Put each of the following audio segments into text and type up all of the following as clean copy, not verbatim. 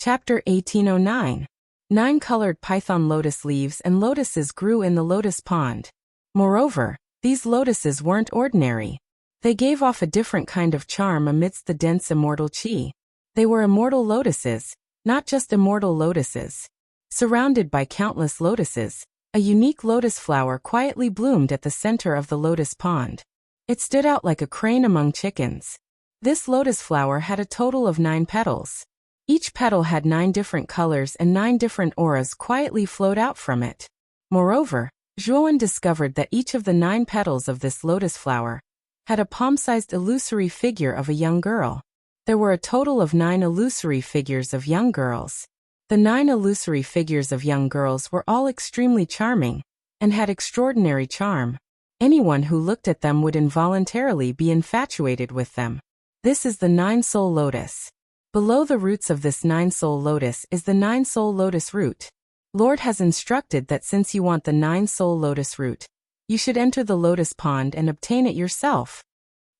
Chapter 1809. 9 colored python lotus leaves and lotuses grew in the lotus pond. Moreover, these lotuses weren't ordinary. They gave off a different kind of charm amidst the dense immortal qi. They were immortal lotuses, not just immortal lotuses. Surrounded by countless lotuses, a unique lotus flower quietly bloomed at the center of the lotus pond. It stood out like a crane among chickens. This lotus flower had a total of 9 petals. Each petal had 9 different colors and 9 different auras quietly flowed out from it. Moreover, Zhuowen discovered that each of the 9 petals of this lotus flower had a palm-sized illusory figure of a young girl. There were a total of 9 illusory figures of young girls. The 9 illusory figures of young girls were all extremely charming and had extraordinary charm. Anyone who looked at them would involuntarily be infatuated with them. This is the 9-soul lotus. Below the roots of this 9-soul lotus is the 9-soul lotus root. Lord has instructed that since you want the 9-soul lotus root, you should enter the lotus pond and obtain it yourself.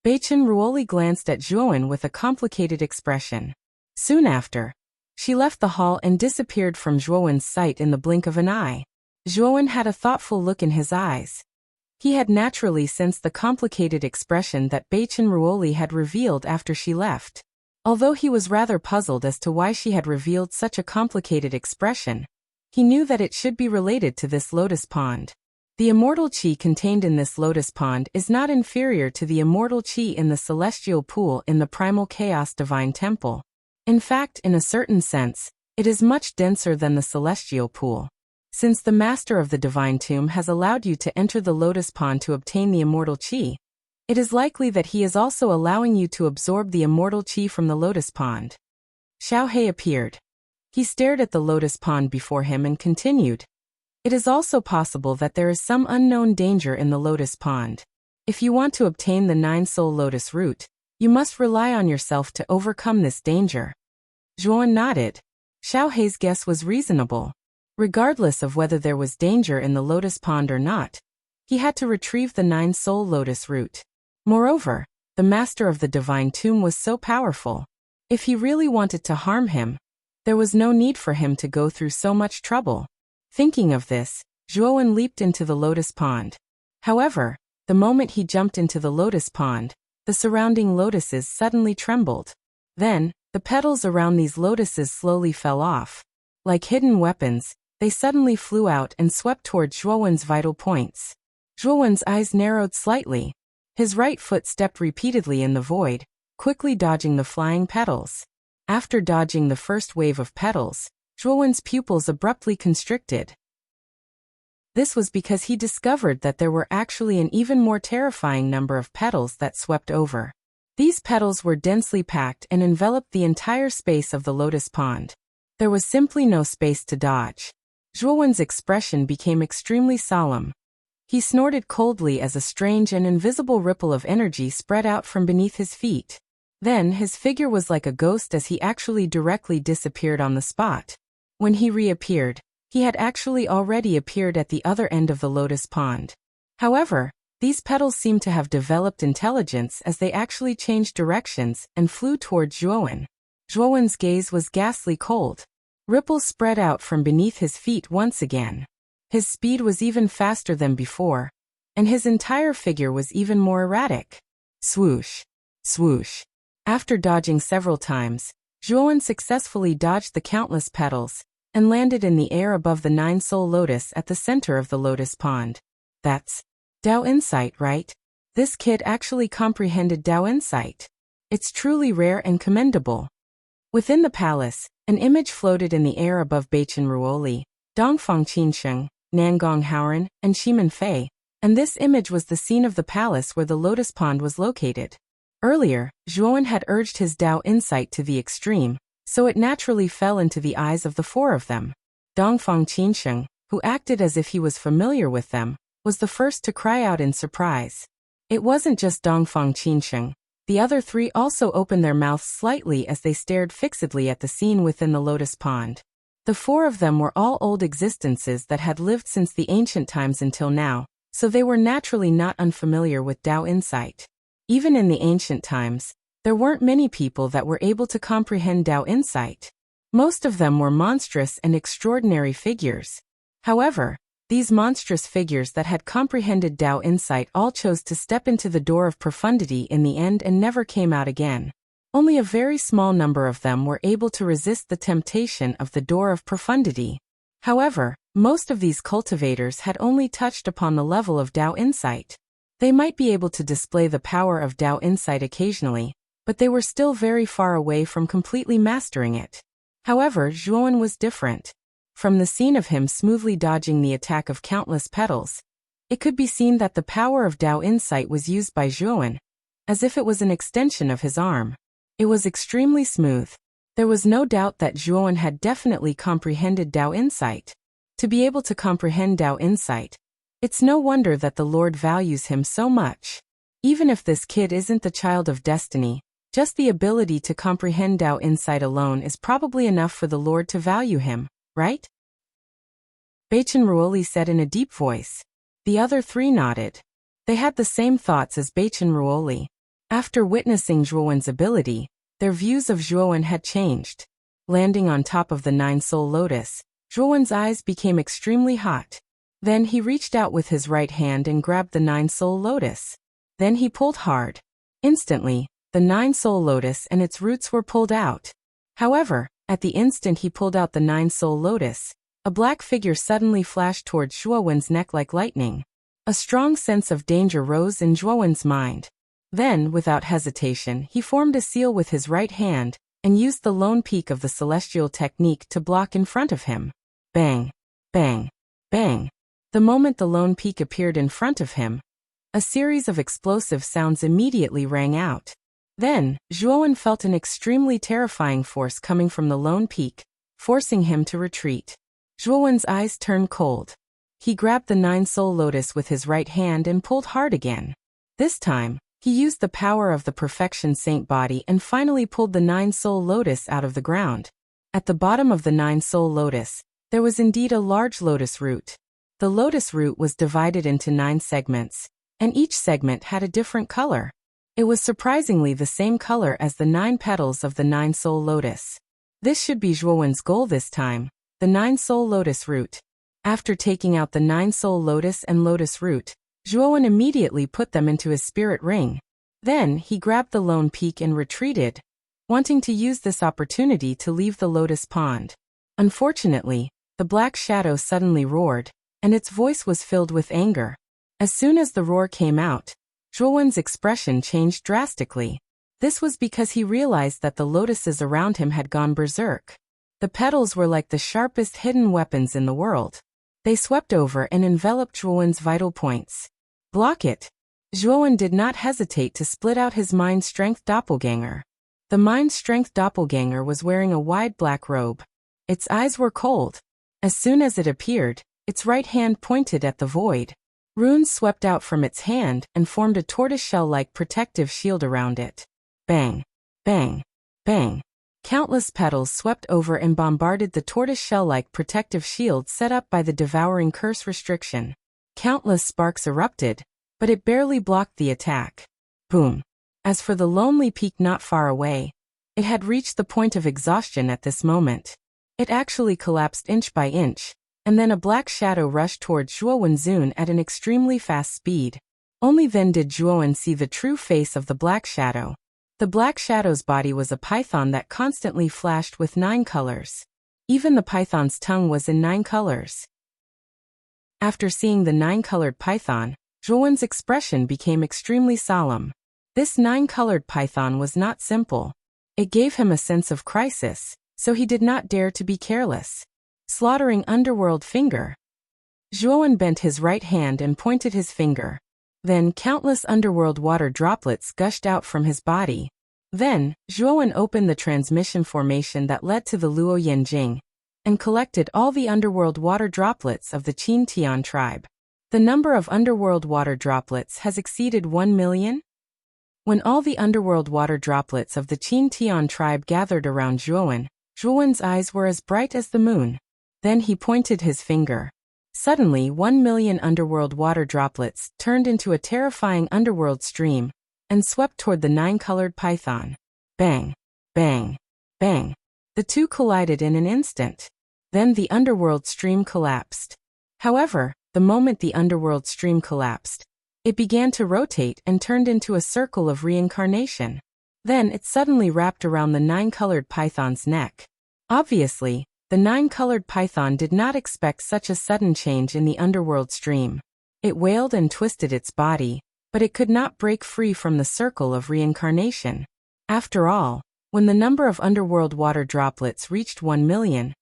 Beichen Ruoli glanced at Zhuowen with a complicated expression. Soon after, she left the hall and disappeared from Zhuowen's sight in the blink of an eye. Zhuowen had a thoughtful look in his eyes. He had naturally sensed the complicated expression that Beichen Ruoli had revealed after she left. Although he was rather puzzled as to why she had revealed such a complicated expression, he knew that it should be related to this lotus pond. The immortal qi contained in this lotus pond is not inferior to the immortal qi in the celestial pool in the primal chaos divine temple. In fact, in a certain sense, it is much denser than the celestial pool. Since the master of the divine tomb has allowed you to enter the lotus pond to obtain the immortal qi, it is likely that he is also allowing you to absorb the immortal qi from the lotus pond. Xiao He appeared. He stared at the lotus pond before him and continued. It is also possible that there is some unknown danger in the lotus pond. If you want to obtain the 9-soul lotus root, you must rely on yourself to overcome this danger. Zhuowen nodded. Xiao He's guess was reasonable. Regardless of whether there was danger in the lotus pond or not, he had to retrieve the 9-soul lotus root. Moreover, the master of the divine tomb was so powerful. If he really wanted to harm him, there was no need for him to go through so much trouble. Thinking of this, Zhuowen leaped into the lotus pond. However, the moment he jumped into the lotus pond, the surrounding lotuses suddenly trembled. Then, the petals around these lotuses slowly fell off. Like hidden weapons, they suddenly flew out and swept toward Zhuowen's vital points. Zhuowen's eyes narrowed slightly. His right foot stepped repeatedly in the void, quickly dodging the flying petals. After dodging the first wave of petals, Zhuowen's pupils abruptly constricted. This was because he discovered that there were actually an even more terrifying number of petals that swept over. These petals were densely packed and enveloped the entire space of the lotus pond. There was simply no space to dodge. Zhuowen's expression became extremely solemn. He snorted coldly as a strange and invisible ripple of energy spread out from beneath his feet. Then his figure was like a ghost as he actually directly disappeared on the spot. When he reappeared, he had actually already appeared at the other end of the lotus pond. However, these petals seemed to have developed intelligence as they actually changed directions and flew toward Zhuowen. Zhuowen's gaze was ghastly cold. Ripples spread out from beneath his feet once again. His speed was even faster than before, and his entire figure was even more erratic. Swoosh! Swoosh! After dodging several times, Zhuowen successfully dodged the countless petals and landed in the air above the 9-soul lotus at the center of the lotus pond. That's Dao insight, right? This kid actually comprehended Dao insight. It's truly rare and commendable. Within the palace, an image floated in the air above Beichen Ruoli, Dongfang Qinsheng, Nangong Haoren, and Shimen Fei, and this image was the scene of the palace where the lotus pond was located. Earlier, Zhuowen had urged his Dao insight to the extreme, so it naturally fell into the eyes of the 4 of them. Dongfang Qinsheng, who acted as if he was familiar with them, was the first to cry out in surprise. It wasn't just Dongfang Qinsheng. The other 3 also opened their mouths slightly as they stared fixedly at the scene within the lotus pond. The 4 of them were all old existences that had lived since the ancient times until now, so they were naturally not unfamiliar with Dao insight. Even in the ancient times, there weren't many people that were able to comprehend Dao insight. Most of them were monstrous and extraordinary figures. However, these monstrous figures that had comprehended Tao insight all chose to step into the door of profundity in the end and never came out again. Only a very small number of them were able to resist the temptation of the door of profundity. However, most of these cultivators had only touched upon the level of Tao insight. They might be able to display the power of Tao insight occasionally, but they were still very far away from completely mastering it. However, Zhuowen was different. From the scene of him smoothly dodging the attack of countless petals, it could be seen that the power of Tao insight was used by Zhuowen, as if it was an extension of his arm. It was extremely smooth. There was no doubt that Zhuowen had definitely comprehended Tao insight. To be able to comprehend Tao insight, it's no wonder that the Lord values him so much. Even if this kid isn't the child of destiny, just the ability to comprehend Tao insight alone is probably enough for the Lord to value him, right? Beichen Ruoli said in a deep voice. The other three nodded. They had the same thoughts as Beichen Ruoli. After witnessing Zhuowen's ability, their views of Zhuowen had changed. Landing on top of the nine-soul lotus, Zhuowen's eyes became extremely hot. Then he reached out with his right hand and grabbed the nine-soul lotus. Then he pulled hard. Instantly, the nine-soul lotus and its roots were pulled out. However, at the instant he pulled out the nine-soul lotus, a black figure suddenly flashed towards Zhuowen's neck like lightning. A strong sense of danger rose in Zhuowen's mind. Then, without hesitation, he formed a seal with his right hand and used the lone peak of the celestial technique to block in front of him. Bang! Bang! Bang! The moment the lone peak appeared in front of him, a series of explosive sounds immediately rang out. Then, Zhuowen felt an extremely terrifying force coming from the lone peak, forcing him to retreat. Zhuowen's eyes turned cold. He grabbed the nine-soul lotus with his right hand and pulled hard again. This time, he used the power of the perfection saint body and finally pulled the nine-soul lotus out of the ground. At the bottom of the nine-soul lotus, there was indeed a large lotus root. The lotus root was divided into 9 segments, and each segment had a different color. It was surprisingly the same color as the 9 petals of the nine-soul lotus. This should be Zhuowen's goal this time, the nine-soul lotus root. After taking out the nine-soul lotus and lotus root, Zhuowen immediately put them into his spirit ring. Then, he grabbed the lone peak and retreated, wanting to use this opportunity to leave the lotus pond. Unfortunately, the black shadow suddenly roared, and its voice was filled with anger. As soon as the roar came out, Zhuowen's expression changed drastically. This was because he realized that the lotuses around him had gone berserk. The petals were like the sharpest hidden weapons in the world. They swept over and enveloped Zhuowen's vital points. Block it! Zhuowen did not hesitate to split out his mind-strength doppelganger. The mind-strength doppelganger was wearing a wide black robe. Its eyes were cold. As soon as it appeared, its right hand pointed at the void. Runes swept out from its hand and formed a tortoiseshell-like protective shield around it. Bang! Bang! Bang! Countless petals swept over and bombarded the tortoiseshell-like protective shield set up by the devouring curse restriction. Countless sparks erupted, but it barely blocked the attack. Boom! As for the lonely peak not far away, it had reached the point of exhaustion at this moment. It actually collapsed inch by inch, and then a black shadow rushed towards Zhuowen Zun at an extremely fast speed. Only then did Zhuowen see the true face of the black shadow. The black shadow's body was a python that constantly flashed with 9 colors. Even the python's tongue was in 9 colors. After seeing the 9-colored python, Zhuowen's expression became extremely solemn. This 9-colored python was not simple. It gave him a sense of crisis, so he did not dare to be careless. Slaughtering underworld finger. Zhuowen bent his right hand and pointed his finger. Then countless underworld water droplets gushed out from his body. Then, Zhuowen opened the transmission formation that led to the Luo Yanjing, and collected all the underworld water droplets of the Qin Tian tribe. The number of underworld water droplets has exceeded 1 million. When all the underworld water droplets of the Qin Tian tribe gathered around Zhuowen, Zhuowen's eyes were as bright as the moon. Then he pointed his finger. Suddenly 1 million underworld water droplets turned into a terrifying underworld stream, and swept toward the 9-colored python. Bang! Bang! Bang! The two collided in an instant. Then the underworld stream collapsed. However, the moment the underworld stream collapsed, it began to rotate and turned into a circle of reincarnation. Then it suddenly wrapped around the nine-colored python's neck. Obviously, the nine-colored python did not expect such a sudden change in the underworld stream. It wailed and twisted its body, but it could not break free from the circle of reincarnation. After all, when the number of underworld water droplets reached 1,000,000,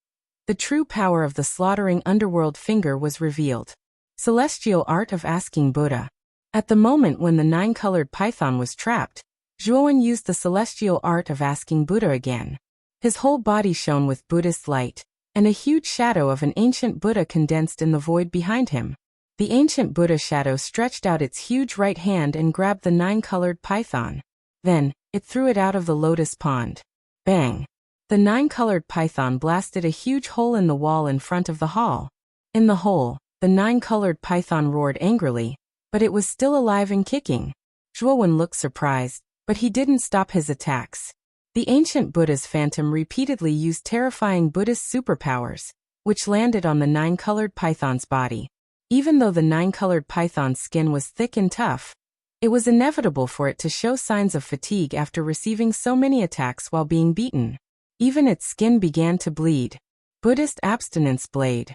the true power of the slaughtering underworld finger was revealed. Celestial Art of Asking Buddha. At the moment when the nine-colored python was trapped, Zhuowen used the celestial art of asking Buddha again. His whole body shone with Buddhist light, and a huge shadow of an ancient Buddha condensed in the void behind him. The ancient Buddha shadow stretched out its huge right hand and grabbed the nine-colored python. Then, it threw it out of the lotus pond. Bang! The nine-colored python blasted a huge hole in the wall in front of the hall. In the hole, the nine-colored python roared angrily, but it was still alive and kicking. Zhuowen looked surprised, but he didn't stop his attacks. The ancient Buddha's phantom repeatedly used terrifying Buddhist superpowers, which landed on the nine-colored python's body. Even though the nine-colored python's skin was thick and tough, it was inevitable for it to show signs of fatigue after receiving so many attacks while being beaten. Even its skin began to bleed. Buddhist abstinence blade.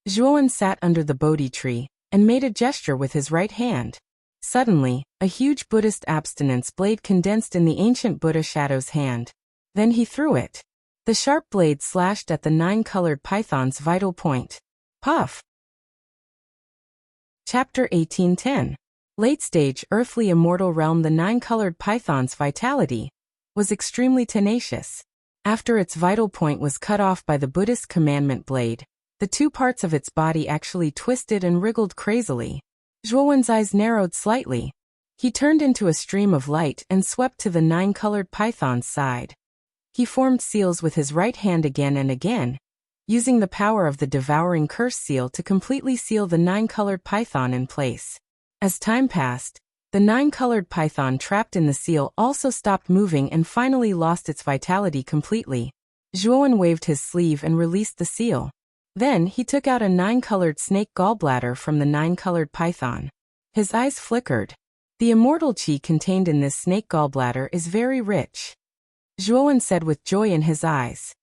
Zhuowen sat under the Bodhi tree and made a gesture with his right hand. Suddenly, a huge Buddhist abstinence blade condensed in the ancient Buddha shadow's hand. Then he threw it. The sharp blade slashed at the nine-colored python's vital point. Puff! Chapter 1810. Late-stage earthly immortal realm. The nine-colored python's vitality was extremely tenacious. After its vital point was cut off by the Buddhist commandment blade, the two parts of its body actually twisted and wriggled crazily. Zhuowen's eyes narrowed slightly. He turned into a stream of light and swept to the nine-colored python's side. He formed seals with his right hand again and again, using the power of the devouring curse seal to completely seal the nine-colored python in place. As time passed, the nine-colored python trapped in the seal also stopped moving and finally lost its vitality completely. Zhuowen waved his sleeve and released the seal. Then he took out a nine-colored snake gallbladder from the nine-colored python. His eyes flickered. The immortal qi contained in this snake gallbladder is very rich. Zhuowen said with joy in his eyes.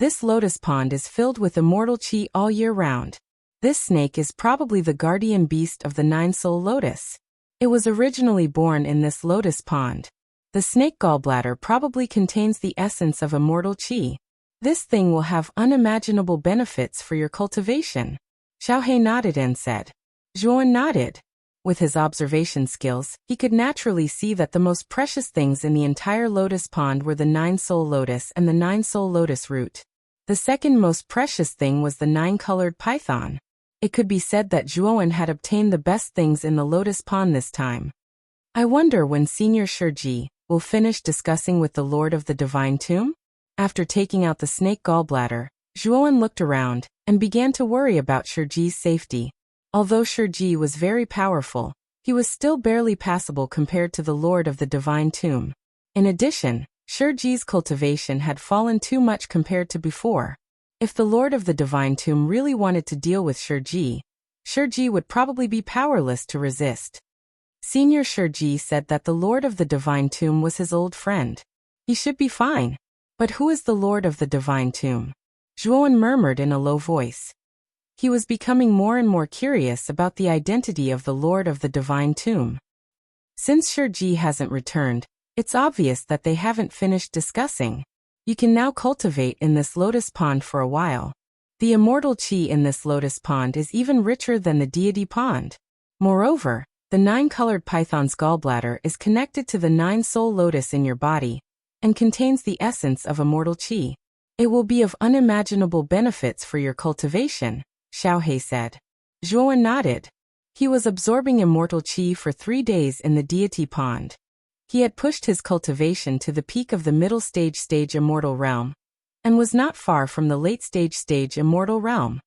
This lotus pond is filled with immortal qi all year round. This snake is probably the guardian beast of the nine-soul lotus. It was originally born in this lotus pond. The snake gallbladder probably contains the essence of immortal qi. This thing will have unimaginable benefits for your cultivation. Xiaohe nodded and said. Zhuowen nodded. With his observation skills, he could naturally see that the most precious things in the entire lotus pond were the nine-soul lotus and the nine-soul lotus root. The second most precious thing was the nine-colored python. It could be said that Zhuowen had obtained the best things in the lotus pond this time. I wonder when Senior Shiji will finish discussing with the Lord of the Divine Tomb? After taking out the snake gallbladder, Zhuowen looked around and began to worry about Shiji's safety. Although Shiji was very powerful, he was still barely passable compared to the Lord of the Divine Tomb. In addition, Shiji's cultivation had fallen too much compared to before. If the Lord of the Divine Tomb really wanted to deal with Shiji would probably be powerless to resist. Senior Shiji said that the Lord of the Divine Tomb was his old friend. He should be fine. But who is the Lord of the Divine Tomb? Zhuowen murmured in a low voice. He was becoming more and more curious about the identity of the Lord of the Divine Tomb. Since Shiji hasn't returned, it's obvious that they haven't finished discussing. You can now cultivate in this lotus pond for a while. The immortal qi in this lotus pond is even richer than the deity pond. Moreover, the nine-colored python's gallbladder is connected to the nine-soul lotus in your body, and contains the essence of immortal qi. It will be of unimaginable benefits for your cultivation, Xiaohe said. Zhuowen nodded. He was absorbing immortal qi for 3 days in the deity pond. He had pushed his cultivation to the peak of the middle stage immortal realm, and was not far from the late stage immortal realm.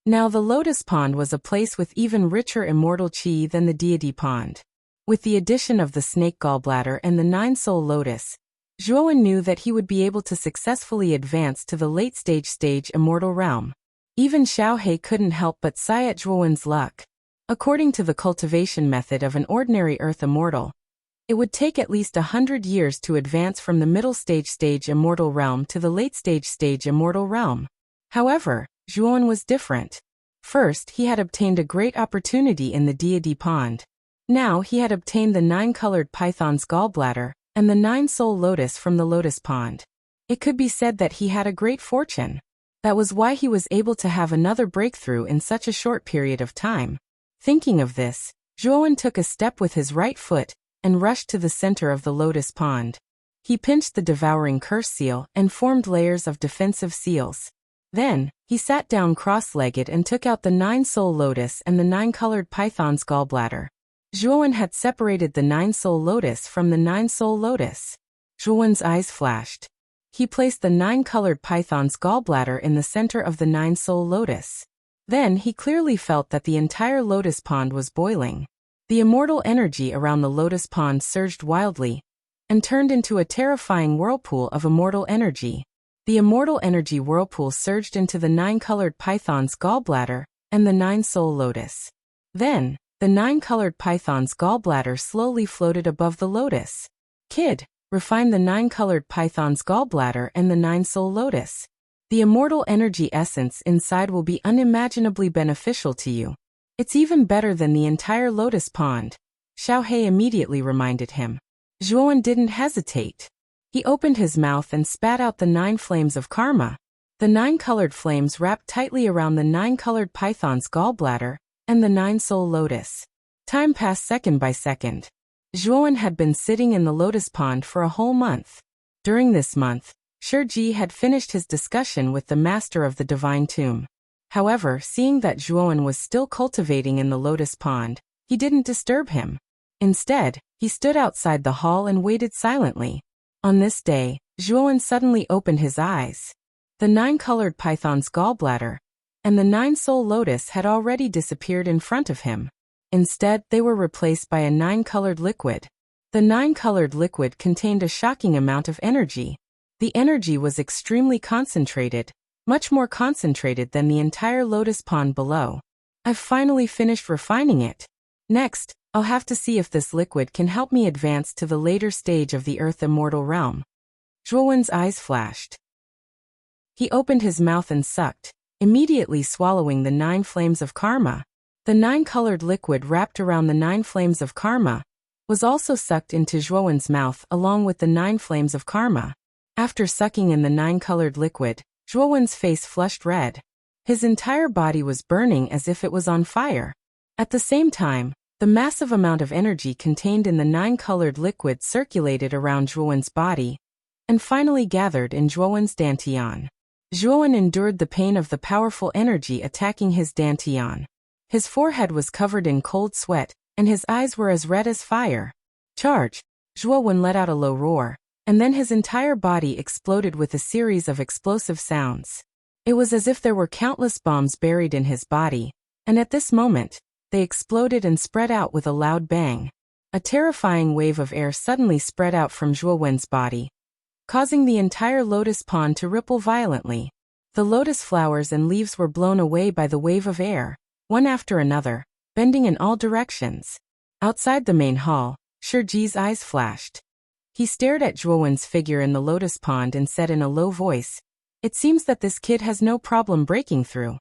Now the lotus pond was a place with even richer immortal qi than the deity pond. With the addition of the snake gallbladder and the nine-soul lotus, Zhuowen knew that he would be able to successfully advance to the late-stage immortal realm. Even Xiaohe couldn't help but sigh at Zhuowen's luck. According to the cultivation method of an ordinary earth immortal, it would take at least 100 years to advance from the middle stage immortal realm to the late stage immortal realm. However, Zhuowen was different. First, he had obtained a great opportunity in the deity pond. Now he had obtained the 9-colored python's gallbladder and the 9-soul lotus from the lotus pond. It could be said that he had a great fortune. That was why he was able to have another breakthrough in such a short period of time. Thinking of this, Zhuowen took a step with his right foot and rushed to the center of the lotus pond. He pinched the devouring curse seal and formed layers of defensive seals. Then, he sat down cross-legged and took out the 9-soul lotus and the 9-colored python's gallbladder. Zhuowen had separated the 9-soul lotus from the 9-soul lotus. Zhuowen's eyes flashed. He placed the 9-colored python's gallbladder in the center of the 9-soul lotus. Then he clearly felt that the entire lotus pond was boiling. The immortal energy around the lotus pond surged wildly and turned into a terrifying whirlpool of immortal energy. The immortal energy whirlpool surged into the 9-colored python's gallbladder and the 9-soul lotus. Then, the 9-colored python's gallbladder slowly floated above the lotus. Kid, refine the 9-colored python's gallbladder and the 9-soul lotus. The immortal energy essence inside will be unimaginably beneficial to you. It's even better than the entire lotus pond. Xiaohe immediately reminded him. Zhuowen didn't hesitate. He opened his mouth and spat out the 9 flames of karma. The 9-colored flames wrapped tightly around the 9-colored python's gallbladder and the 9-soul lotus. Time passed second by second. Zhuowen had been sitting in the lotus pond for a whole month. During this month, Shiji had finished his discussion with the master of the divine tomb. However, seeing that Zhuowen was still cultivating in the lotus pond, he didn't disturb him. Instead, he stood outside the hall and waited silently. On this day, Zhuowen suddenly opened his eyes. The 9-colored python's gallbladder and the 9-soul lotus had already disappeared in front of him. Instead, they were replaced by a 9-colored liquid. The 9-colored liquid contained a shocking amount of energy. The energy was extremely concentrated, much more concentrated than the entire lotus pond below. I've finally finished refining it. Next, I'll have to see if this liquid can help me advance to the later stage of the earth immortal realm. Zhuowen's eyes flashed. He opened his mouth and sucked, immediately swallowing the 9 flames of karma. The 9-colored liquid wrapped around the 9 flames of karma was also sucked into Zhuowen's mouth along with the 9 flames of karma. After sucking in the 9-colored liquid, Zhuowen's face flushed red. His entire body was burning as if it was on fire. At the same time, the massive amount of energy contained in the 9-colored liquid circulated around Zhuowen's body and finally gathered in Zhuowen's dantian. Zhuowen endured the pain of the powerful energy attacking his dantian. His forehead was covered in cold sweat, and his eyes were as red as fire. Charge! Zhuowen let out a low roar, and then his entire body exploded with a series of explosive sounds. It was as if there were countless bombs buried in his body, and at this moment, they exploded and spread out with a loud bang. A terrifying wave of air suddenly spread out from Zhuowen's body, causing the entire lotus pond to ripple violently. The lotus flowers and leaves were blown away by the wave of air, one after another, bending in all directions. Outside the main hall, Shiji's eyes flashed. He stared at Zhuowen's figure in the lotus pond and said in a low voice, "It seems that this kid has no problem breaking through."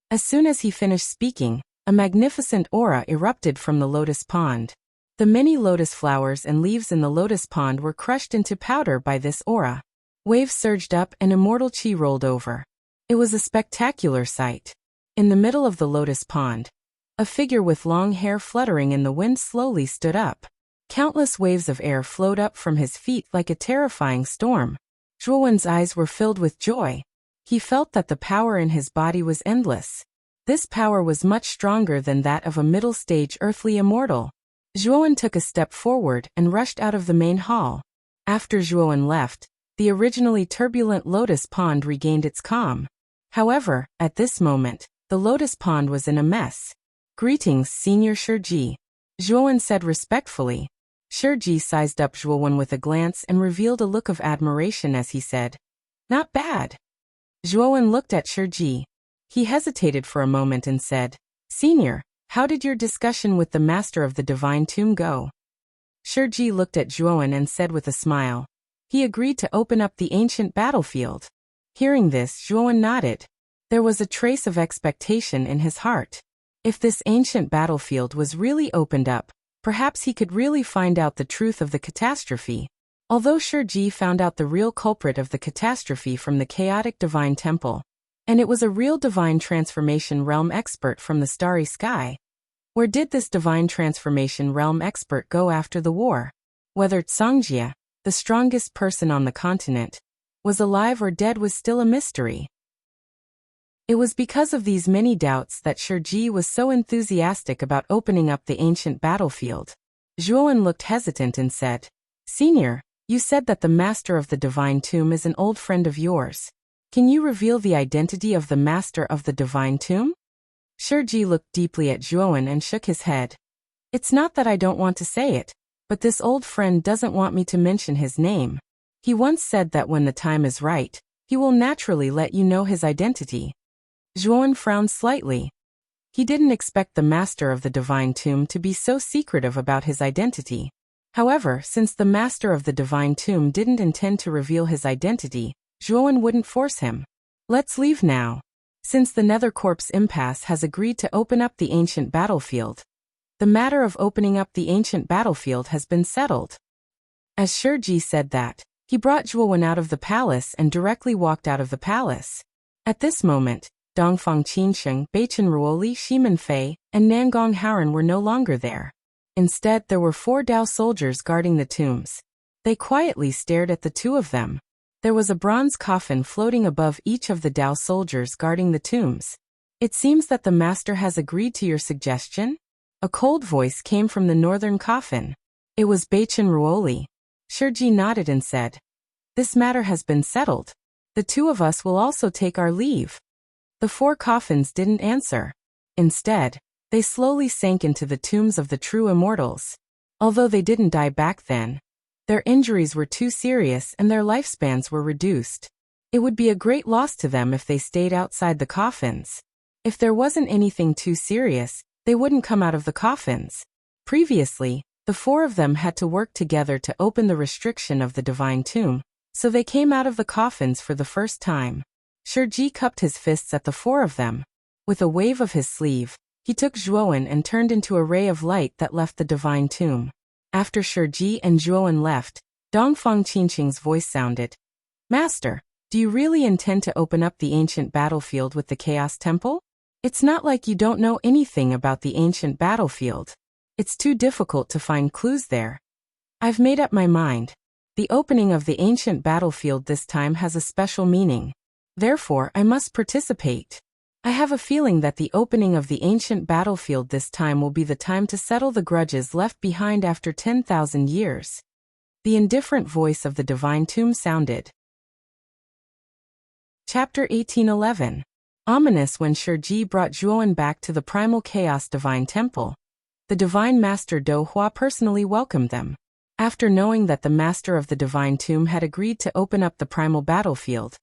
As soon as he finished speaking, a magnificent aura erupted from the lotus pond. The many lotus flowers and leaves in the lotus pond were crushed into powder by this aura. Waves surged up and immortal chi rolled over. It was a spectacular sight. In the middle of the lotus pond, a figure with long hair fluttering in the wind slowly stood up. Countless waves of air flowed up from his feet like a terrifying storm. Zhuowen's eyes were filled with joy. He felt that the power in his body was endless. This power was much stronger than that of a middle-stage earthly immortal. Zhuowen took a step forward and rushed out of the main hall. After Zhuowen left, the originally turbulent lotus pond regained its calm. However, at this moment, the lotus pond was in a mess. "Greetings, Senior Shiji," Zhuowen said respectfully. Shiji sized up Zhuowen with a glance and revealed a look of admiration as he said, "Not bad." Zhuowen looked at Shiji. He hesitated for a moment and said, "Senior, how did your discussion with the Master of the Divine Tomb go?" Shiji looked at Zhuowen and said with a smile, "He agreed to open up the ancient battlefield." Hearing this, Zhuowen nodded. There was a trace of expectation in his heart. If this ancient battlefield was really opened up, perhaps he could really find out the truth of the catastrophe. Although Shiji found out the real culprit of the catastrophe from the chaotic divine temple, and it was a real divine transformation realm expert from the starry sky. Where did this divine transformation realm expert go after the war? Whether Songjia, the strongest person on the continent, was alive or dead was still a mystery. It was because of these many doubts that Shiji was so enthusiastic about opening up the ancient battlefield. Zhuowen looked hesitant and said, "Senior, you said that the Master of the Divine Tomb is an old friend of yours. Can you reveal the identity of the Master of the Divine Tomb?" Shiji looked deeply at Zhuowen and shook his head. "It's not that I don't want to say it, but this old friend doesn't want me to mention his name. He once said that when the time is right, he will naturally let you know his identity." Zhuowen frowned slightly. He didn't expect the Master of the Divine Tomb to be so secretive about his identity. However, since the Master of the Divine Tomb didn't intend to reveal his identity, Zhuowen wouldn't force him. "Let's leave now. Since the Nether Corpse Impasse has agreed to open up the ancient battlefield, the matter of opening up the ancient battlefield has been settled." As Shiji said that, he brought Zhuowen out of the palace and directly walked out of the palace. At this moment, Dongfang Qinsheng, Beichen Ruoli, Shimen Fei, and Nangong Haoren were no longer there. Instead, there were 4 Dao soldiers guarding the tombs. They quietly stared at the two of them. There was a bronze coffin floating above each of the Dao soldiers guarding the tombs. "It seems that the Master has agreed to your suggestion?" A cold voice came from the northern coffin. It was Beichen Ruoli. Shiji nodded and said, "This matter has been settled. The two of us will also take our leave." The 4 coffins didn't answer. Instead, they slowly sank into the tombs of the true immortals. Although they didn't die back then, their injuries were too serious and their lifespans were reduced. It would be a great loss to them if they stayed outside the coffins. If there wasn't anything too serious, they wouldn't come out of the coffins. Previously, the 4 of them had to work together to open the restriction of the Divine Tomb, so they came out of the coffins for the first time. Shiji cupped his fists at the 4 of them. With a wave of his sleeve, he took Zhuowen and turned into a ray of light that left the Divine Tomb. After Shiji and Zhuowen left, Dongfang Qinsheng's voice sounded, "Master, do you really intend to open up the ancient battlefield with the Chaos Temple? It's not like you don't know anything about the ancient battlefield. It's too difficult to find clues there." "I've made up my mind. The opening of the ancient battlefield this time has a special meaning. Therefore, I must participate. I have a feeling that the opening of the ancient battlefield this time will be the time to settle the grudges left behind after 10,000 years." The indifferent voice of the Divine Tomb sounded. Chapter 1811. Ominous. When Shiji brought Zhuowen back to the Primal Chaos Divine Temple, the Divine Master Do Hua personally welcomed them. After knowing that the Master of the Divine Tomb had agreed to open up the primal battlefield,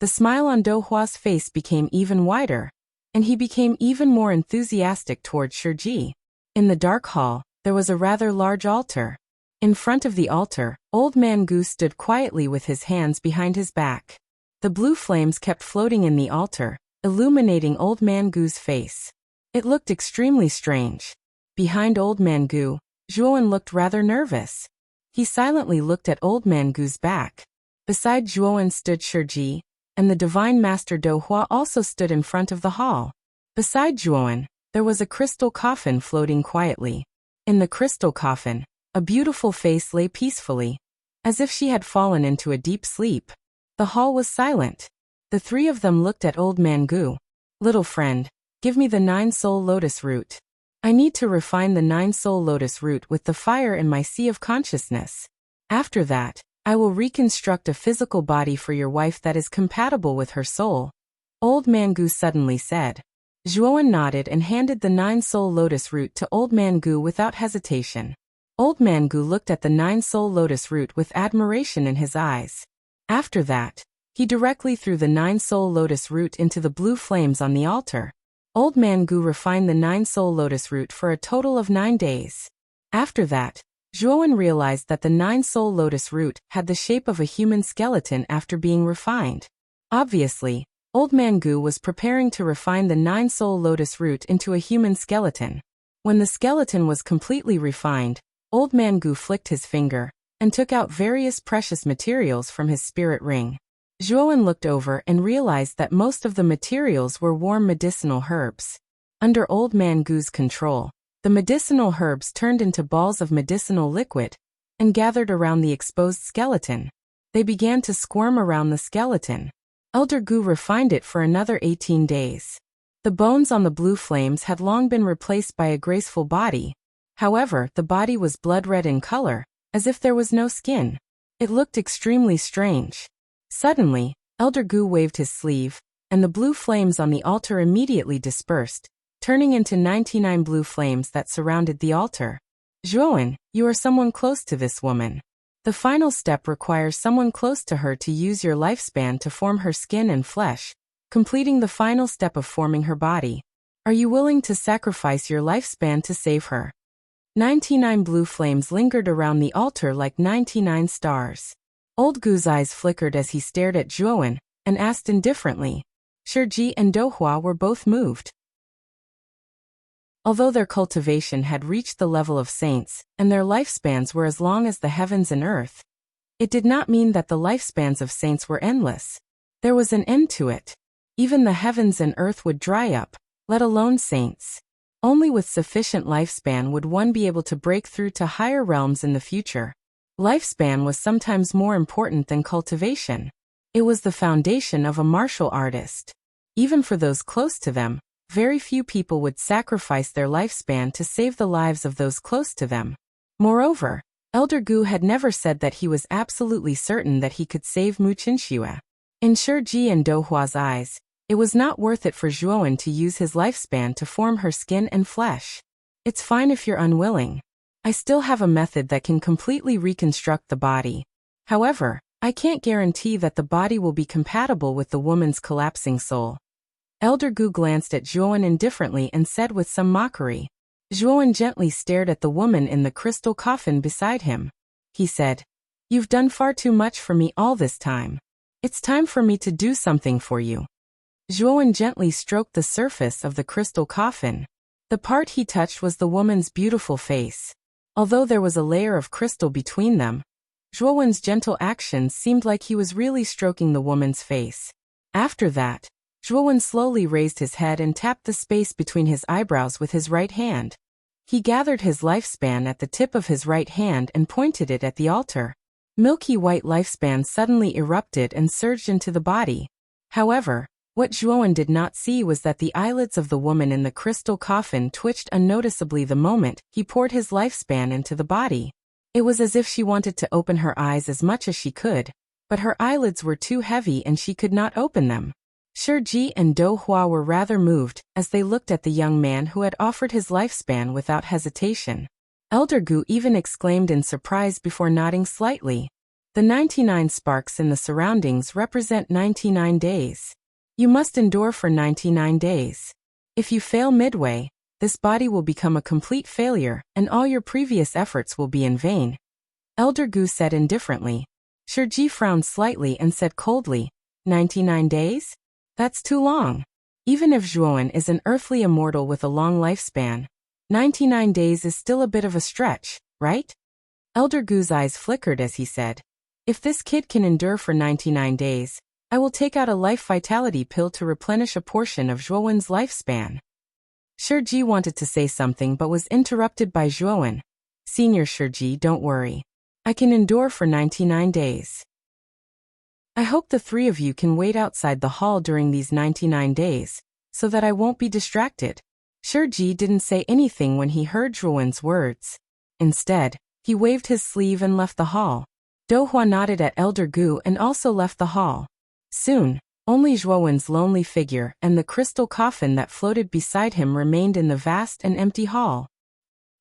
the smile on Do Hua's face became even wider, and he became even more enthusiastic towards Shiji. In the dark hall, there was a rather large altar. In front of the altar, Old Man Gu stood quietly with his hands behind his back. The blue flames kept floating in the altar, illuminating Old Man Gu's face. It looked extremely strange. Behind Old Man Gu, Zhuowen looked rather nervous. He silently looked at Old Man Gu's back. Beside Zhuowen stood Shiji, and the Divine Master Do Hua also stood in front of the hall. Beside Zhuowen, there was a crystal coffin floating quietly. In the crystal coffin, a beautiful face lay peacefully, as if she had fallen into a deep sleep. The hall was silent. The 3 of them looked at Old Man Gu. "Little friend, give me the 9-soul lotus root. I need to refine the 9-soul lotus root with the fire in my sea of consciousness. After that, I will reconstruct a physical body for your wife that is compatible with her soul." Old Man Gu suddenly said. Zhuowen nodded and handed the 9-soul lotus root to Old Man Gu without hesitation. Old Man Gu looked at the 9-soul lotus root with admiration in his eyes. After that, he directly threw the 9-soul lotus root into the blue flames on the altar. Old Man Gu refined the 9-soul lotus root for a total of 9 days. After that, Zhuowen realized that the 9-soul lotus root had the shape of a human skeleton after being refined. Obviously, Old Man Gu was preparing to refine the 9-soul lotus root into a human skeleton. When the skeleton was completely refined, Old Man Gu flicked his finger and took out various precious materials from his spirit ring. Zhuowen looked over and realized that most of the materials were warm medicinal herbs. Under Old Man Gu's control, the medicinal herbs turned into balls of medicinal liquid and gathered around the exposed skeleton. They began to squirm around the skeleton. Elder Gu refined it for another 18 days. The bones on the blue flames had long been replaced by a graceful body. However, the body was blood-red in color, as if there was no skin. It looked extremely strange. Suddenly, Elder Gu waved his sleeve, and the blue flames on the altar immediately dispersed, turning into 99 blue flames that surrounded the altar. Zhuowen, you are someone close to this woman. The final step requires someone close to her to use your lifespan to form her skin and flesh, completing the final step of forming her body. Are you willing to sacrifice your lifespan to save her? 99 blue flames lingered around the altar like 99 stars. Old Gu's eyes flickered as he stared at Zhuowen and asked indifferently. Shiji and Dohua were both moved. Although their cultivation had reached the level of saints and their lifespans were as long as the heavens and earth, it did not mean that the lifespans of saints were endless. There was an end to it. Even the heavens and earth would dry up, let alone saints. Only with sufficient lifespan would one be able to break through to higher realms in the future. Lifespan was sometimes more important than cultivation. It was the foundation of a martial artist. Even for those close to them, very few people would sacrifice their lifespan to save the lives of those close to them. Moreover, Elder Gu had never said that he was absolutely certain that he could save Mu Qinxue. In Shiji and Dohua's eyes, it was not worth it for Zhuowen to use his lifespan to form her skin and flesh. It's fine if you're unwilling. I still have a method that can completely reconstruct the body. However, I can't guarantee that the body will be compatible with the woman's collapsing soul. Elder Gu glanced at Zhuowen indifferently and said with some mockery. Zhuowen gently stared at the woman in the crystal coffin beside him. He said, "You've done far too much for me all this time. It's time for me to do something for you." Zhuowen gently stroked the surface of the crystal coffin. The part he touched was the woman's beautiful face. Although there was a layer of crystal between them, Zhuowen's gentle actions seemed like he was really stroking the woman's face. After that, Zhuowen slowly raised his head and tapped the space between his eyebrows with his right hand. He gathered his lifespan at the tip of his right hand and pointed it at the altar. Milky white lifespan suddenly erupted and surged into the body. However, what Zhuowen did not see was that the eyelids of the woman in the crystal coffin twitched unnoticeably the moment he poured his lifespan into the body. It was as if she wanted to open her eyes as much as she could, but her eyelids were too heavy and she could not open them. Shiji and Dohua were rather moved as they looked at the young man who had offered his lifespan without hesitation. Elder Gu even exclaimed in surprise before nodding slightly. The 99 sparks in the surroundings represent 99 days. You must endure for 99 days. If you fail midway, this body will become a complete failure and all your previous efforts will be in vain. Elder Gu said indifferently. Shiji frowned slightly and said coldly, 99 days? That's too long. Even if Zhuowen is an earthly immortal with a long lifespan, 99 days is still a bit of a stretch, right? Elder Gu's eyes flickered as he said, if this kid can endure for 99 days, I will take out a life vitality pill to replenish a portion of Zhuowen's lifespan. Shiji wanted to say something but was interrupted by Zhuowen. Senior Shiji, don't worry. I can endure for 99 days. I hope the three of you can wait outside the hall during these 99 days, so that I won't be distracted. Shiji didn't say anything when he heard Zhuowen's words. Instead, he waved his sleeve and left the hall. Dohua nodded at Elder Gu and also left the hall. Soon, only Zhuowen's lonely figure and the crystal coffin that floated beside him remained in the vast and empty hall.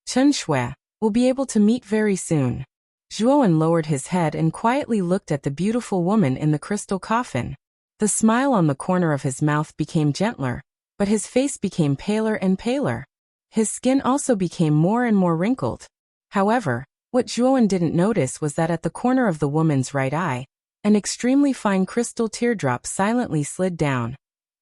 Chen Shui, We'll be able to meet very soon. Zhuowen lowered his head and quietly looked at the beautiful woman in the crystal coffin. The smile on the corner of his mouth became gentler, but his face became paler and paler. His skin also became more and more wrinkled. However, what Zhuowen didn't notice was that at the corner of the woman's right eye, an extremely fine crystal teardrop silently slid down.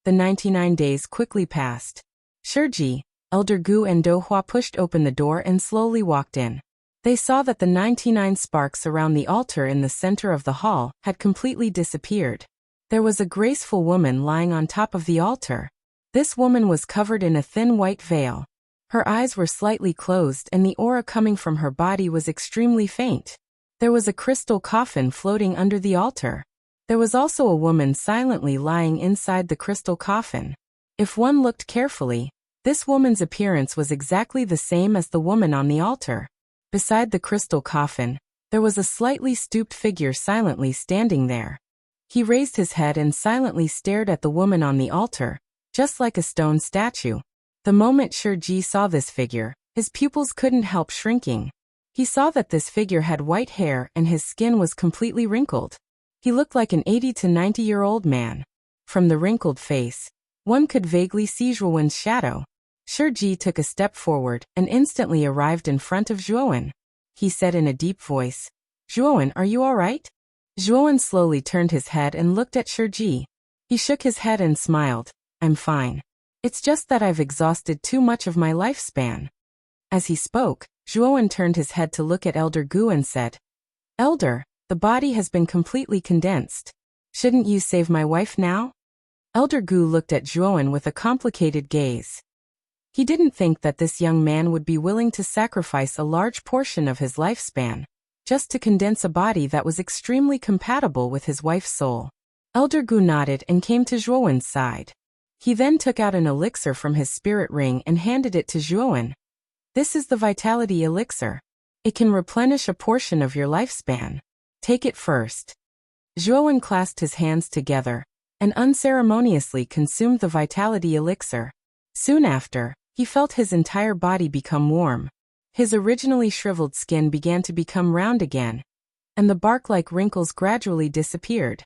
The 99 days quickly passed. Shiji, Elder Gu and Dohua pushed open the door and slowly walked in. They saw that the 99 sparks around the altar in the center of the hall had completely disappeared. There was a graceful woman lying on top of the altar. This woman was covered in a thin white veil. Her eyes were slightly closed and the aura coming from her body was extremely faint. There was a crystal coffin floating under the altar. There was also a woman silently lying inside the crystal coffin. If one looked carefully, this woman's appearance was exactly the same as the woman on the altar. Beside the crystal coffin, there was a slightly stooped figure silently standing there. He raised his head and silently stared at the woman on the altar, just like a stone statue. The moment Shiji saw this figure, his pupils couldn't help shrinking. He saw that this figure had white hair and his skin was completely wrinkled. He looked like an 80 to 90-year-old man. From the wrinkled face, one could vaguely see Zhuowen's shadow. Shiji took a step forward and instantly arrived in front of Zhuowen. He said in a deep voice, "Zhuowen, are you all right?" Zhuowen slowly turned his head and looked at Shiji. He shook his head and smiled. "I'm fine. It's just that I've exhausted too much of my lifespan." As he spoke, Zhuowen turned his head to look at Elder Gu and said, "Elder, the body has been completely condensed. Shouldn't you save my wife now?" Elder Gu looked at Zhuowen with a complicated gaze. He didn't think that this young man would be willing to sacrifice a large portion of his lifespan, just to condense a body that was extremely compatible with his wife's soul. Elder Gu nodded and came to Zhuowen's side. He then took out an elixir from his spirit ring and handed it to Zhuowen. "This is the vitality elixir. It can replenish a portion of your lifespan. Take it first." Zhuowen clasped his hands together and unceremoniously consumed the vitality elixir. Soon after, he felt his entire body become warm. His originally shriveled skin began to become round again, and the bark-like wrinkles gradually disappeared.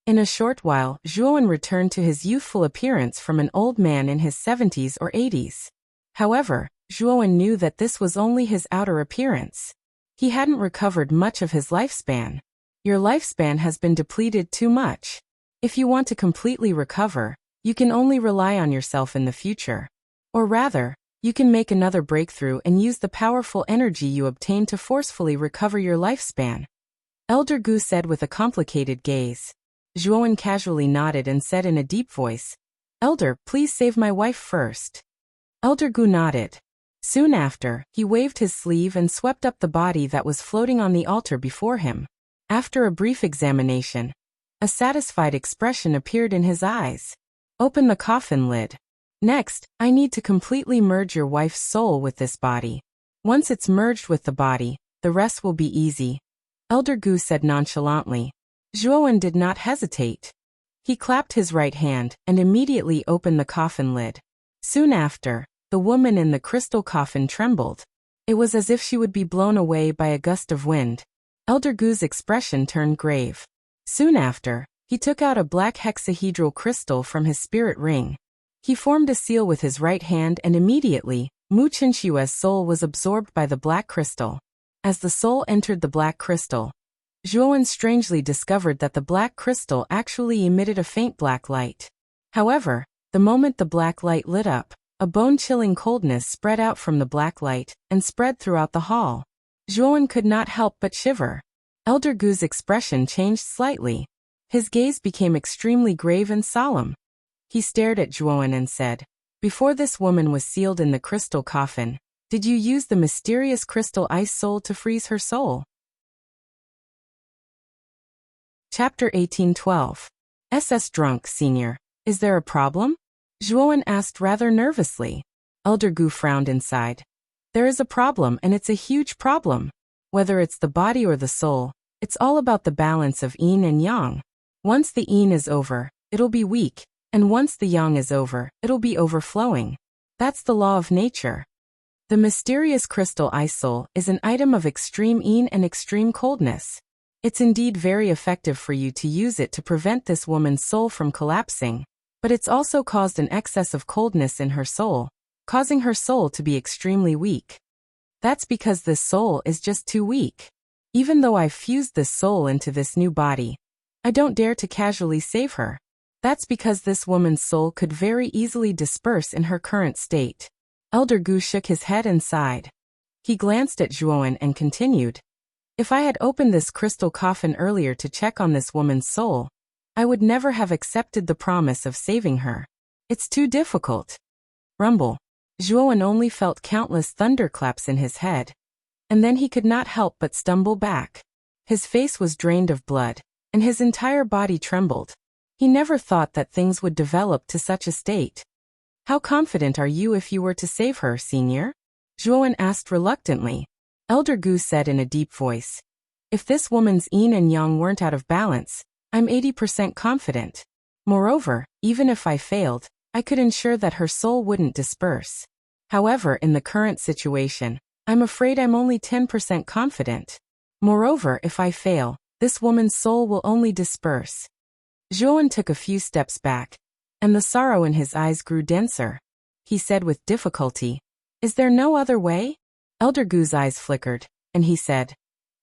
In a short while, Zhuowen returned to his youthful appearance from an old man in his 70s or 80s. However, Zhuowen knew that this was only his outer appearance. He hadn't recovered much of his lifespan. Your lifespan has been depleted too much. If you want to completely recover, you can only rely on yourself in the future. Or rather, you can make another breakthrough and use the powerful energy you obtained to forcefully recover your lifespan. Elder Gu said with a complicated gaze. Zhuowen casually nodded and said in a deep voice, "Elder, please save my wife first." Elder Gu nodded. Soon after, he waved his sleeve and swept up the body that was floating on the altar before him. After a brief examination, a satisfied expression appeared in his eyes. "Open the coffin lid. Next, I need to completely merge your wife's soul with this body. Once it's merged with the body, the rest will be easy," Elder Gu said nonchalantly. Zhuowen did not hesitate. He clapped his right hand and immediately opened the coffin lid. Soon after, the woman in the crystal coffin trembled. It was as if she would be blown away by a gust of wind. Elder Gu's expression turned grave. Soon after, he took out a black hexahedral crystal from his spirit ring. He formed a seal with his right hand and immediately, Mu Qinshua's soul was absorbed by the black crystal. As the soul entered the black crystal, Zhuowen strangely discovered that the black crystal actually emitted a faint black light. However, the moment the black light lit up, a bone-chilling coldness spread out from the black light and spread throughout the hall. Zhuowen could not help but shiver. Elder Gu's expression changed slightly. His gaze became extremely grave and solemn. He stared at Zhuowen and said, "Before this woman was sealed in the crystal coffin, did you use the mysterious crystal ice soul to freeze her soul?" Chapter 1812. SS Drunk, Senior. Is there a problem? Zhuowen asked rather nervously. Elder Gu frowned inside. There is a problem, and it's a huge problem. Whether it's the body or the soul, it's all about the balance of yin and yang. Once the yin is over, it'll be weak, and once the yang is over, it'll be overflowing. That's the law of nature. The mysterious crystal ice soul is an item of extreme heat and extreme coldness. It's indeed very effective for you to use it to prevent this woman's soul from collapsing, but it's also caused an excess of coldness in her soul, causing her soul to be extremely weak. That's because this soul is just too weak. Even though I've fused this soul into this new body, I don't dare to casually save her. That's because this woman's soul could very easily disperse in her current state. Elder Gu shook his head and sighed. He glanced at Zhuowen and continued, if I had opened this crystal coffin earlier to check on this woman's soul, I would never have accepted the promise of saving her. It's too difficult. Rumble. Zhuowen only felt countless thunderclaps in his head, and then he could not help but stumble back. His face was drained of blood, and his entire body trembled. He never thought that things would develop to such a state. How confident are you if you were to save her, Senior? Zhuowen asked reluctantly. Elder Gu said in a deep voice, if this woman's yin and yang weren't out of balance, I'm 80% confident. Moreover, even if I failed, I could ensure that her soul wouldn't disperse. However, in the current situation, I'm afraid I'm only 10% confident. Moreover, if I fail, this woman's soul will only disperse. Zhuowen took a few steps back, and the sorrow in his eyes grew denser. He said with difficulty, is there no other way? Elder Gu's eyes flickered, and he said,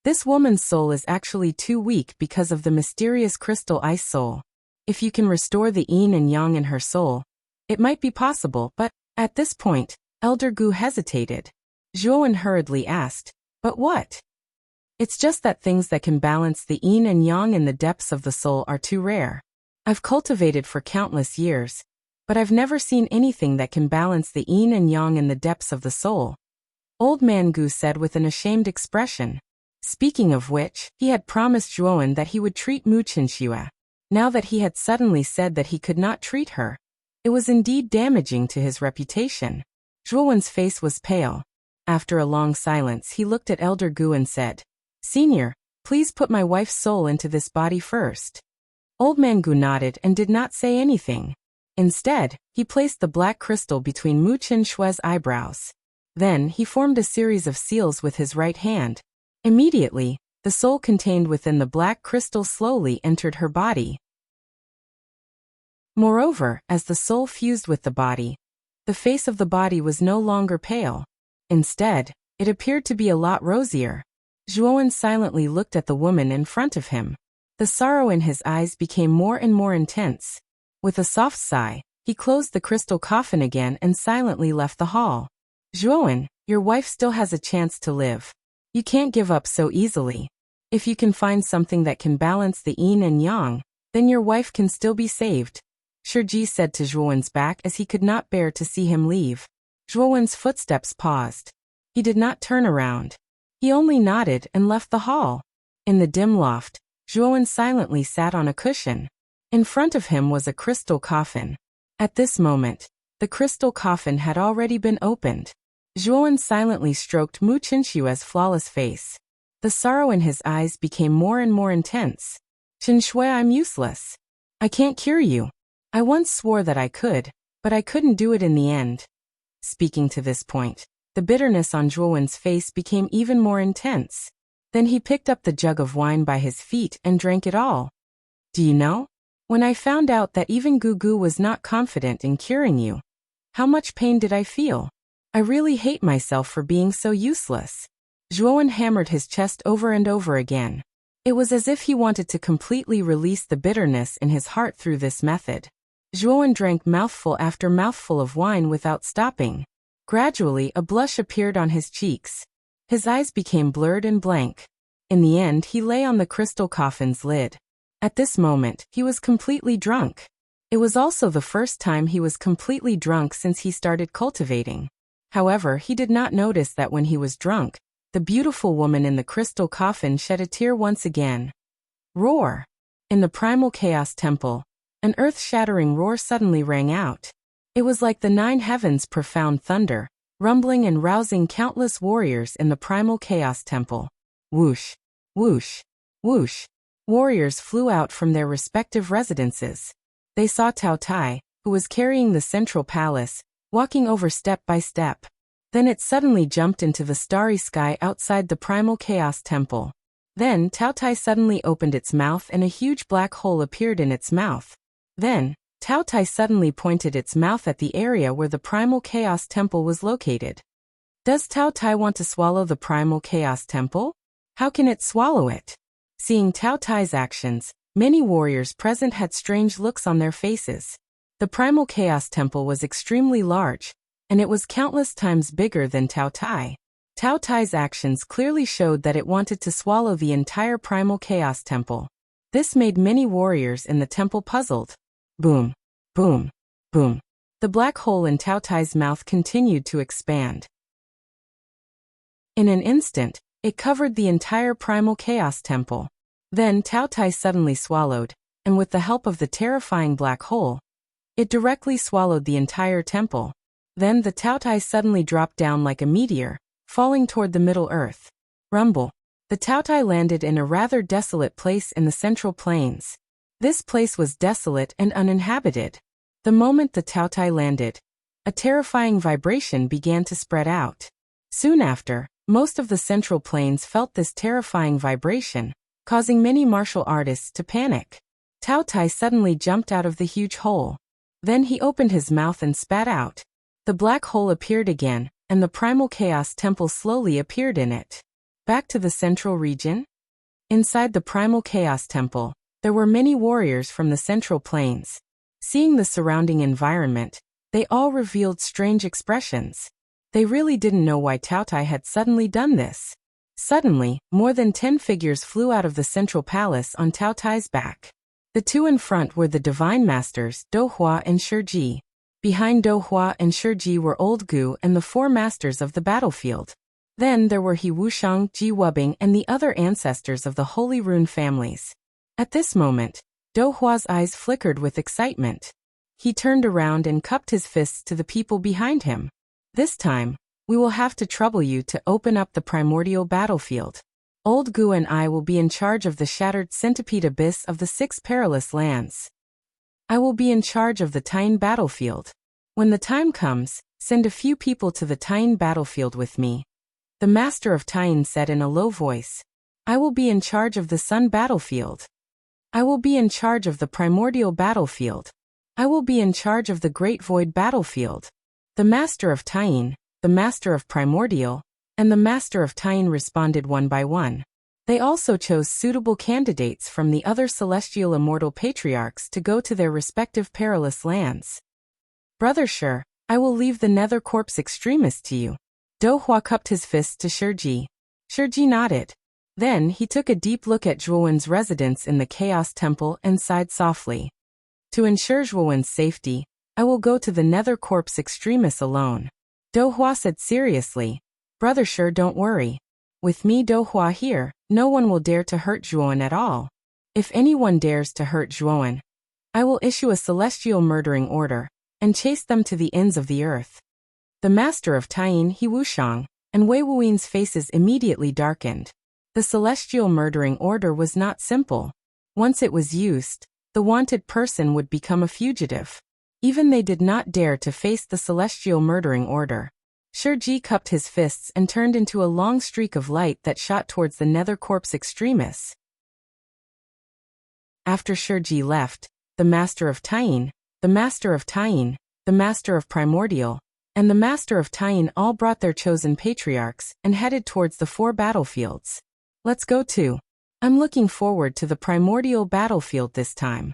this woman's soul is actually too weak because of the mysterious crystal ice soul. If you can restore the yin and yang in her soul, it might be possible, but, at this point, Elder Gu hesitated. Zhuowen hurriedly asked, but what? It's just that things that can balance the yin and yang in the depths of the soul are too rare. I've cultivated for countless years, but I've never seen anything that can balance the yin and yang in the depths of the soul. Old Man Gu said with an ashamed expression. Speaking of which, he had promised Zhuowen that he would treat Mu Qinxue. Now that he had suddenly said that he could not treat her, it was indeed damaging to his reputation. Zhuowen's face was pale. After a long silence, he looked at Elder Gu and said, Senior, please put my wife's soul into this body first. Old Man Gu nodded and did not say anything. Instead, he placed the black crystal between Mu Qinshue's eyebrows. Then, he formed a series of seals with his right hand. Immediately, the soul contained within the black crystal slowly entered her body. Moreover, as the soul fused with the body, the face of the body was no longer pale. Instead, it appeared to be a lot rosier. Zhuowen silently looked at the woman in front of him. The sorrow in his eyes became more and more intense. With a soft sigh, he closed the crystal coffin again and silently left the hall. Zhuowen, your wife still has a chance to live. You can't give up so easily. If you can find something that can balance the yin and yang, then your wife can still be saved. Shiji said to Zhuowen's back as he could not bear to see him leave. Zhuowen's footsteps paused. He did not turn around. He only nodded and left the hall. In the dim loft, Zhuowen silently sat on a cushion. In front of him was a crystal coffin. At this moment, the crystal coffin had already been opened. Zhuowen silently stroked Mu Qinshue's flawless face. The sorrow in his eyes became more and more intense. Qinshue, I'm useless. I can't cure you. I once swore that I could, but I couldn't do it in the end. Speaking to this point, the bitterness on Zhuowen's face became even more intense. Then he picked up the jug of wine by his feet and drank it all. Do you know? When I found out that even Gugu was not confident in curing you, how much pain did I feel? I really hate myself for being so useless. Zhuowen hammered his chest over and over again. It was as if he wanted to completely release the bitterness in his heart through this method. Zhuowen drank mouthful after mouthful of wine without stopping. Gradually, a blush appeared on his cheeks. His eyes became blurred and blank. In the end, he lay on the crystal coffin's lid. At this moment, he was completely drunk. It was also the first time he was completely drunk since he started cultivating. However, he did not notice that when he was drunk, the beautiful woman in the crystal coffin shed a tear once again. Roar! In the primal chaos temple, an earth-shattering roar suddenly rang out. It was like the 9 heavens' profound thunder, rumbling and rousing countless warriors in the primal chaos temple. Whoosh! Whoosh! Whoosh! Warriors flew out from their respective residences. They saw Tao Tai, who was carrying the central palace, walking over step by step. Then it suddenly jumped into the starry sky outside the primal chaos temple. Then Tao Tai suddenly opened its mouth and a huge black hole appeared in its mouth. Then, Tao Tai suddenly pointed its mouth at the area where the primal chaos temple was located. Does Tao Tai want to swallow the primal chaos temple? How can it swallow it? Seeing Tao Tai's actions, many warriors present had strange looks on their faces. The primal chaos temple was extremely large, and it was countless times bigger than Tao Tai. Tao Tai's actions clearly showed that it wanted to swallow the entire primal chaos temple. This made many warriors in the temple puzzled. Boom, boom, boom. The black hole in Tao Tai's mouth continued to expand. In an instant, it covered the entire primal chaos temple. Then Tao Tai suddenly swallowed, and with the help of the terrifying black hole, it directly swallowed the entire temple. Then the Tao Tai suddenly dropped down like a meteor, falling toward the Middle Earth. Rumble. The Tao Tai landed in a rather desolate place in the Central Plains. This place was desolate and uninhabited. The moment the Tao Tai landed, a terrifying vibration began to spread out. Soon after, most of the Central Plains felt this terrifying vibration, causing many martial artists to panic. Tao Tai suddenly jumped out of the huge hole. Then he opened his mouth and spat out. The black hole appeared again, and the primal chaos temple slowly appeared in it. Back to the central region? Inside the primal chaos temple, there were many warriors from the Central Plains. Seeing the surrounding environment, they all revealed strange expressions. They really didn't know why Tao Tai had suddenly done this. Suddenly, more than 10 figures flew out of the central palace on Tao Tai's back. The two in front were the divine masters, Do Hua and Shiji. Behind Do Hua and Shiji were Old Gu and the four masters of the battlefield. Then there were He Wuxiang, Ji Wubing and the other ancestors of the Holy Rune families. At this moment, Do Hua's eyes flickered with excitement. He turned around and cupped his fists to the people behind him. This time, we will have to trouble you to open up the primordial battlefield. Old Gu and I will be in charge of the shattered centipede abyss of the 6 perilous lands. I will be in charge of the Tain battlefield. When the time comes, send a few people to the Tain battlefield with me. The master of Tain said in a low voice. I will be in charge of the sun battlefield. I will be in charge of the primordial battlefield. I will be in charge of the great void battlefield. The master of Tain, the master of primordial, and the master of Tain responded one by one. They also chose suitable candidates from the other celestial immortal patriarchs to go to their respective perilous lands. Brother Shi, I will leave the Nether Corpse Extremist to you. Do Hua cupped his fists to Shiji. Shiji nodded. Then he took a deep look at Zhuowen's residence in the Chaos Temple and sighed softly. To ensure Zhuowen's safety, I will go to the Nether Corpse Extremis alone. Do Hua said seriously. Brother Shi, don't worry. With me Do Hua here, no one will dare to hurt Zhuowen at all. If anyone dares to hurt Zhuowen, I will issue a celestial murdering order, and chase them to the ends of the earth. The master of Tain, He Wuxiang, and Wei Wuyin's faces immediately darkened. The celestial murdering order was not simple. Once it was used, the wanted person would become a fugitive. Even they did not dare to face the celestial murdering order. Shiji cupped his fists and turned into a long streak of light that shot towards the Nether Corpse Extremis. After Shiji left, the Master of Tain, the Master of Tain, the Master of Primordial, and the Master of Tain all brought their chosen patriarchs and headed towards the 4 battlefields. Let's go too. I'm looking forward to the primordial battlefield this time.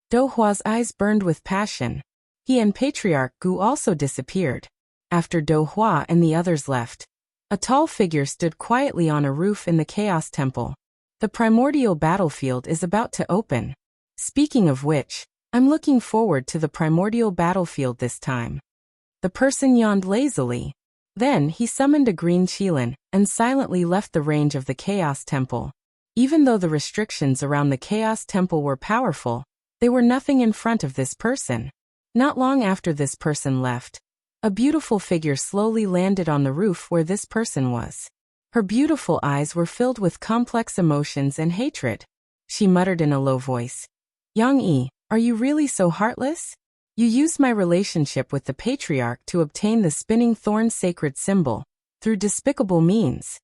Do Hua's eyes burned with passion. He and Patriarch Gu also disappeared. After Do Hua and the others left, a tall figure stood quietly on a roof in the Chaos Temple. The primordial battlefield is about to open. Speaking of which, I'm looking forward to the primordial battlefield this time. The person yawned lazily. Then he summoned a green Qilin and silently left the range of the Chaos Temple. Even though the restrictions around the Chaos Temple were powerful, they were nothing in front of this person. Not long after this person left, a beautiful figure slowly landed on the roof where this person was. Her beautiful eyes were filled with complex emotions and hatred. She muttered in a low voice, Yang Yi, are you really so heartless? You used my relationship with the patriarch to obtain the spinning thorn sacred symbol, through despicable means.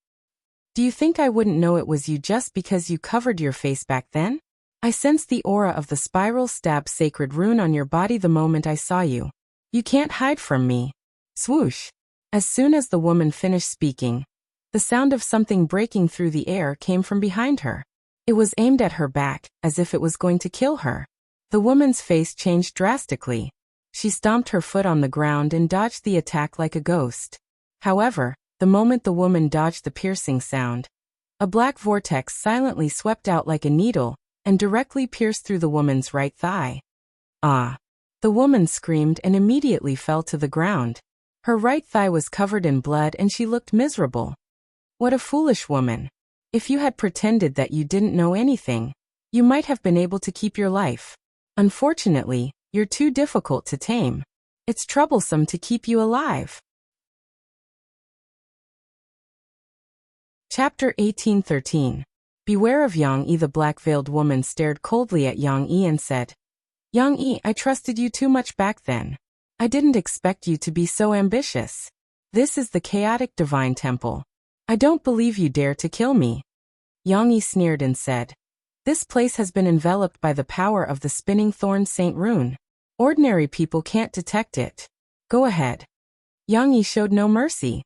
Do you think I wouldn't know it was you just because you covered your face back then? I sensed the aura of the spiral stab sacred rune on your body the moment I saw you. You can't hide from me. Swoosh. As soon as the woman finished speaking, the sound of something breaking through the air came from behind her. It was aimed at her back, as if it was going to kill her. The woman's face changed drastically. She stomped her foot on the ground and dodged the attack like a ghost. However, the moment the woman dodged the piercing sound, a black vortex silently swept out like a needle and directly pierced through the woman's right thigh. Ah! The woman screamed and immediately fell to the ground. Her right thigh was covered in blood and she looked miserable. What a foolish woman. If you had pretended that you didn't know anything, you might have been able to keep your life. Unfortunately, you're too difficult to tame. It's troublesome to keep you alive. Chapter 1813. Beware of Yang Yi. The black-veiled woman stared coldly at Yang Yi and said, Yang Yi, I trusted you too much back then. I didn't expect you to be so ambitious. This is the chaotic divine temple. I don't believe you dare to kill me. Yang Yi sneered and said, This place has been enveloped by the power of the spinning thorn Saint Rune. Ordinary people can't detect it. Go ahead. Yang Yi showed no mercy.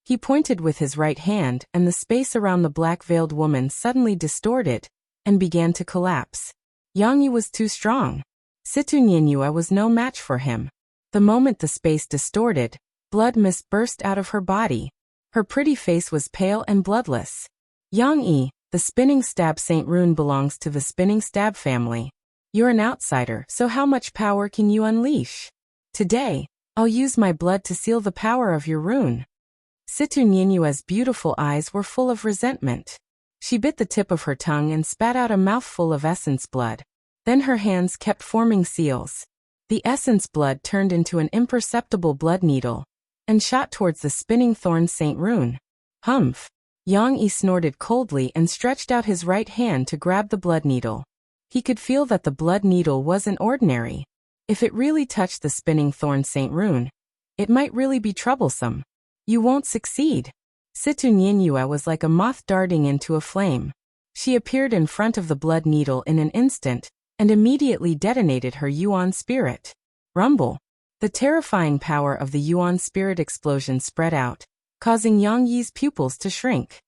He pointed with his right hand and the space around the black-veiled woman suddenly distorted and began to collapse. Yang Yi was too strong. Situ Nianyua was no match for him. The moment the space distorted, blood mist burst out of her body. Her pretty face was pale and bloodless. Yang Yi, the spinning stab Saint Rune belongs to the spinning stab family. You're an outsider, so how much power can you unleash? Today, I'll use my blood to seal the power of your rune. Situ Nianyua's beautiful eyes were full of resentment. She bit the tip of her tongue and spat out a mouthful of essence blood. Then her hands kept forming seals. The essence blood turned into an imperceptible blood needle and shot towards the spinning thorn Saint Rune. Humph! Yang Yi snorted coldly and stretched out his right hand to grab the blood needle. He could feel that the blood needle wasn't ordinary. If it really touched the spinning thorn Saint Rune, it might really be troublesome. You won't succeed. Situ Nianyua was like a moth darting into a flame. She appeared in front of the blood needle in an instant and immediately detonated her Yuan spirit. Rumble! The terrifying power of the Yuan spirit explosion spread out, causing Yang Yi's pupils to shrink.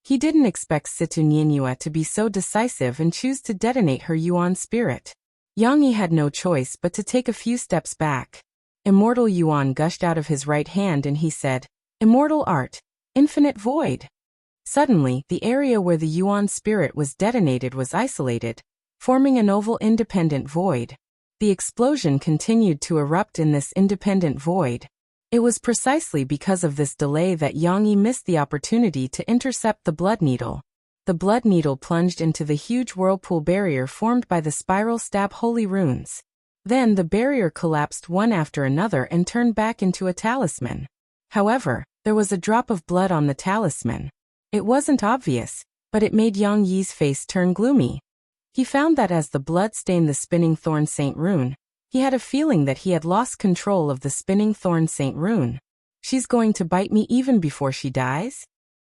He didn't expect Situ Nianyua to be so decisive and choose to detonate her Yuan spirit. Yang Yi had no choice but to take a few steps back. Immortal Yuan gushed out of his right hand and he said, Immortal art, infinite void. Suddenly, the area where the Yuan spirit was detonated was isolated, forming an oval independent void. The explosion continued to erupt in this independent void. It was precisely because of this delay that Yang Yi missed the opportunity to intercept the blood needle. The blood needle plunged into the huge whirlpool barrier formed by the spiral stab holy runes. Then the barrier collapsed one after another and turned back into a talisman. However, there was a drop of blood on the talisman. It wasn't obvious, but it made Yang Yi's face turn gloomy. He found that as the blood stained the spinning thorn Saint Rune, he had a feeling that he had lost control of the spinning thorn Saint Rune. She's going to bite me even before she dies?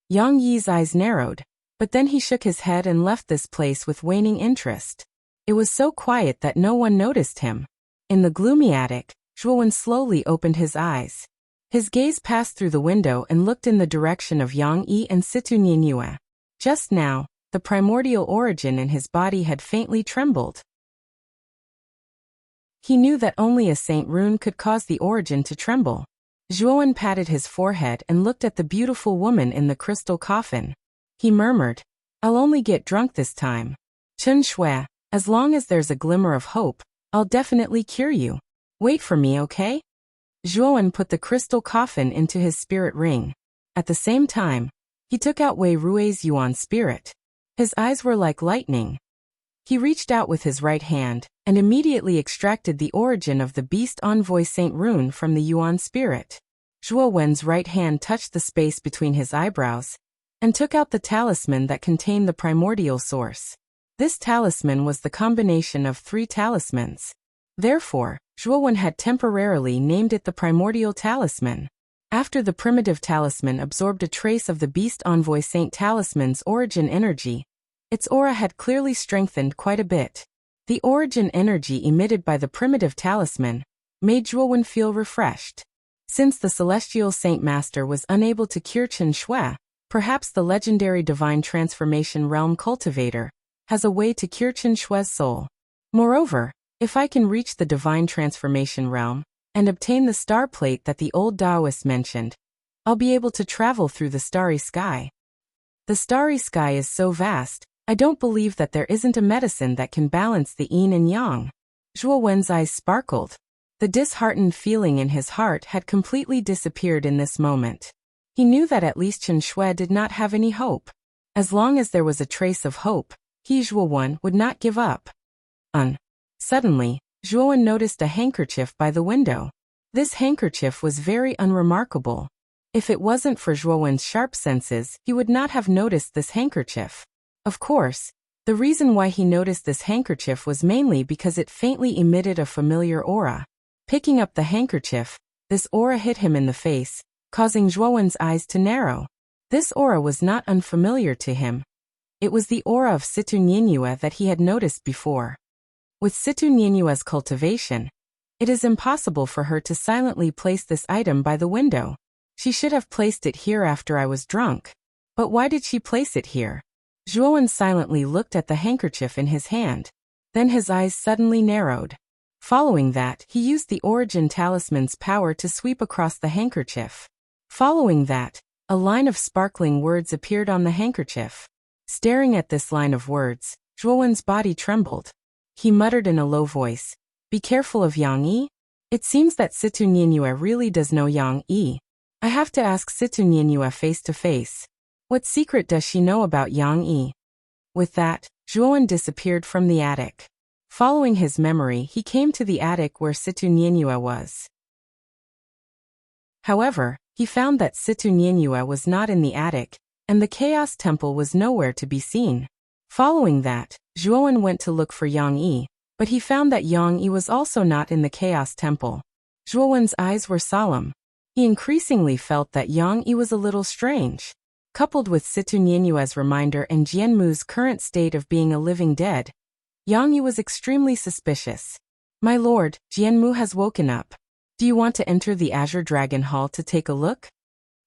Yang Yi's eyes narrowed, but then he shook his head and left this place with waning interest. It was so quiet that no one noticed him. In the gloomy attic, Zhuowen slowly opened his eyes. His gaze passed through the window and looked in the direction of Yang Yi and Situ Nianyua. Just now, the primordial origin in his body had faintly trembled. He knew that only a Saint Rune could cause the origin to tremble. Zhuowen patted his forehead and looked at the beautiful woman in the crystal coffin. He murmured, I'll only get drunk this time. Chen Shui, as long as there's a glimmer of hope, I'll definitely cure you. Wait for me, okay? Zhuowen put the crystal coffin into his spirit ring. At the same time, he took out Wei Rui's Yuan spirit. His eyes were like lightning. He reached out with his right hand and immediately extracted the origin of the beast envoy Saint Rune from the Yuan spirit. Zhuowen's right hand touched the space between his eyebrows and took out the talisman that contained the primordial source. This talisman was the combination of 3 talismans. Therefore, Zhuowen had temporarily named it the Primordial Talisman. After the primitive talisman absorbed a trace of the Beast Envoy Saint Talisman's origin energy, its aura had clearly strengthened quite a bit. The origin energy emitted by the primitive talisman made Zhuowen feel refreshed. Since the Celestial Saint Master was unable to cure Chen Shui, perhaps the legendary Divine Transformation Realm Cultivator has a way to cure Chen Shui's soul. Moreover, if I can reach the Divine Transformation Realm and obtain the star plate that the old Taoist mentioned, I'll be able to travel through the starry sky. The starry sky is so vast, I don't believe that there isn't a medicine that can balance the yin and yang. Zhuo Wen's eyes sparkled. The disheartened feeling in his heart had completely disappeared in this moment. He knew that at least Chen Shui did not have any hope. As long as there was a trace of hope, he Zhuo Wen would not give up. Suddenly, Zhuo Wen noticed a handkerchief by the window. This handkerchief was very unremarkable. If it wasn't for Zhuo Wen's sharp senses, he would not have noticed this handkerchief. Of course, the reason why he noticed this handkerchief was mainly because it faintly emitted a familiar aura. Picking up the handkerchief, this aura hit him in the face, causing Zhuo Wen's eyes to narrow. This aura was not unfamiliar to him. It was the aura of Situ Nianyue that he had noticed before. With Situ Nianyue's cultivation, it is impossible for her to silently place this item by the window. She should have placed it here after I was drunk. But why did she place it here? Zhuo Wen silently looked at the handkerchief in his hand. Then his eyes suddenly narrowed. Following that, he used the origin talisman's power to sweep across the handkerchief. Following that, a line of sparkling words appeared on the handkerchief. Staring at this line of words, Zhuo Wen's body trembled. He muttered in a low voice, "Be careful of Yang Yi." It seems that Situ Nianyue really does know Yang Yi. I have to ask Situ Nianyue face to face. What secret does she know about Yang Yi? With that, Zhuo Wen disappeared from the attic. Following his memory, he came to the attic where Situ Nianyue was. However, he found that Situ Nianyue was not in the attic, and the Chaos Temple was nowhere to be seen. Following that, Zhuo Wen went to look for Yang Yi, but he found that Yang Yi was also not in the Chaos Temple. Zhuo Wen's eyes were solemn. He increasingly felt that Yang Yi was a little strange. Coupled with Situ Nianyue's reminder and Jianmu's current state of being a living dead, Yang Yi was extremely suspicious. "My lord, Jianmu has woken up. Do you want to enter the Azure Dragon Hall to take a look?"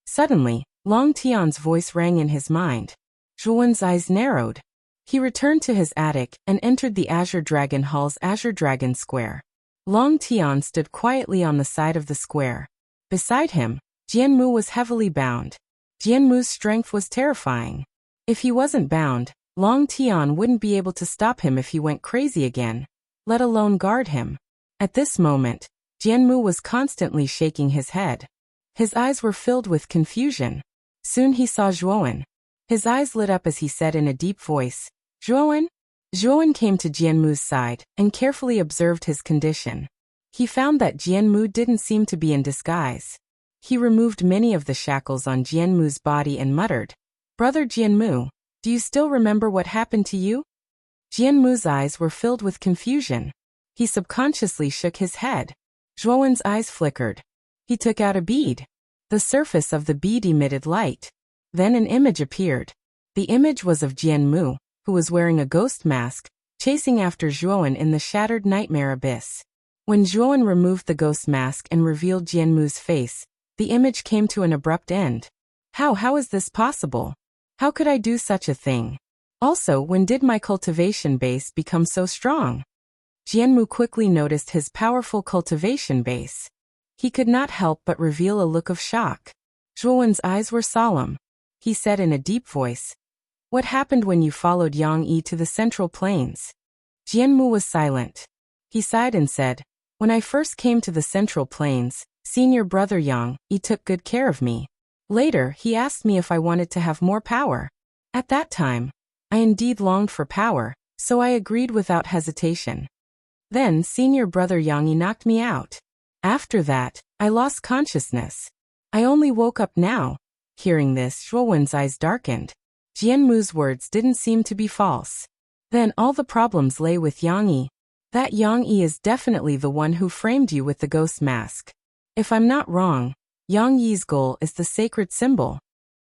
Suddenly, Long Tian's voice rang in his mind. Zhuo Wen's eyes narrowed. He returned to his attic and entered the Azure Dragon Hall's Azure Dragon Square. Long Tian stood quietly on the side of the square. Beside him, Jianmu was heavily bound. Jianmu's strength was terrifying. If he wasn't bound, Long Tian wouldn't be able to stop him if he went crazy again, let alone guard him. At this moment, Jianmu was constantly shaking his head. His eyes were filled with confusion. Soon he saw Zhuo Wen. His eyes lit up as he said in a deep voice, "Zhuo Wen?" Zhuo Wen came to Jianmu's side and carefully observed his condition. He found that Jianmu didn't seem to be in disguise. He removed many of the shackles on Jianmu's body and muttered, "Brother Jianmu, do you still remember what happened to you?" Jianmu's eyes were filled with confusion. He subconsciously shook his head. Zhuo Wen's eyes flickered. He took out a bead. The surface of the bead emitted light. Then an image appeared. The image was of Jianmu, who was wearing a ghost mask, chasing after Zhuo Wen in the shattered nightmare abyss. When Zhuo Wen removed the ghost mask and revealed Jianmu's face, the image came to an abrupt end. How is this possible? How could I do such a thing? Also, when did my cultivation base become so strong? Jianmu quickly noticed his powerful cultivation base. He could not help but reveal a look of shock. Zhuo Wen's eyes were solemn. He said in a deep voice, "What happened when you followed Yang Yi to the Central Plains?" Jianmu was silent. He sighed and said, "When I first came to the Central Plains, senior brother Yang Yi took good care of me. Later, he asked me if I wanted to have more power. At that time, I indeed longed for power, so I agreed without hesitation. Then senior brother Yang Yi knocked me out. After that, I lost consciousness. I only woke up now." Hearing this, Zhuo Wen's eyes darkened. Jianmu's words didn't seem to be false. Then all the problems lay with Yang Yi. That Yang Yi is definitely the one who framed you with the ghost mask. If I'm not wrong, Yang Yi's goal is the sacred symbol.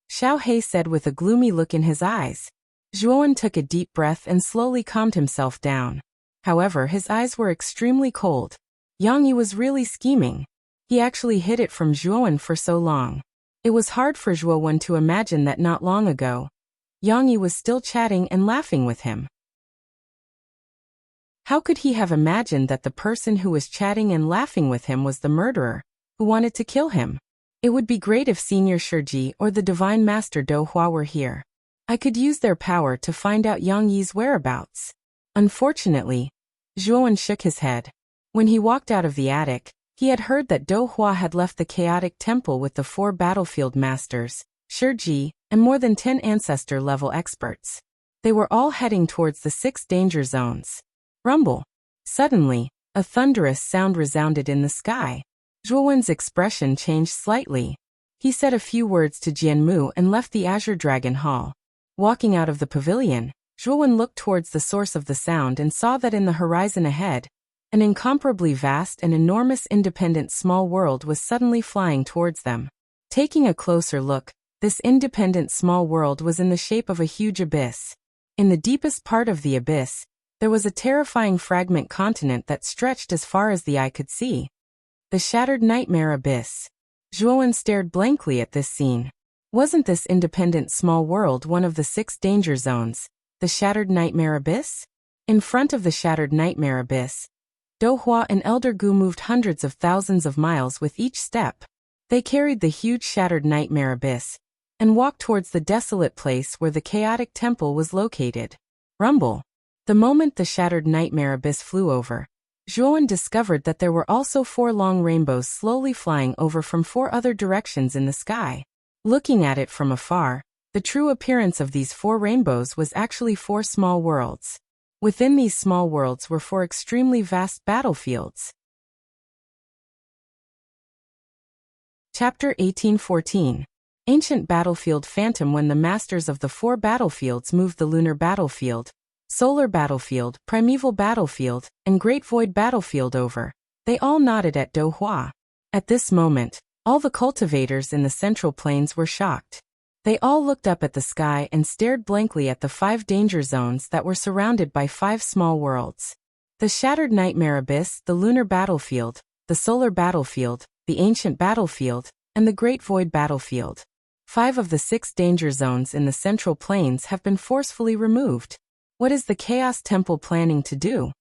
Xiao He said with a gloomy look in his eyes. Zhuowen took a deep breath and slowly calmed himself down. However, his eyes were extremely cold. Yang Yi was really scheming. He actually hid it from Zhuowen for so long. It was hard for Zhuowen to imagine that not long ago, Yang Yi was still chatting and laughing with him. How could he have imagined that the person who was chatting and laughing with him was the murderer, who wanted to kill him? It would be great if Senior Shiji or the Divine Master Do Hua were here. I could use their power to find out Yang Yi's whereabouts. Unfortunately, Zhuowen shook his head. When he walked out of the attic, he had heard that Do Hua had left the chaotic temple with the 4 battlefield masters, Shiji, and more than 10 ancestor-level experts. They were all heading towards the 6 danger zones. Rumble. Suddenly, a thunderous sound resounded in the sky. Zhuowen's expression changed slightly. He said a few words to Jianmu and left the Azure Dragon Hall. Walking out of the pavilion, Zhuowen looked towards the source of the sound and saw that in the horizon ahead, an incomparably vast and enormous independent small world was suddenly flying towards them. Taking a closer look, this independent small world was in the shape of a huge abyss. In the deepest part of the abyss, there was a terrifying fragment continent that stretched as far as the eye could see. The Shattered Nightmare Abyss. Zhuowen stared blankly at this scene. Wasn't this independent small world one of the 6 danger zones, the Shattered Nightmare Abyss? In front of the Shattered Nightmare Abyss, Do Hua and Elder Gu moved hundreds of thousands of miles with each step. They carried the huge Shattered Nightmare Abyss and walked towards the desolate place where the chaotic temple was located. Rumble. The moment the Shattered Nightmare Abyss flew over, Zhuowen discovered that there were also 4 long rainbows slowly flying over from 4 other directions in the sky. Looking at it from afar, the true appearance of these 4 rainbows was actually 4 small worlds. Within these small worlds were 4 extremely vast battlefields. Chapter 1814. Ancient Battlefield Phantom. When the masters of the 4 battlefields moved the Lunar Battlefield, Solar Battlefield, Primeval Battlefield, and Great Void Battlefield over, they all nodded at Do Hua. At this moment, all the cultivators in the Central Plains were shocked. They all looked up at the sky and stared blankly at the 5 danger zones that were surrounded by 5 small worlds. The Shattered Nightmare Abyss, the Lunar Battlefield, the Solar Battlefield, the Ancient Battlefield, and the Great Void Battlefield. 5 of the 6 danger zones in the Central Plains have been forcefully removed. What is the Chaos Temple planning to do?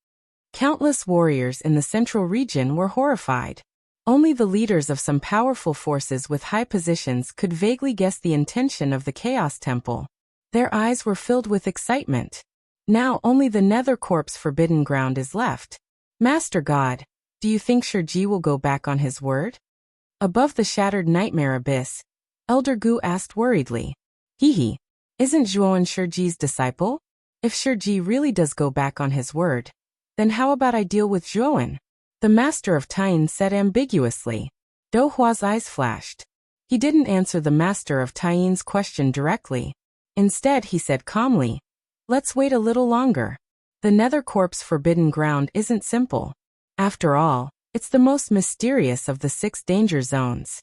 Countless warriors in the central region were horrified. Only the leaders of some powerful forces with high positions could vaguely guess the intention of the Chaos Temple. Their eyes were filled with excitement. Now only the Nether Corp's forbidden ground is left. Master God, do you think Shiji will go back on his word? Above the Shattered Nightmare Abyss, Elder Gu asked worriedly. Hehe. Isn't Zhuowen Shiji's disciple? If Shiji really does go back on his word, then how about I deal with Zhuowen? The Master of Taiyin said ambiguously. Do Hua's eyes flashed. He didn't answer the Master of Taiyin's question directly. Instead he said calmly, let's wait a little longer. The Nether Corp's forbidden ground isn't simple. After all, it's the most mysterious of the 6 danger zones.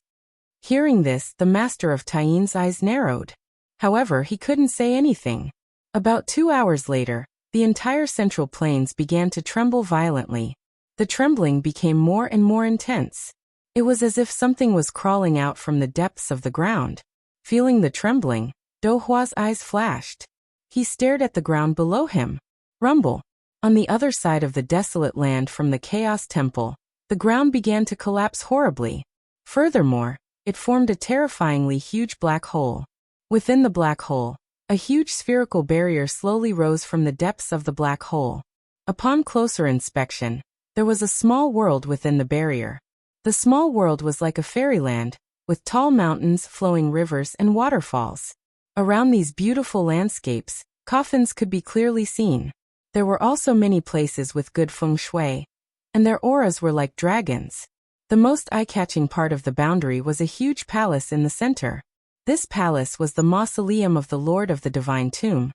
Hearing this, the Master of Taiyin's eyes narrowed. However, he couldn't say anything. About 2 hours later, the entire Central Plains began to tremble violently. The trembling became more and more intense. It was as if something was crawling out from the depths of the ground. Feeling the trembling, Do Hua's eyes flashed. He stared at the ground below him. Rumble. On the other side of the desolate land from the Chaos Temple, the ground began to collapse horribly. Furthermore, it formed a terrifyingly huge black hole. Within the black hole, a huge spherical barrier slowly rose from the depths of the black hole. Upon closer inspection, there was a small world within the barrier. The small world was like a fairyland, with tall mountains, flowing rivers, and waterfalls. Around these beautiful landscapes, coffins could be clearly seen. There were also many places with good feng shui, and their auras were like dragons. The most eye-catching part of the boundary was a huge palace in the center. This palace was the mausoleum of the Lord of the Divine Tomb,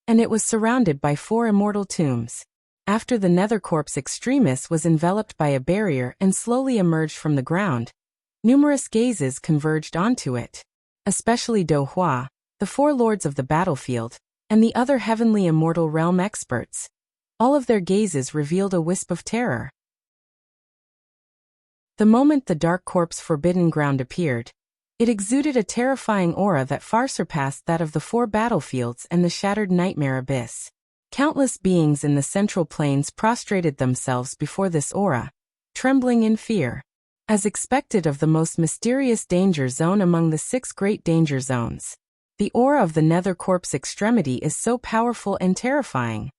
and it was surrounded by 4 immortal tombs. After the nether corpse extremis was enveloped by a barrier and slowly emerged from the ground, numerous gazes converged onto it. Especially Do Hua, the four lords of the battlefield, and the other heavenly immortal realm experts. All of their gazes revealed a wisp of terror. The moment the dark corpse forbidden ground appeared, it exuded a terrifying aura that far surpassed that of the four battlefields and the shattered nightmare abyss. Countless beings in the central plains prostrated themselves before this aura, trembling in fear. As expected of the most mysterious danger zone among the 6 great danger zones, the aura of the nether corpse extremity is so powerful and terrifying.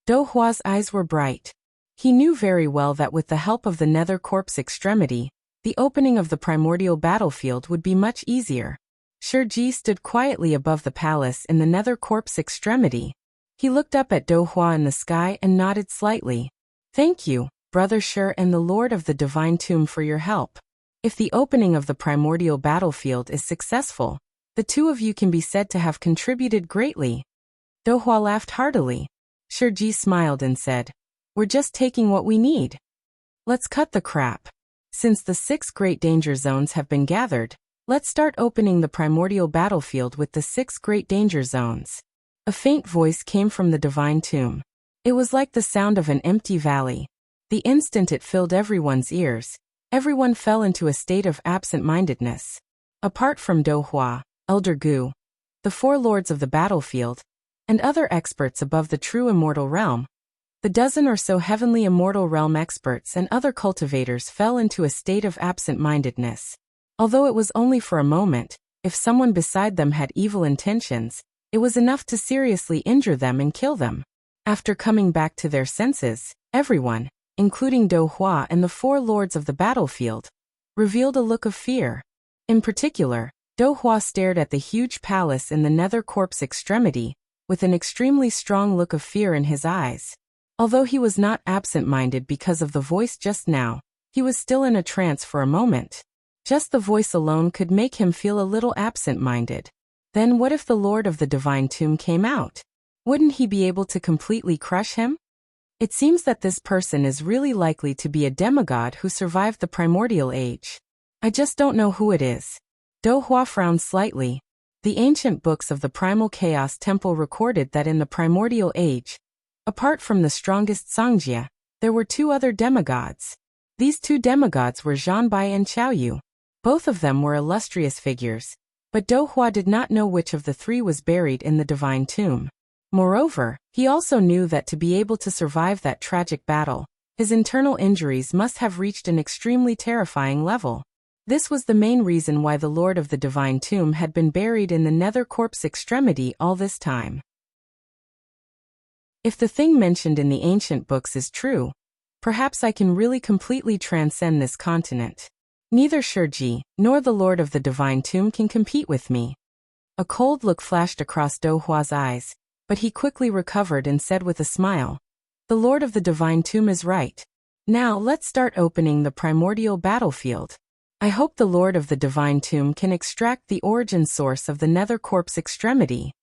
Do Hua's eyes were bright. He knew very well that with the help of the nether corpse extremity, the opening of the primordial battlefield would be much easier. Shiji stood quietly above the palace in the nether corpse extremity. He looked up at Do Hua in the sky and nodded slightly. "Thank you, Brother Shi and the Lord of the Divine Tomb, for your help. If the opening of the primordial battlefield is successful, the two of you can be said to have contributed greatly." Do Hua laughed heartily. Shiji smiled and said, "We're just taking what we need. Let's cut the crap. Since the 6 great danger zones have been gathered, let's start opening the primordial battlefield with the 6 great danger zones." A faint voice came from the Divine Tomb. It was like the sound of an empty valley. The instant it filled everyone's ears, everyone fell into a state of absent-mindedness. Apart from Do Hua, Elder Gu, the 4 lords of the battlefield, and other experts above the true immortal realm, the dozen or so heavenly immortal realm experts and other cultivators fell into a state of absent-mindedness. Although it was only for a moment, if someone beside them had evil intentions, it was enough to seriously injure them and kill them. After coming back to their senses, everyone, including Do Hua and the 4 lords of the battlefield, revealed a look of fear. In particular, Do Hua stared at the huge palace in the nether corpse extremity, with an extremely strong look of fear in his eyes. Although he was not absent-minded because of the voice just now, he was still in a trance for a moment. Just the voice alone could make him feel a little absent-minded. Then what if the Lord of the Divine Tomb came out? Wouldn't he be able to completely crush him? It seems that this person is really likely to be a demigod who survived the primordial age. I just don't know who it is. Do Hua frowned slightly. The ancient books of the Primal Chaos Temple recorded that in the primordial age, apart from the strongest Songjia, there were 2 other demigods. These 2 demigods were Zhanbai and Qiaoyu. Both of them were illustrious figures, but Do Hua did not know which of the 3 was buried in the Divine Tomb. Moreover, he also knew that to be able to survive that tragic battle, his internal injuries must have reached an extremely terrifying level. This was the main reason why the Lord of the Divine Tomb had been buried in the nether corpse extremity all this time. If the thing mentioned in the ancient books is true, perhaps I can really completely transcend this continent. Neither Shiji nor the Lord of the Divine Tomb can compete with me. A cold look flashed across Do Hua's eyes, but he quickly recovered and said with a smile, "The Lord of the Divine Tomb is right. Now let's start opening the primordial battlefield. I hope the Lord of the Divine Tomb can extract the origin source of the nether corpse extremity."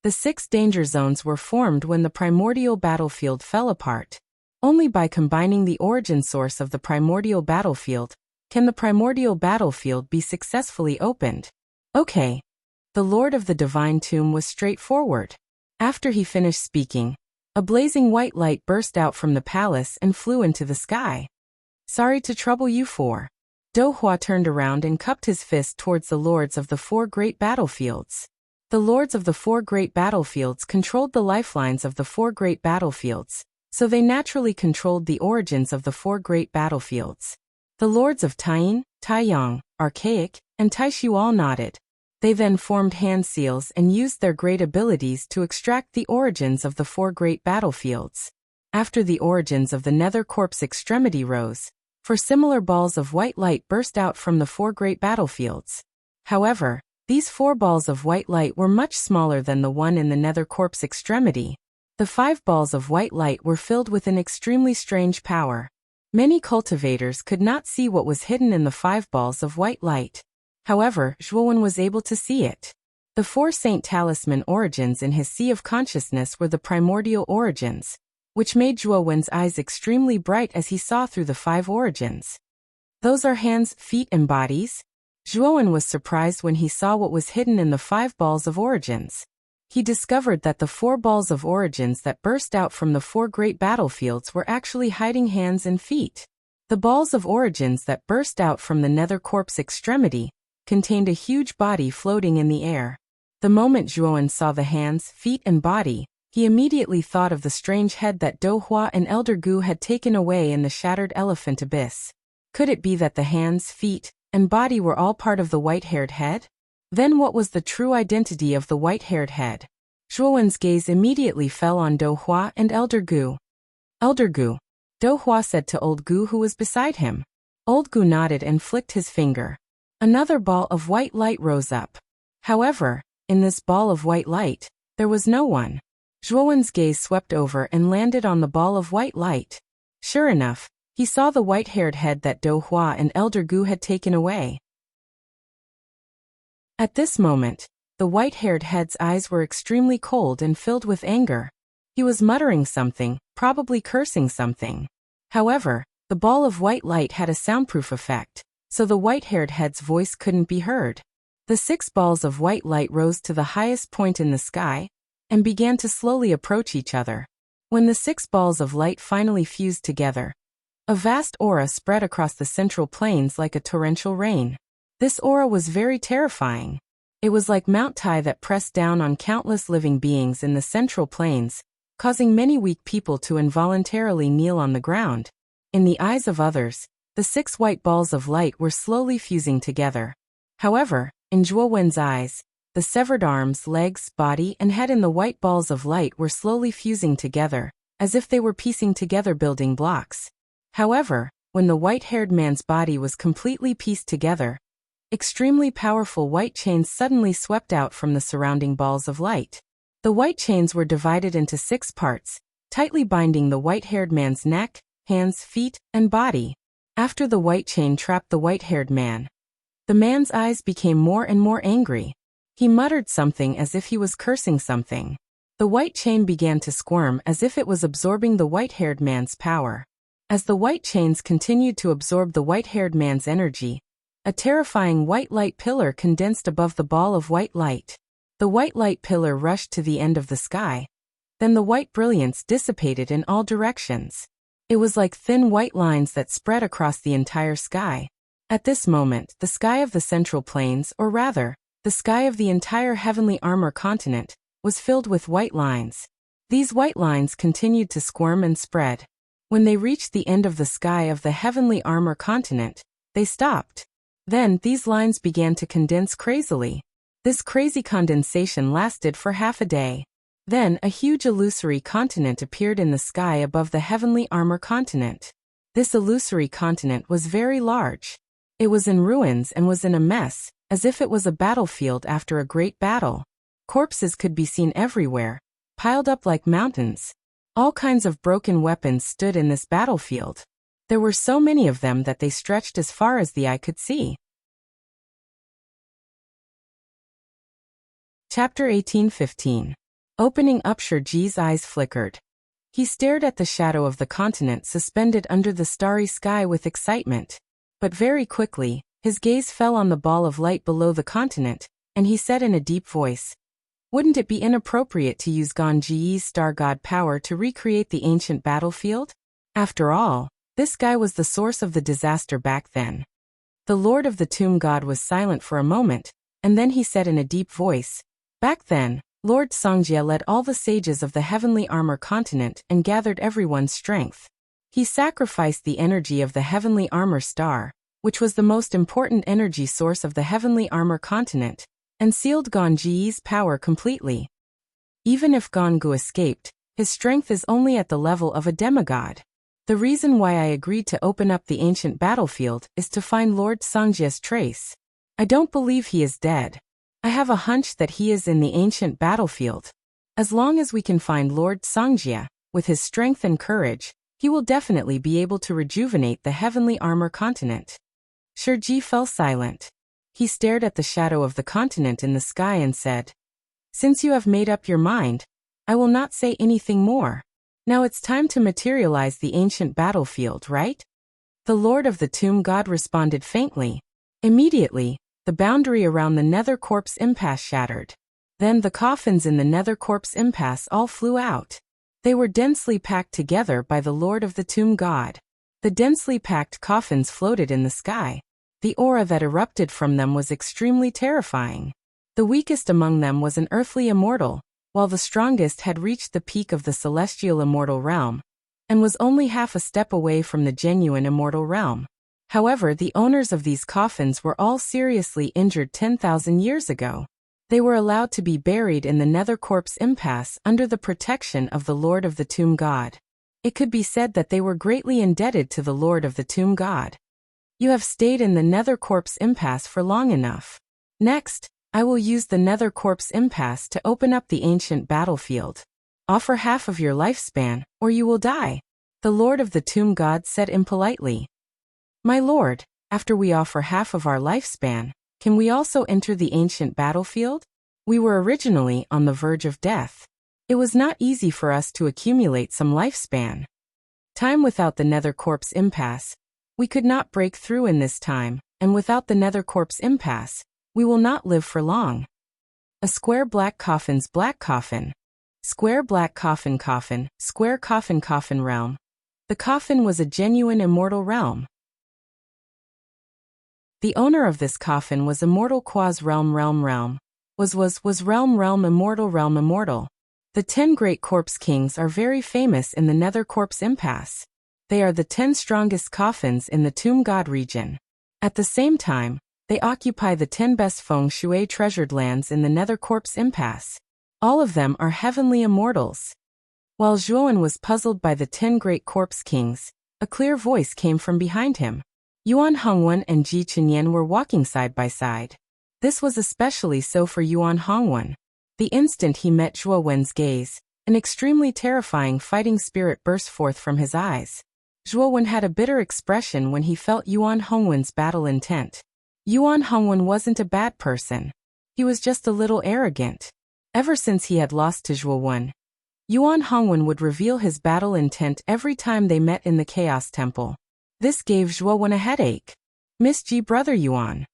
The 6 danger zones were formed when the primordial battlefield fell apart. Only by combining the origin source of the primordial battlefield can the primordial battlefield be successfully opened. Okay. The Lord of the Divine Tomb was straightforward. After he finished speaking, a blazing white light burst out from the palace and flew into the sky. "Sorry to trouble you 4. Do Hua turned around and cupped his fist towards the lords of the 4 great battlefields. The lords of the 4 great battlefields controlled the lifelines of the 4 great battlefields, so they naturally controlled the origins of the 4 great battlefields. The lords of Taiyin, Taiyang, Archaic, and Taishu all nodded. They then formed hand seals and used their great abilities to extract the origins of the 4 great battlefields. After the origins of the nether corpse extremity rose, 4 similar balls of white light burst out from the 4 great battlefields. However, these 4 balls of white light were much smaller than the one in the nether corpse extremity. The 5 balls of white light were filled with an extremely strange power. Many cultivators could not see what was hidden in the 5 balls of white light. However, Zhuowen was able to see it. The 4 Saint Talisman origins in his Sea of Consciousness were the primordial origins. which made Zhuo Wen's eyes extremely bright as he saw through the 5 origins. Those are hands, feet and bodies? Zhuo Wen was surprised when he saw what was hidden in the 5 balls of origins. He discovered that the 4 balls of origins that burst out from the 4 great battlefields were actually hiding hands and feet. The balls of origins that burst out from the nether corpse extremity contained a huge body floating in the air. The moment Zhuo Wen saw the hands, feet and body, he immediately thought of the strange head that Do Hua and Elder Gu had taken away in the shattered elephant abyss. Could it be that the hands, feet, and body were all part of the white-haired head? Then what was the true identity of the white-haired head? Zhuo Wen's gaze immediately fell on Do Hua and Elder Gu. Elder Gu, Do Hua said to Old Gu who was beside him. Old Gu nodded and flicked his finger. Another ball of white light rose up. However, in this ball of white light, there was no one. Zhuo Wen's gaze swept over and landed on the ball of white light. Sure enough, he saw the white-haired head that Do Hua and Elder Gu had taken away. At this moment, the white-haired head's eyes were extremely cold and filled with anger. He was muttering something, probably cursing something. However, the ball of white light had a soundproof effect, so the white-haired head's voice couldn't be heard. The 6 balls of white light rose to the highest point in the sky and began to slowly approach each other. When the 6 balls of light finally fused together, a vast aura spread across the central plains like a torrential rain. This aura was very terrifying. It was like Mount Tai that pressed down on countless living beings in the central plains, causing many weak people to involuntarily kneel on the ground. In the eyes of others, the 6 white balls of light were slowly fusing together. However, in Zhuo Wen's eyes, the severed arms, legs, body, and head in the white balls of light were slowly fusing together, as if they were piecing together building blocks. However, when the white-haired man's body was completely pieced together, extremely powerful white chains suddenly swept out from the surrounding balls of light. The white chains were divided into 6 parts, tightly binding the white-haired man's neck, hands, feet, and body. After the white chain trapped the white-haired man, the man's eyes became more and more angry. He muttered something as if he was cursing something. The white chain began to squirm as if it was absorbing the white-haired man's power. As the white chains continued to absorb the white-haired man's energy, a terrifying white light pillar condensed above the ball of white light. The white light pillar rushed to the end of the sky. Then the white brilliance dissipated in all directions. It was like thin white lines that spread across the entire sky. At this moment, the sky of the central plains, or rather, the sky of the entire heavenly armor continent, was filled with white lines. These white lines continued to squirm and spread. When they reached the end of the sky of the heavenly armor continent, they stopped. Then these lines began to condense crazily. This crazy condensation lasted for half a day. Then a huge illusory continent appeared in the sky above the heavenly armor continent. This illusory continent was very large. It was in ruins and was in a mess, as if it was a battlefield after a great battle. Corpses could be seen everywhere, piled up like mountains. All kinds of broken weapons stood in this battlefield. There were so many of them that they stretched as far as the eye could see. Chapter 18:15. Opening up, Shurji's eyes flickered. He stared at the shadow of the continent suspended under the starry sky with excitement. But very quickly, his gaze fell on the ball of light below the continent, and he said in a deep voice, "Wouldn't it be inappropriate to use Ganji's star god power to recreate the ancient battlefield? After all, this guy was the source of the disaster back then." The Lord of the Tomb God was silent for a moment, and then he said in a deep voice, "Back then, Lord Songjia led all the sages of the heavenly armor continent and gathered everyone's strength. He sacrificed the energy of the heavenly armor star, which was the most important energy source of the heavenly armor continent, and sealed Ganji's power completely. Even if Gangu escaped, his strength is only at the level of a demigod. The reason why I agreed to open up the ancient battlefield is to find Lord Songjia's trace. I don't believe he is dead. I have a hunch that he is in the ancient battlefield. As long as we can find Lord Songjia, with his strength and courage, he will definitely be able to rejuvenate the heavenly armor continent." Shurji fell silent. He stared at the shadow of the continent in the sky and said, "Since you have made up your mind, I will not say anything more." Now it's time to materialize the ancient battlefield, right? The Lord of the Tomb God responded faintly. Immediately, the boundary around the Nether Corpse impasse shattered. Then the coffins in the Nether Corpse impasse all flew out. They were densely packed together by the Lord of the Tomb God. The densely packed coffins floated in the sky. The aura that erupted from them was extremely terrifying. The weakest among them was an earthly immortal, while the strongest had reached the peak of the celestial immortal realm, and was only half a step away from the genuine immortal realm. However, the owners of these coffins were all seriously injured 10,000 years ago. They were allowed to be buried in the Nether Corpse impasse under the protection of the Lord of the Tomb God. It could be said that they were greatly indebted to the Lord of the Tomb God. You have stayed in the Nether Corpse impasse for long enough. Next, I will use the Nether Corpse impasse to open up the ancient battlefield. Offer half of your lifespan, or you will die, the Lord of the Tomb God said impolitely. My lord, after we offer half of our lifespan, can we also enter the ancient battlefield? We were originally on the verge of death. It was not easy for us to accumulate some lifespan. Time without the Nether Corpse impasse. We could not break through in this time, and without the Nether Corpse impasse, we will not live for long. A square black coffin's black coffin. Square black coffin coffin, square coffin coffin realm. The coffin was a genuine immortal realm. The owner of this coffin was immortal quas realm was realm immortal. The 10 great corpse kings are very famous in the Nether Corpse impasse. They are the 10 strongest coffins in the Tomb God region. At the same time, they occupy the 10 best feng shui treasured lands in the Nether Corpse impasse. All of them are heavenly immortals. While Zhuowen was puzzled by the 10 great corpse kings, a clear voice came from behind him. Yuan Hongwen and Ji Chenyan were walking side by side. This was especially so for Yuan Hongwen. The instant he met Zhuowen's gaze, an extremely terrifying fighting spirit burst forth from his eyes. Zhuowen had a bitter expression when he felt Yuan Hongwen's battle intent. Yuan Hongwen wasn't a bad person. He was just a little arrogant. Ever since he had lost to Zhuowen, Yuan Hongwen would reveal his battle intent every time they met in the Chaos Temple. This gave Zhuowen a headache. Miss Ji, brother Yuan.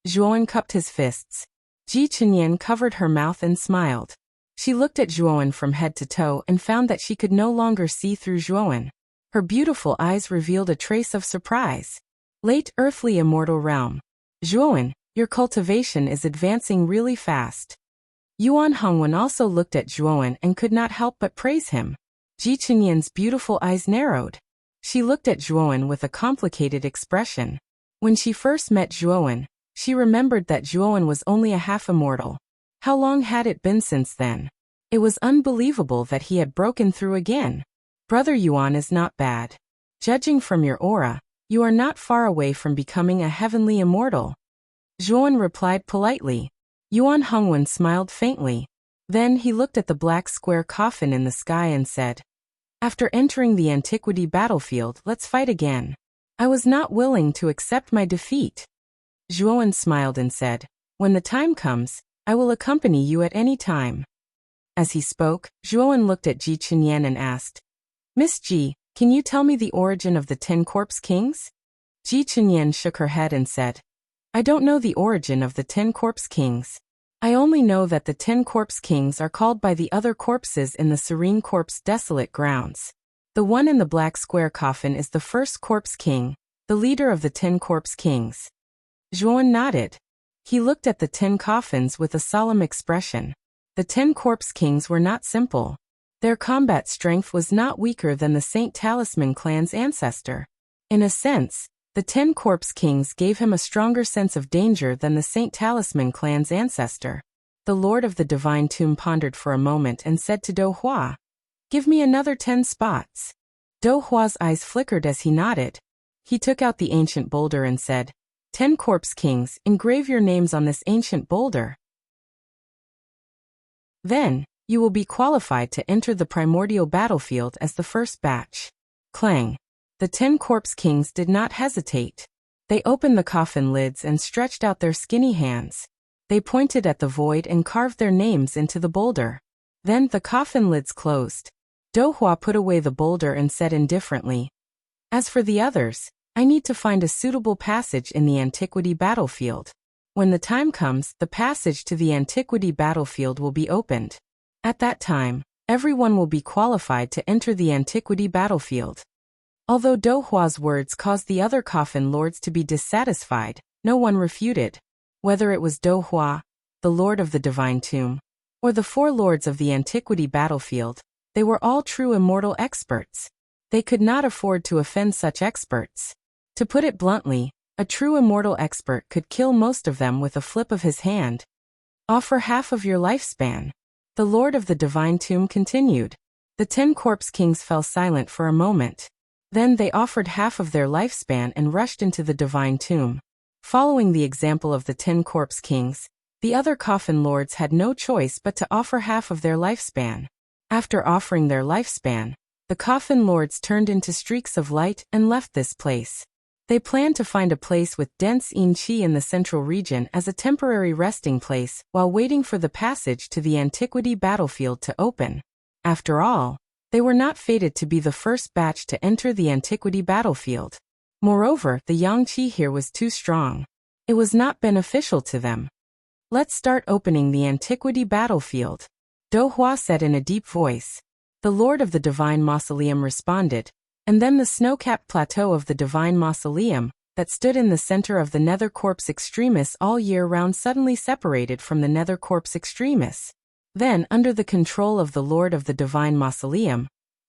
Zhuowen cupped his fists. Ji Chenyan covered her mouth and smiled. She looked at Zhuowen from head to toe and found that she could no longer see through Zhuowen. Her beautiful eyes revealed a trace of surprise. Late earthly immortal realm. Zhuowen, your cultivation is advancing really fast. Yuan Hongwen also looked at Zhuowen and could not help but praise him. Ji Chenyan's beautiful eyes narrowed. She looked at Zhuowen with a complicated expression. When she first met Zhuowen, she remembered that Zhuowen was only a half-immortal. How long had it been since then? It was unbelievable that he had broken through again. Brother Yuan is not bad. Judging from your aura, you are not far away from becoming a heavenly immortal. Zhuowen replied politely. Yuan Hongwen smiled faintly. Then he looked at the black square coffin in the sky and said, after entering the antiquity battlefield, let's fight again. I was not willing to accept my defeat. Zhuowen smiled and said, when the time comes, I will accompany you at any time. As he spoke, Zhuowen looked at Ji Chenyan and asked, Miss Ji, can you tell me the origin of the 10 corpse kings? Ji Chenyan shook her head and said, I don't know the origin of the 10 corpse kings. I only know that the 10 corpse kings are called by the other corpses in the serene corpse desolate grounds. The one in the black square coffin is the first corpse king, the leader of the 10 corpse kings. Zhuowen nodded. He looked at the 10 coffins with a solemn expression. The 10 corpse kings were not simple. Their combat strength was not weaker than the Saint Talisman clan's ancestor. In a sense, the 10 corpse kings gave him a stronger sense of danger than the Saint Talisman clan's ancestor. The Lord of the Divine Tomb pondered for a moment and said to Do Hua, give me another 10 spots. Do Hua's eyes flickered as he nodded. He took out the ancient boulder and said, 10 corpse kings, engrave your names on this ancient boulder. Then, you will be qualified to enter the primordial battlefield as the first batch. Clang. The 10 corpse kings did not hesitate. They opened the coffin lids and stretched out their skinny hands. They pointed at the void and carved their names into the boulder. Then the coffin lids closed. Do Hua put away the boulder and said indifferently, "As for the others, I need to find a suitable passage in the antiquity battlefield. When the time comes, the passage to the antiquity battlefield will be opened. At that time, everyone will be qualified to enter the antiquity battlefield." Although Do Hua's words caused the other coffin lords to be dissatisfied, no one refuted. Whether it was Do Hua, the Lord of the Divine Tomb, or the four lords of the antiquity battlefield, they were all true immortal experts. They could not afford to offend such experts. To put it bluntly, a true immortal expert could kill most of them with a flip of his hand. "Offer half of your lifespan," the Lord of the Divine Tomb continued. The 10 corpse kings fell silent for a moment. Then they offered half of their lifespan and rushed into the Divine Tomb. Following the example of the 10 corpse kings, the other coffin lords had no choice but to offer half of their lifespan. After offering their lifespan, the coffin lords turned into streaks of light and left this place. They planned to find a place with dense yin qi in the central region as a temporary resting place while waiting for the passage to the antiquity battlefield to open. After all, they were not fated to be the first batch to enter the antiquity battlefield. Moreover, the yang qi here was too strong. It was not beneficial to them. "Let's start opening the antiquity battlefield," Do Hua said in a deep voice. The Lord of the Divine Mausoleum responded, and then the snow-capped plateau of the Divine Mausoleum, that stood in the center of the Nether Corpse Extremis all year round, suddenly separated from the Nether Corpse Extremis. Then, under the control of the Lord of the Divine Mausoleum,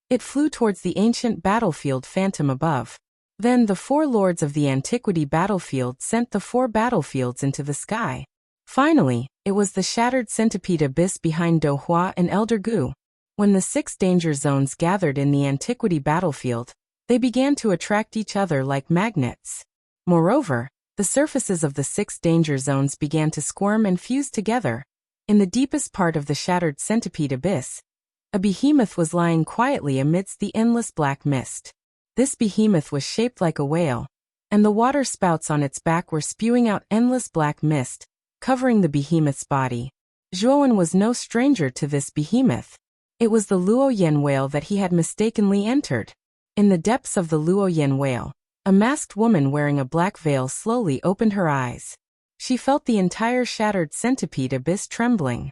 it flew towards the ancient battlefield phantom above. Then the 4 lords of the antiquity battlefield sent the 4 battlefields into the sky. Finally, it was the shattered centipede abyss behind Do Hua and Elder Gu. When the 6 danger zones gathered in the antiquity battlefield, they began to attract each other like magnets. Moreover, the surfaces of the 6 danger zones began to squirm and fuse together. In the deepest part of the shattered centipede abyss, a behemoth was lying quietly amidst the endless black mist. This behemoth was shaped like a whale, and the water spouts on its back were spewing out endless black mist, covering the behemoth's body. Zhuowen was no stranger to this behemoth. It was the Luoyen whale that he had mistakenly entered. In the depths of the Luoyen whale, a masked woman wearing a black veil slowly opened her eyes. She felt the entire shattered centipede abyss trembling.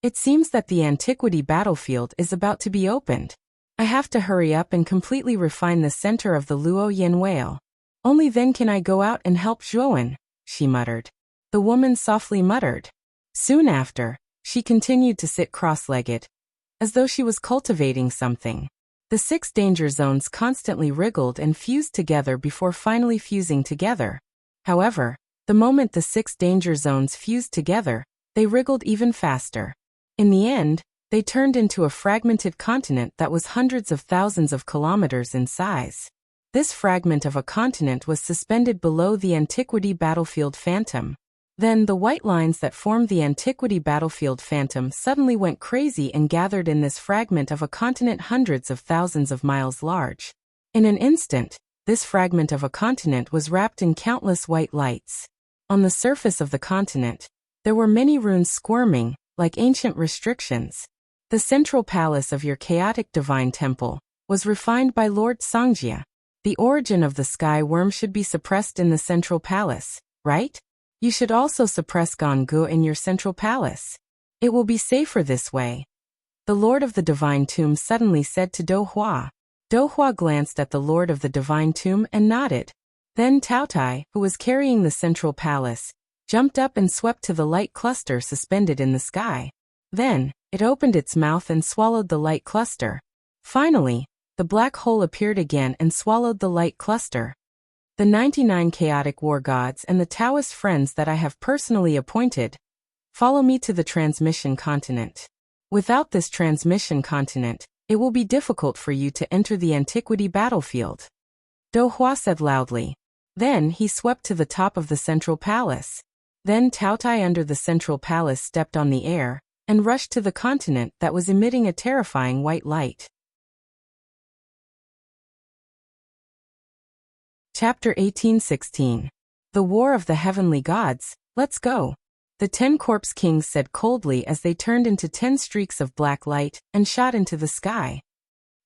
"It seems that the antiquity battlefield is about to be opened. I have to hurry up and completely refine the center of the Luoyen whale. Only then can I go out and help Zhuowen," she muttered. The woman softly muttered. Soon after, she continued to sit cross-legged, as though she was cultivating something. The 6 danger zones constantly wriggled and fused together before finally fusing together. However, the moment the 6 danger zones fused together, they wriggled even faster. In the end, they turned into a fragmented continent that was hundreds of thousands of kilometers in size. This fragment of a continent was suspended below the antiquity battlefield phantom. Then the white lines that formed the antiquity battlefield phantom suddenly went crazy and gathered in this fragment of a continent hundreds of thousands of miles large. In an instant, this fragment of a continent was wrapped in countless white lights. On the surface of the continent, there were many runes squirming, like ancient restrictions. The central palace of your chaotic divine temple was refined by Lord Songjia. The origin of the sky worm should be suppressed in the central palace, right? You should also suppress Gonggu in your central palace. It will be safer this way. The Lord of the Divine Tomb suddenly said to Do Hua. Do Hua glanced at the Lord of the Divine Tomb and nodded. Then Taotai, who was carrying the central palace, jumped up and swept to the light cluster suspended in the sky. Then, it opened its mouth and swallowed the light cluster. Finally, the black hole appeared again and swallowed the light cluster. The 99 chaotic war gods and the Taoist friends that I have personally appointed, follow me to the transmission continent. Without this transmission continent, it will be difficult for you to enter the antiquity battlefield. Do Hua said loudly. Then he swept to the top of the central palace. Then Taotai under the central palace stepped on the air and rushed to the continent that was emitting a terrifying white light. Chapter 1816. The War of the Heavenly Gods, let's go. the 10 corpse kings said coldly as they turned into 10 streaks of black light and shot into the sky.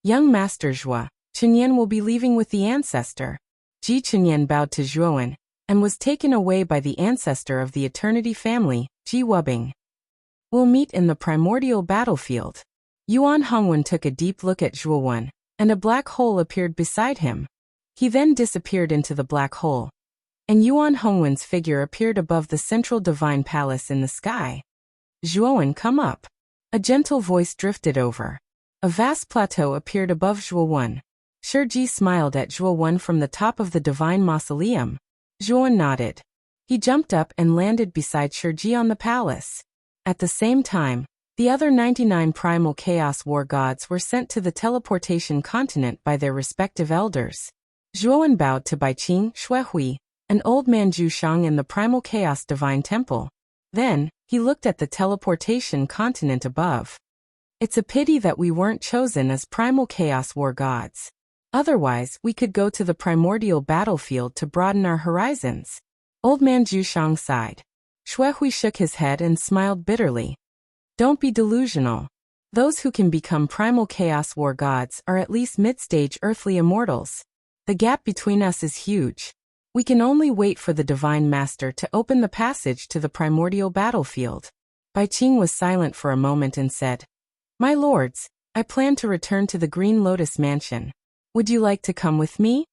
Young Master Zhuo, Chunyan will be leaving with the ancestor. Ji Chunyan bowed to Zhuowen and was taken away by the ancestor of the Eternity family, Ji Wubing. We'll meet in the primordial battlefield. Yuan Hongwen took a deep look at Zhuowen, and a black hole appeared beside him. He then disappeared into the black hole, and Yuan Hongwen's figure appeared above the central divine palace in the sky. Zhuowen, come up. A gentle voice drifted over. A vast plateau appeared above Zhuowen. Shiji smiled at Zhuowen from the top of the divine mausoleum. Zhuowen nodded. He jumped up and landed beside Shiji on the palace. At the same time, the other 99 primal chaos war gods were sent to the teleportation continent by their respective elders. Zhuowen bowed to Baiqing, Shuehui, and old man Zhu Shang in the primal chaos divine temple. Then, he looked at the teleportation continent above. It's a pity that we weren't chosen as primal chaos war gods. Otherwise, we could go to the primordial battlefield to broaden our horizons. Old man Zhu Shang sighed. Shuehui shook his head and smiled bitterly. Don't be delusional. Those who can become primal chaos war gods are at least mid-stage earthly immortals. The gap between us is huge. We can only wait for the Divine Master to open the passage to the primordial battlefield. Baiqing was silent for a moment and said, My lords, I plan to return to the Green Lotus Mansion. Would you like to come with me?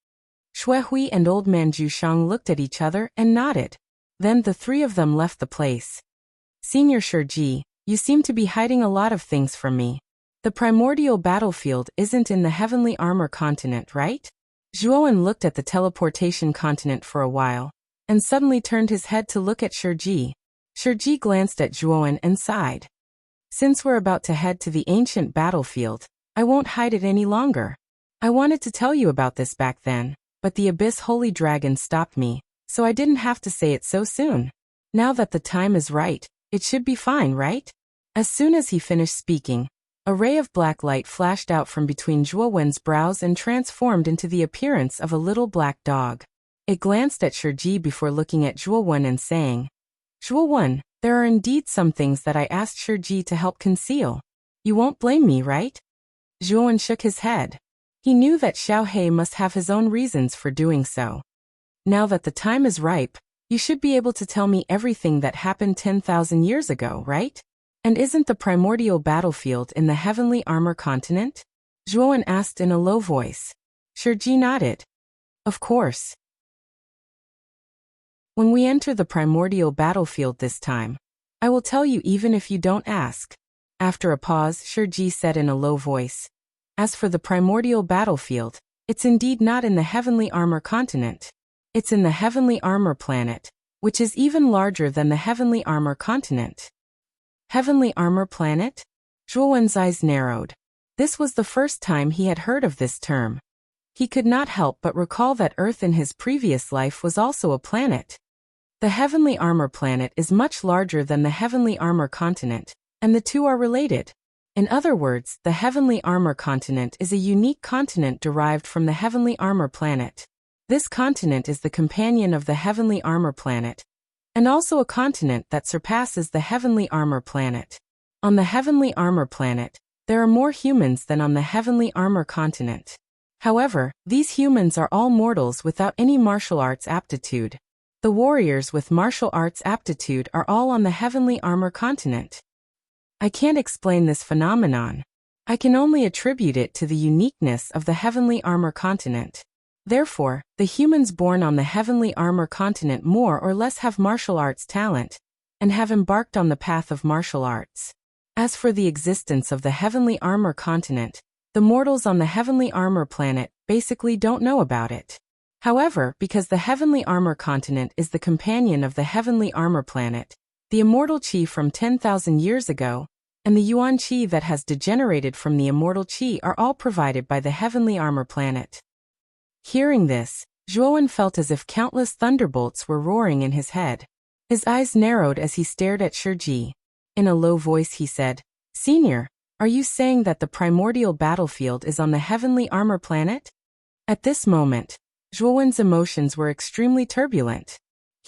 Shuehui and old man Zhu Shang looked at each other and nodded. Then the three of them left the place. Senior Shiji, you seem to be hiding a lot of things from me. The primordial battlefield isn't in the heavenly armor continent, right? Zhuowen looked at the teleportation continent for a while, and suddenly turned his head to look at Shiji. Shiji glanced at Zhuowen and sighed. Since we're about to head to the ancient battlefield, I won't hide it any longer. I wanted to tell you about this back then, but the Abyss Holy Dragon stopped me, so I didn't have to say it so soon. Now that the time is right, it should be fine, right? As soon as he finished speaking, a ray of black light flashed out from between Zhuowen's brows and transformed into the appearance of a little black dog. It glanced at Shiji before looking at Zhuowen and saying, Zhuowen, there are indeed some things that I asked Shiji to help conceal. You won't blame me, right? Zhuowen shook his head. He knew that Xiaohei must have his own reasons for doing so. Now that the time is ripe, you should be able to tell me everything that happened 10,000 years ago, right? And isn't the primordial battlefield in the heavenly armor continent? Zhuowen asked in a low voice. Shiji nodded. Of course. When we enter the primordial battlefield this time, I will tell you even if you don't ask. After a pause, Shiji said in a low voice. As for the primordial battlefield, it's indeed not in the heavenly armor continent. It's in the heavenly armor planet, which is even larger than the heavenly armor continent. Heavenly armor planet? Zhuowen's eyes narrowed. This was the first time he had heard of this term. He could not help but recall that Earth in his previous life was also a planet. The heavenly armor planet is much larger than the heavenly armor continent, and the two are related. In other words, the heavenly armor continent is a unique continent derived from the heavenly armor planet. This continent is the companion of the heavenly armor planet, and also a continent that surpasses the heavenly armor planet. On the heavenly armor planet, there are more humans than on the heavenly armor continent. However, these humans are all mortals without any martial arts aptitude. The warriors with martial arts aptitude are all on the heavenly armor continent. I can't explain this phenomenon. I can only attribute it to the uniqueness of the heavenly armor continent. Therefore, the humans born on the heavenly armor continent more or less have martial arts talent, and have embarked on the path of martial arts. As for the existence of the heavenly armor continent, the mortals on the heavenly armor planet basically don't know about it. However, because the heavenly armor continent is the companion of the heavenly armor planet, the immortal qi from 10,000 years ago, and the yuan qi that has degenerated from the immortal qi are all provided by the heavenly armor planet. Hearing this, Zhuowen felt as if countless thunderbolts were roaring in his head. His eyes narrowed as he stared at Shiji. In a low voice he said, Senior, are you saying that the primordial battlefield is on the heavenly armor planet? At this moment, Zhuowen's emotions were extremely turbulent.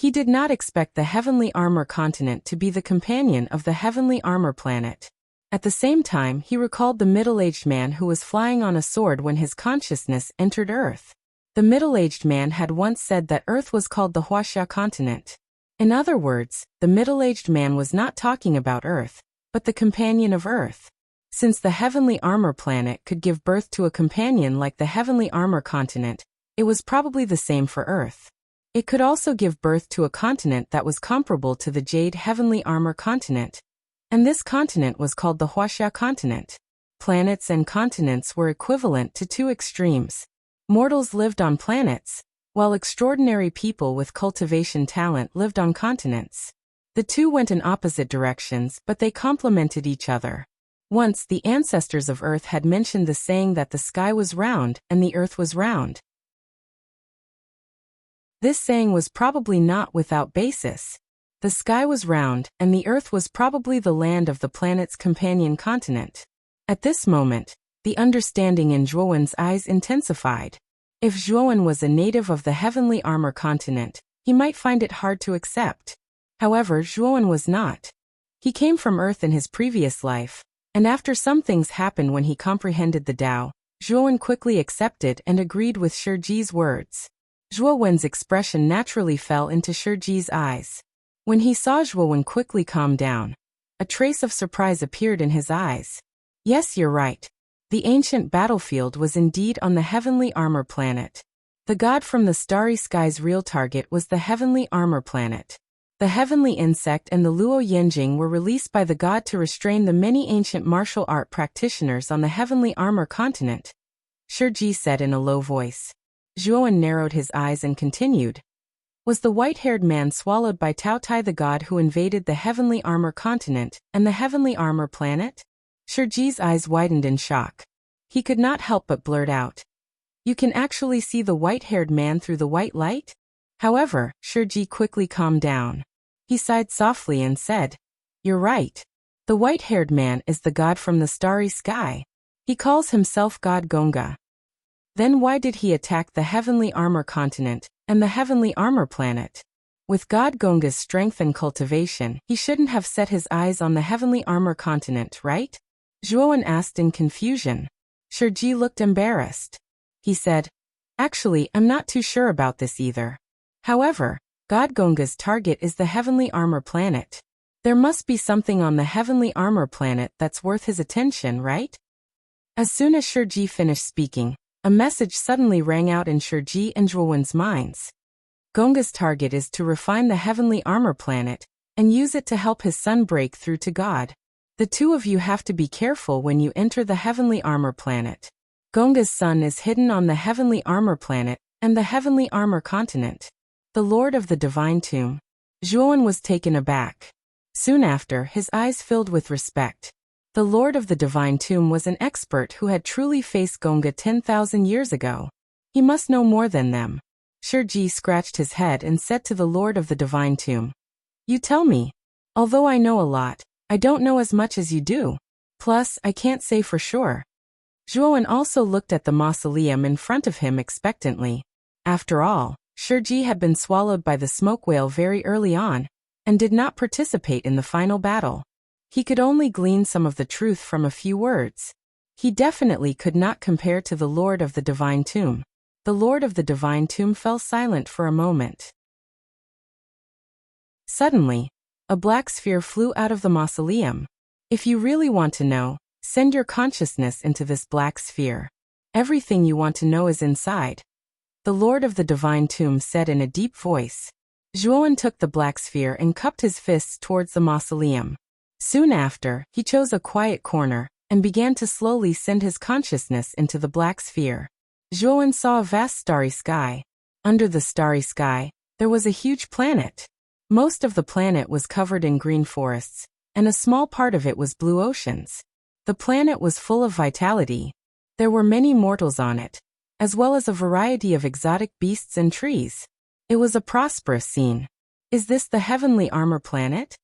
He did not expect the heavenly armor continent to be the companion of the heavenly armor planet. At the same time, he recalled the middle-aged man who was flying on a sword when his consciousness entered Earth. The middle-aged man had once said that Earth was called the Wuxia continent. In other words, the middle-aged man was not talking about Earth, but the companion of Earth. Since the heavenly armor planet could give birth to a companion like the heavenly armor continent, it was probably the same for Earth. It could also give birth to a continent that was comparable to the Jade heavenly armor continent, and this continent was called the Wuxia continent. Planets and continents were equivalent to two extremes. Mortals lived on planets, while extraordinary people with cultivation talent lived on continents. The two went in opposite directions, but they complemented each other. Once the ancestors of Earth had mentioned the saying that the sky was round and the Earth was round. This saying was probably not without basis. The sky was round, and the Earth was probably the land of the planet's companion continent. At this moment, the understanding in Zhuowen's eyes intensified. If Zhuowen was a native of the heavenly armor continent, he might find it hard to accept. However, Zhuowen was not. He came from Earth in his previous life, and after some things happened when he comprehended the Tao, Zhuowen quickly accepted and agreed with Shiji's words. Zhuowen's expression naturally fell into Shiji's eyes. When he saw Zhuowen quickly calm down, a trace of surprise appeared in his eyes. Yes, you're right. The ancient battlefield was indeed on the heavenly armor planet. The god from the starry sky's real target was the heavenly armor planet. The heavenly insect and the Luo Yenjing were released by the god to restrain the many ancient martial art practitioners on the heavenly armor continent, Shiji said in a low voice. Zhuowen narrowed his eyes and continued. Was the white-haired man swallowed by Tao Tai the god who invaded the heavenly armor continent and the heavenly armor planet? Shiji's eyes widened in shock. He could not help but blurt out. You can actually see the white-haired man through the white light? However, Shiji quickly calmed down. He sighed softly and said, You're right. The white-haired man is the god from the starry sky. He calls himself God Gonga. Then why did he attack the heavenly armor continent and the heavenly armor planet? With God Gonga's strength and cultivation, he shouldn't have set his eyes on the heavenly armor continent, right? Zhuowen asked in confusion. Shiji looked embarrassed. He said, Actually, I'm not too sure about this either. However, God Gonga's target is the heavenly armor planet. There must be something on the heavenly armor planet that's worth his attention, right? As soon as Shiji finished speaking, a message suddenly rang out in Shiji and Zhuowen's minds. Gonga's target is to refine the heavenly armor planet and use it to help his son break through to God. The two of you have to be careful when you enter the heavenly armor planet. Gonga's son is hidden on the heavenly armor planet and the heavenly armor continent. The Lord of the Divine Tomb. Zhuowen was taken aback. Soon after, his eyes filled with respect. The Lord of the Divine Tomb was an expert who had truly faced Gonga 10,000 years ago. He must know more than them. Shiji scratched his head and said to the Lord of the Divine Tomb, You tell me. Although I know a lot, I don't know as much as you do. Plus, I can't say for sure. Zhuowen also looked at the mausoleum in front of him expectantly. After all, Shiji had been swallowed by the smoke whale very early on, and did not participate in the final battle. He could only glean some of the truth from a few words. He definitely could not compare to the Lord of the Divine Tomb. The Lord of the Divine Tomb fell silent for a moment. Suddenly, a black sphere flew out of the mausoleum. If you really want to know, send your consciousness into this black sphere. Everything you want to know is inside. The Lord of the Divine Tomb said in a deep voice. Zhuowen took the black sphere and cupped his fists towards the mausoleum. Soon after, he chose a quiet corner and began to slowly send his consciousness into the black sphere. Zhuowen saw a vast starry sky. Under the starry sky, there was a huge planet. Most of the planet was covered in green forests, and a small part of it was blue oceans. The planet was full of vitality. There were many mortals on it, as well as a variety of exotic beasts and trees. It was a prosperous scene. Is this the heavenly armor planet?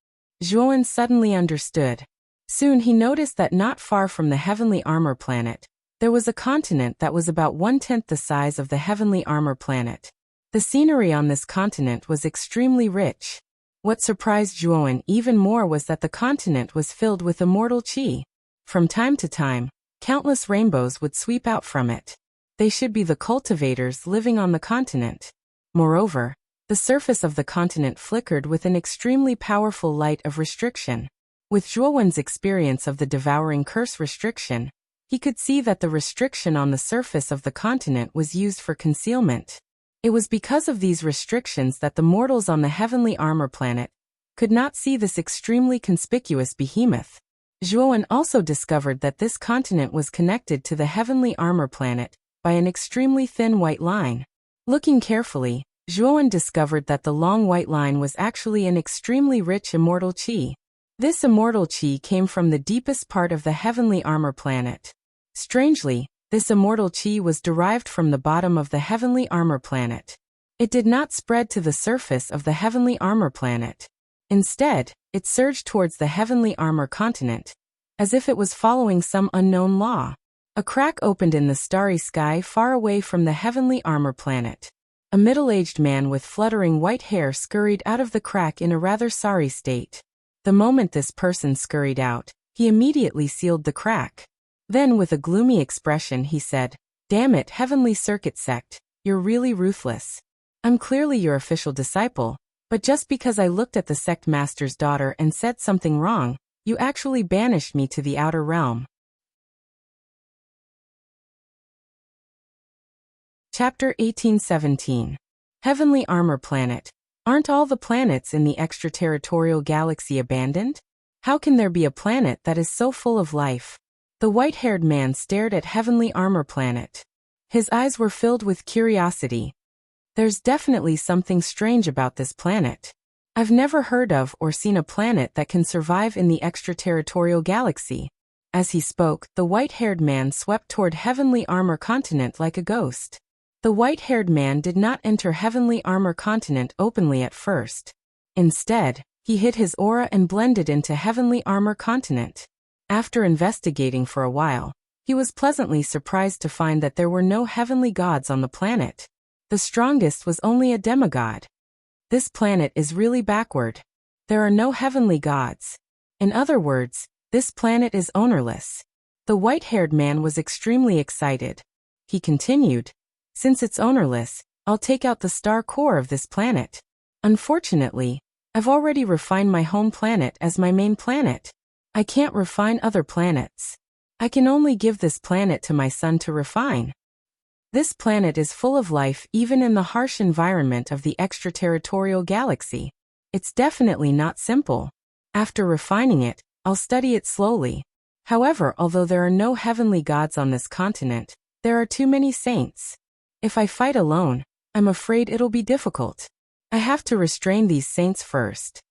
Zhuowen suddenly understood. Soon he noticed that not far from the heavenly armor planet, there was a continent that was about 1/10 the size of the heavenly armor planet. The scenery on this continent was extremely rich. What surprised Zhuowen even more was that the continent was filled with immortal qi. From time to time, countless rainbows would sweep out from it. They should be the cultivators living on the continent. Moreover, the surface of the continent flickered with an extremely powerful light of restriction. With Zhuowen's experience of the devouring curse restriction, he could see that the restriction on the surface of the continent was used for concealment. It was because of these restrictions that the mortals on the heavenly armor planet could not see this extremely conspicuous behemoth. Zhuowen also discovered that this continent was connected to the heavenly armor planet by an extremely thin white line. Looking carefully, Zhuowen discovered that the long white line was actually an extremely rich immortal qi. This immortal qi came from the deepest part of the heavenly armor planet. Strangely, this immortal qi was derived from the bottom of the heavenly armor planet. It did not spread to the surface of the heavenly armor planet. Instead, it surged towards the heavenly armor continent, as if it was following some unknown law. A crack opened in the starry sky far away from the heavenly armor planet. A middle-aged man with fluttering white hair scurried out of the crack in a rather sorry state. The moment this person scurried out, he immediately sealed the crack. Then with a gloomy expression he said, "Damn it, Heavenly Circuit Sect, you're really ruthless. I'm clearly your official disciple, but just because I looked at the sect master's daughter and said something wrong, you actually banished me to the outer realm." Chapter 1817. Heavenly Armor Planet. Aren't all the planets in the extraterritorial galaxy abandoned? How can there be a planet that is so full of life? The white-haired man stared at Heavenly Armor Planet. His eyes were filled with curiosity. There's definitely something strange about this planet. I've never heard of or seen a planet that can survive in the extraterritorial galaxy. As he spoke, the white-haired man swept toward Heavenly Armor Continent like a ghost. The white-haired man did not enter Heavenly Armor Continent openly at first. Instead, he hid his aura and blended into Heavenly Armor Continent. After investigating for a while, he was pleasantly surprised to find that there were no heavenly gods on the planet. The strongest was only a demigod. This planet is really backward. There are no heavenly gods. In other words, this planet is ownerless. The white-haired man was extremely excited. He continued, "Since it's ownerless, I'll take out the star core of this planet. Unfortunately, I've already refined my home planet as my main planet. I can't refine other planets. I can only give this planet to my son to refine. This planet is full of life even in the harsh environment of the extraterritorial galaxy. It's definitely not simple. After refining it, I'll study it slowly. However, although there are no heavenly gods on this continent, there are too many saints. If I fight alone, I'm afraid it'll be difficult. I have to restrain these saints first."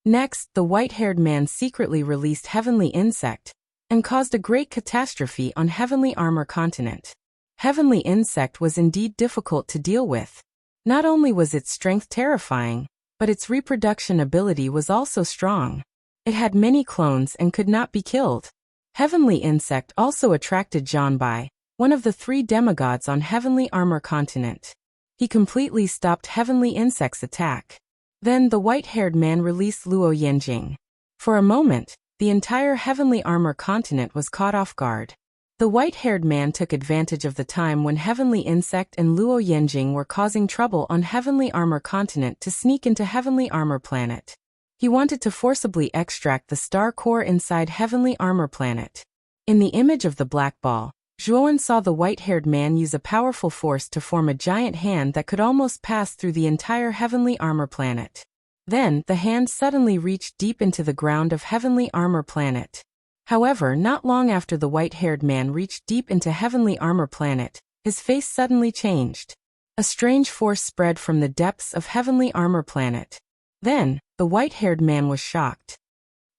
Next, the white-haired man secretly released Heavenly Insect and caused a great catastrophe on Heavenly Armor Continent. Heavenly Insect was indeed difficult to deal with. Not only was its strength terrifying, but its reproduction ability was also strong. It had many clones and could not be killed. Heavenly Insect also attracted Zhanbai, one of the 3 demigods on Heavenly Armor Continent. He completely stopped Heavenly Insect's attack. Then the white-haired man released Luo Yanjing. For a moment, the entire Heavenly Armor Continent was caught off guard. The white-haired man took advantage of the time when Heavenly Insect and Luo Yanjing were causing trouble on Heavenly Armor Continent to sneak into Heavenly Armor Planet. He wanted to forcibly extract the star core inside Heavenly Armor Planet. In the image of the black ball, Zhuowen saw the white-haired man use a powerful force to form a giant hand that could almost pass through the entire Heavenly Armor Planet. Then, the hand suddenly reached deep into the ground of Heavenly Armor Planet. However, not long after the white-haired man reached deep into Heavenly Armor Planet, his face suddenly changed. A strange force spread from the depths of Heavenly Armor Planet. Then, the white-haired man was shocked.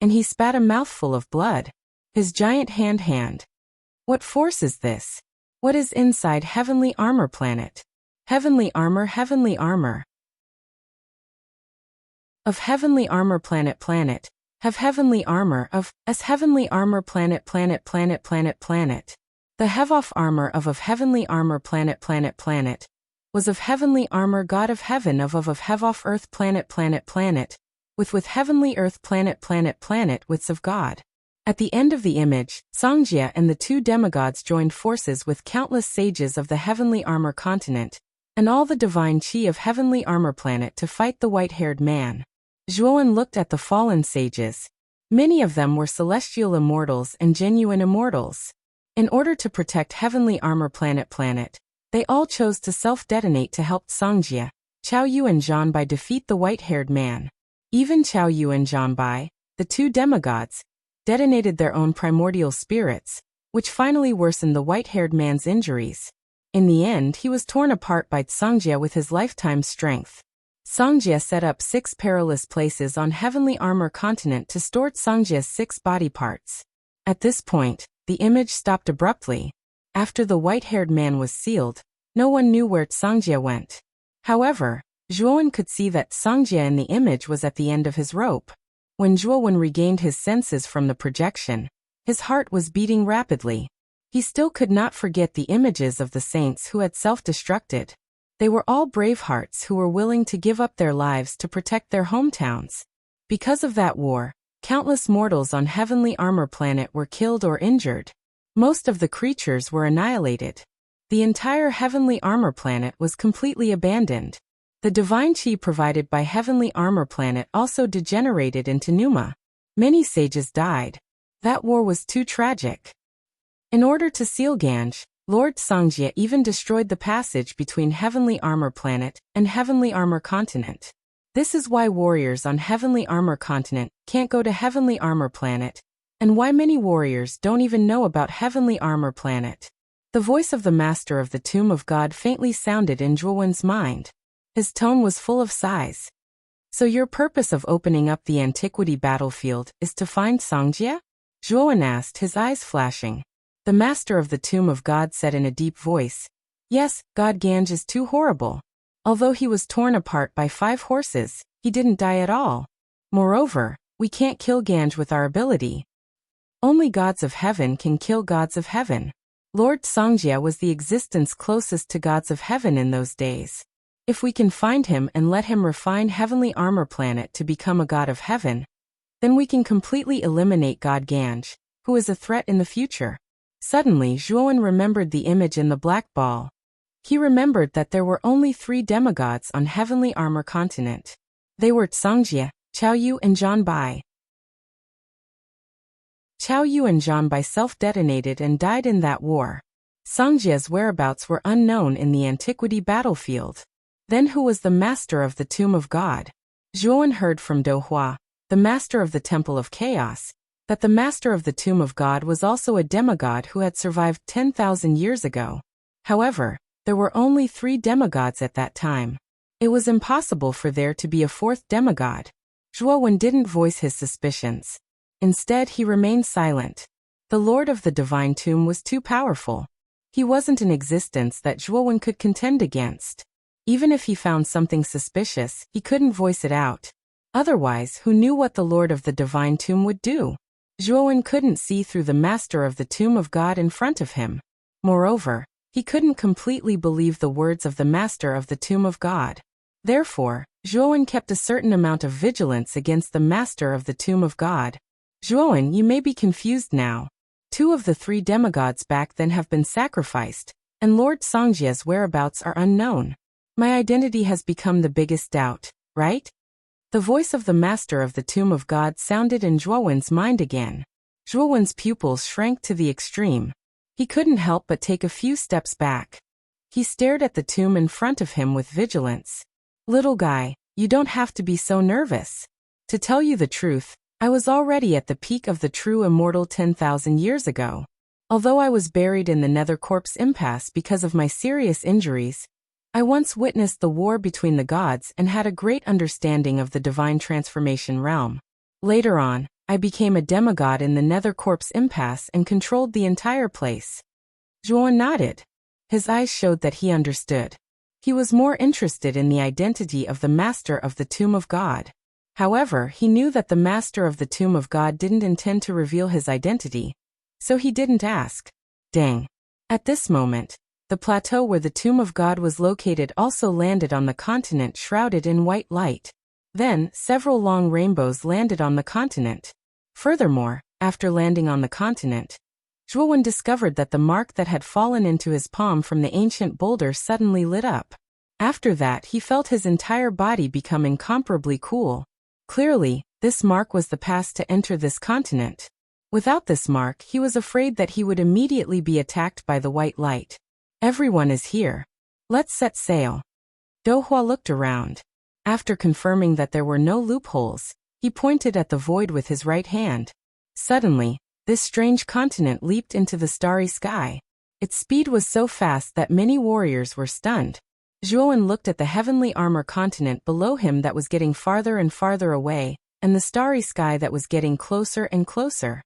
And he spat a mouthful of blood. His giant hand. What force is this? What is inside Heavenly Armor Planet? Heavenly Armor. Of Heavenly Armor Planet. Have Heavenly Armor of, as Heavenly Armor Planet. The have off armor of Heavenly Armor Planet. was of heavenly armor, god of heaven, of heavoff earth, planet, with heavenly earth, planet, widths of God. At the end of the image, Songjia and the two demigods joined forces with countless sages of the heavenly armor continent, and all the divine chi of heavenly armor planet to fight the white-haired man. Zhuowen looked at the fallen sages. Many of them were celestial immortals and genuine immortals. In order to protect heavenly armor planet, they all chose to self-detonate to help Songjia, Chao Yu and Zhanbai defeat the white-haired man. Even Chao Yu and Zhanbai, the two demigods, detonated their own primordial spirits, which finally worsened the white-haired man's injuries. In the end, he was torn apart by Songjia with his lifetime strength. Songjia set up 6 perilous places on heavenly armor continent to store Songjia's 6 body parts. At this point, the image stopped abruptly. After the white-haired man was sealed, no one knew where Songjia went. However, Zhuowen could see that Songjia in the image was at the end of his rope. When Zhuowen regained his senses from the projection, his heart was beating rapidly. He still could not forget the images of the saints who had self-destructed. They were all brave hearts who were willing to give up their lives to protect their hometowns. Because of that war, countless mortals on heavenly armor planet were killed or injured. Most of the creatures were annihilated. The entire heavenly armor planet was completely abandoned. The divine chi provided by heavenly armor planet also degenerated into pneuma. Many sages died. That war was too tragic. In order to seal Ganj, Lord Songjia even destroyed the passage between heavenly armor planet and heavenly armor continent. This is why warriors on heavenly armor continent can't go to heavenly armor planet, and why many warriors don't even know about heavenly armor planet. The voice of the master of the Tomb of God faintly sounded in Zhuowen's mind. His tone was full of sighs. So your purpose of opening up the antiquity battlefield is to find Songjia? Zhuowen asked, his eyes flashing. The master of the Tomb of God said in a deep voice, "Yes, God Ganj is too horrible. Although he was torn apart by 5 horses, he didn't die at all. Moreover, we can't kill Ganj with our ability. Only gods of heaven can kill gods of heaven." Lord Songjia was the existence closest to gods of heaven in those days. If we can find him and let him refine heavenly armor planet to become a god of heaven, then we can completely eliminate God Ganj, who is a threat in the future. Suddenly, Zhuowen remembered the image in the black ball. He remembered that there were only 3 demigods on heavenly armor continent. They were Songjia, Chao Yu and Zhanbai. Chao Yu and Zhanbai self-detonated and died in that war. Songjia's whereabouts were unknown in the antiquity battlefield. Then who was the master of the Tomb of God? Zhuowen heard from Dohua, the master of the Temple of Chaos, that the master of the Tomb of God was also a demigod who had survived 10,000 years ago. However, there were only 3 demigods at that time. It was impossible for there to be a 4th demigod. Zhuowen didn't voice his suspicions. Instead, he remained silent. The Lord of the Divine Tomb was too powerful. He wasn't an existence that Zhuowen could contend against. Even if he found something suspicious, he couldn't voice it out. Otherwise, who knew what the Lord of the Divine Tomb would do? Zhuowen couldn't see through the master of the Tomb of God in front of him. Moreover, he couldn't completely believe the words of the master of the Tomb of God. Therefore, Zhuowen kept a certain amount of vigilance against the master of the Tomb of God. Zhuowen, you may be confused now. 2 of the 3 demigods back then have been sacrificed, and Lord Songjia's whereabouts are unknown. My identity has become the biggest doubt, right? The voice of the master of the Tomb of God sounded in Zhuowen's mind again. Zhuowen's pupils shrank to the extreme. He couldn't help but take a few steps back. He stared at the tomb in front of him with vigilance. Little guy, you don't have to be so nervous. To tell you the truth, I was already at the peak of the true immortal 10,000 years ago. Although I was buried in the Nether Corpse impasse because of my serious injuries, I once witnessed the war between the gods and had a great understanding of the divine transformation realm. Later on, I became a demigod in the Nether Corpse impasse and controlled the entire place. Zhuowen nodded. His eyes showed that he understood. He was more interested in the identity of the master of the Tomb of God. However, he knew that the master of the Tomb of God didn't intend to reveal his identity, so he didn't ask. Dang. At this moment, The plateau where the tomb of God was located also landed on the continent shrouded in white light. Then, several long rainbows landed on the continent. Furthermore, after landing on the continent, Zhuowen discovered that the mark that had fallen into his palm from the ancient boulder suddenly lit up. After that, he felt his entire body become incomparably cool. Clearly, this mark was the pass to enter this continent. Without this mark, he was afraid that he would immediately be attacked by the white light. Everyone is here. Let's set sail. Dohua looked around. After confirming that there were no loopholes, he pointed at the void with his right hand. Suddenly, this strange continent leaped into the starry sky. Its speed was so fast that many warriors were stunned. Zhuowen looked at the heavenly armor continent below him that was getting farther and farther away, and the starry sky that was getting closer and closer.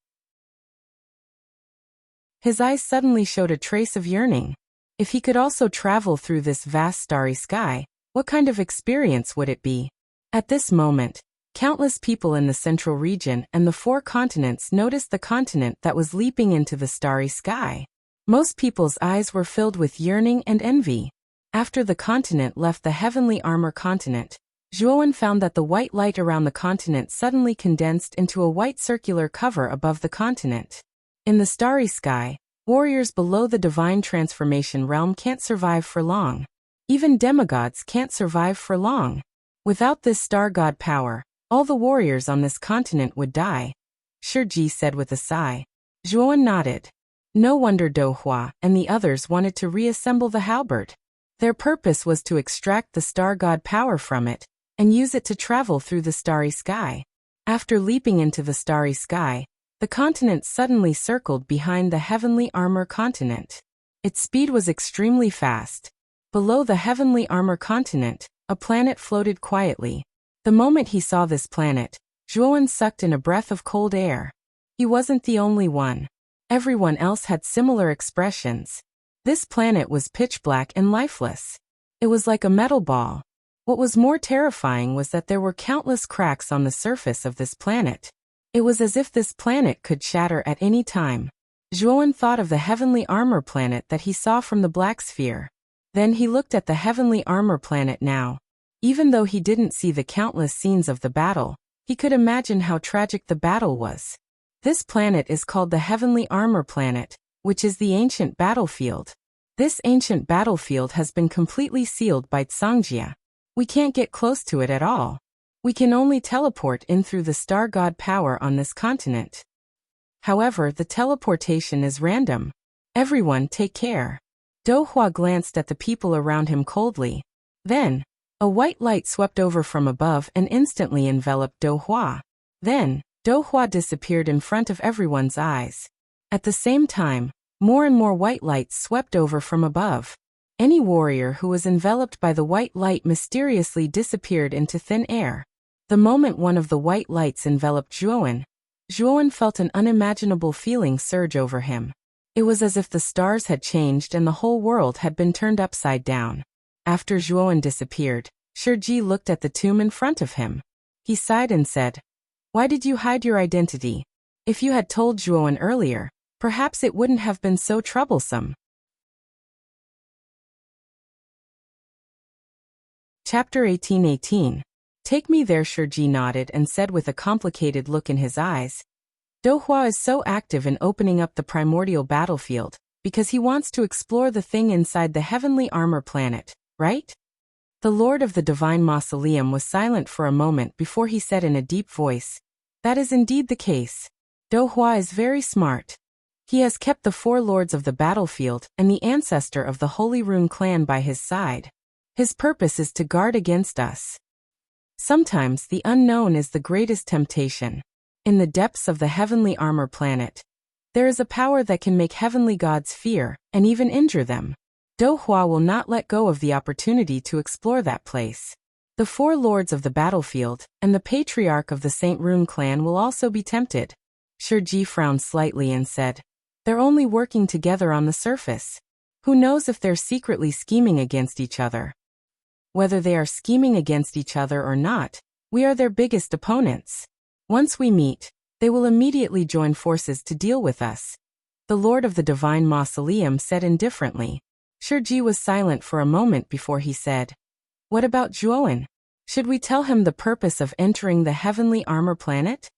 His eyes suddenly showed a trace of yearning. If he could also travel through this vast starry sky, what kind of experience would it be? At this moment, countless people in the central region and the 4 continents noticed the continent that was leaping into the starry sky. Most people's eyes were filled with yearning and envy. After the continent left the heavenly armor continent, Zhuowen found that the white light around the continent suddenly condensed into a white circular cover above the continent. In the starry sky, warriors below the divine transformation realm can't survive for long. Even demigods can't survive for long. Without this star god power, all the warriors on this continent would die, Shiji said with a sigh. Zhuowen nodded. No wonder Dohua and the others wanted to reassemble the halberd. Their purpose was to extract the star god power from it and use it to travel through the starry sky. After leaping into the starry sky, the continent suddenly circled behind the heavenly armor continent. Its speed was extremely fast. Below the heavenly armor continent, a planet floated quietly. The moment he saw this planet, Zhuowen sucked in a breath of cold air. He wasn't the only one. Everyone else had similar expressions. This planet was pitch black and lifeless. It was like a metal ball. What was more terrifying was that there were countless cracks on the surface of this planet. It was as if this planet could shatter at any time. Zhuowen thought of the heavenly armor planet that he saw from the black sphere. Then he looked at the heavenly armor planet now. Even though he didn't see the countless scenes of the battle, he could imagine how tragic the battle was. This planet is called the heavenly armor planet, which is the ancient battlefield. This ancient battlefield has been completely sealed by Tsangjia. We can't get close to it at all. We can only teleport in through the star god power on this continent. However, the teleportation is random. Everyone take care. Dohua glanced at the people around him coldly. Then, a white light swept over from above and instantly enveloped Dohua. Then, Dohua disappeared in front of everyone's eyes. At the same time, more and more white lights swept over from above. Any warrior who was enveloped by the white light mysteriously disappeared into thin air. The moment one of the white lights enveloped Zhuowen, Zhuowen felt an unimaginable feeling surge over him. It was as if the stars had changed and the whole world had been turned upside down. After Zhuowen disappeared, Shiji looked at the tomb in front of him. He sighed and said, "Why did you hide your identity? If you had told Zhuowen earlier, perhaps it wouldn't have been so troublesome." Chapter 18:18. Take me there. Shiji nodded and said with a complicated look in his eyes, Dohua is so active in opening up the primordial battlefield, because he wants to explore the thing inside the heavenly armor planet, right? The Lord of the Divine Mausoleum was silent for a moment before he said in a deep voice, "That is indeed the case. Dohua is very smart. He has kept the 4 lords of the battlefield and the ancestor of the Holy Rune clan by his side. His purpose is to guard against us. Sometimes the unknown is the greatest temptation. In the depths of the heavenly armor planet, there is a power that can make heavenly gods fear and even injure them. Dohua will not let go of the opportunity to explore that place. The 4 lords of the battlefield and the patriarch of the Saint Rune clan will also be tempted." Shiji frowned slightly and said, "They're only working together on the surface. Who knows if they're secretly scheming against each other? Whether they are scheming against each other or not, we are their biggest opponents. Once we meet, they will immediately join forces to deal with us," the Lord of the Divine Mausoleum said indifferently. Shiji was silent for a moment before he said, "What about Zhuowen? Should we tell him the purpose of entering the heavenly armor planet?"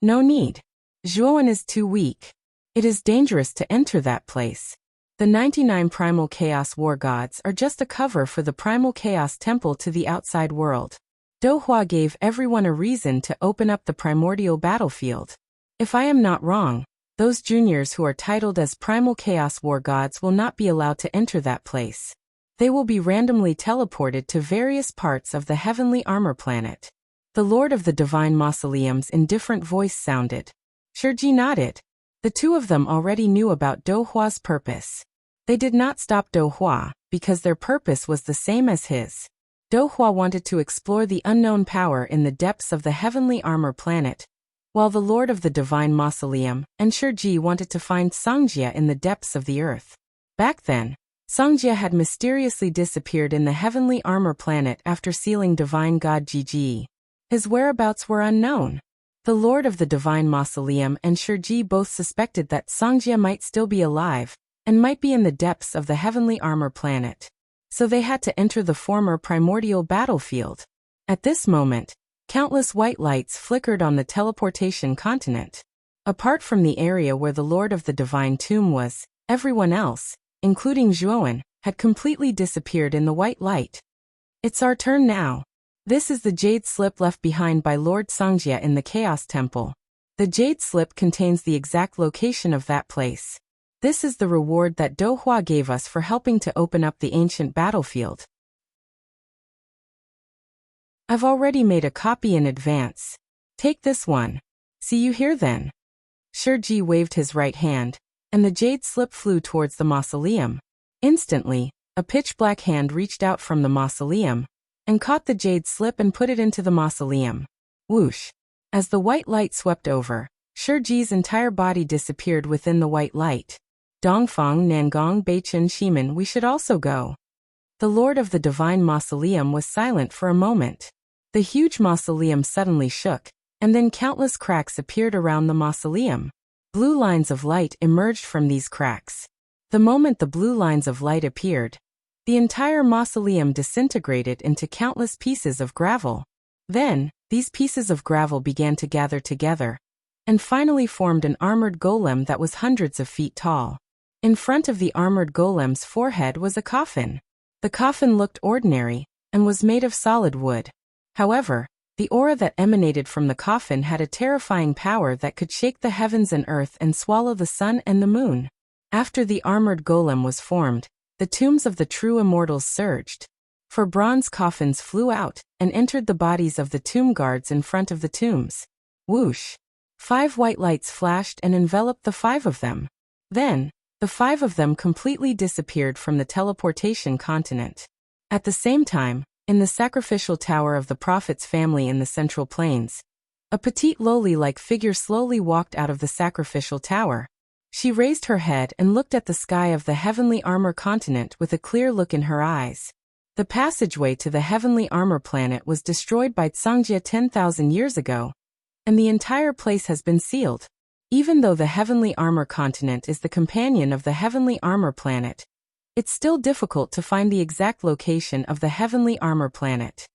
"No need. Zhuowen is too weak. It is dangerous to enter that place. The 99 primal chaos war gods are just a cover for the primal chaos temple to the outside world." Dohua gave everyone a reason to open up the primordial battlefield. "If I am not wrong, those juniors who are titled as primal chaos war gods will not be allowed to enter that place. They will be randomly teleported to various parts of the heavenly armor planet." The Lord of the Divine Mausoleum's indifferent voice sounded. Shiji nodded. The two of them already knew about Dohua's purpose. They did not stop Dohua, because their purpose was the same as his. Dohua wanted to explore the unknown power in the depths of the heavenly armor planet, while the Lord of the Divine Mausoleum and Shiji wanted to find Songjia in the depths of the earth. Back then, Songjia had mysteriously disappeared in the heavenly armor planet after sealing divine god Gigi. His whereabouts were unknown. The Lord of the Divine Mausoleum and Shiji both suspected that Songjia might still be alive, and might be in the depths of the heavenly armor planet. So they had to enter the former primordial battlefield. At this moment, countless white lights flickered on the teleportation continent. Apart from the area where the Lord of the Divine Tomb was, everyone else, including Zhuowen, had completely disappeared in the white light. "It's our turn now. This is the jade slip left behind by Lord Songjia in the Chaos Temple. The jade slip contains the exact location of that place. This is the reward that Dohua gave us for helping to open up the ancient battlefield. I've already made a copy in advance. Take this one. See you here then." Shiji waved his right hand, and the jade slip flew towards the mausoleum. Instantly, a pitch-black hand reached out from the mausoleum, and caught the jade slip and put it into the mausoleum. Whoosh! As the white light swept over, Shiji's entire body disappeared within the white light. "Dongfang Nangong Beichen Shimen, we should also go." The Lord of the Divine Mausoleum was silent for a moment. The huge mausoleum suddenly shook, and then countless cracks appeared around the mausoleum. Blue lines of light emerged from these cracks. The moment the blue lines of light appeared, the entire mausoleum disintegrated into countless pieces of gravel. Then, these pieces of gravel began to gather together, and finally formed an armored golem that was hundreds of feet tall. In front of the armored golem's forehead was a coffin. The coffin looked ordinary, and was made of solid wood. However, the aura that emanated from the coffin had a terrifying power that could shake the heavens and earth and swallow the sun and the moon. After the armored golem was formed, the tombs of the true immortals surged. For bronze coffins flew out, and entered the bodies of the tomb guards in front of the tombs. Whoosh! 5 white lights flashed and enveloped the 5 of them. Then, the 5 of them completely disappeared from the teleportation continent. At the same time, in the sacrificial tower of the prophet's family in the Central Plains, a petite lowly-like figure slowly walked out of the sacrificial tower. She raised her head and looked at the sky of the heavenly armor continent with a clear look in her eyes. The passageway to the heavenly armor planet was destroyed by Songjia 10,000 years ago, and the entire place has been sealed. Even though the heavenly armor continent is the companion of the heavenly armor planet, it's still difficult to find the exact location of the heavenly armor planet.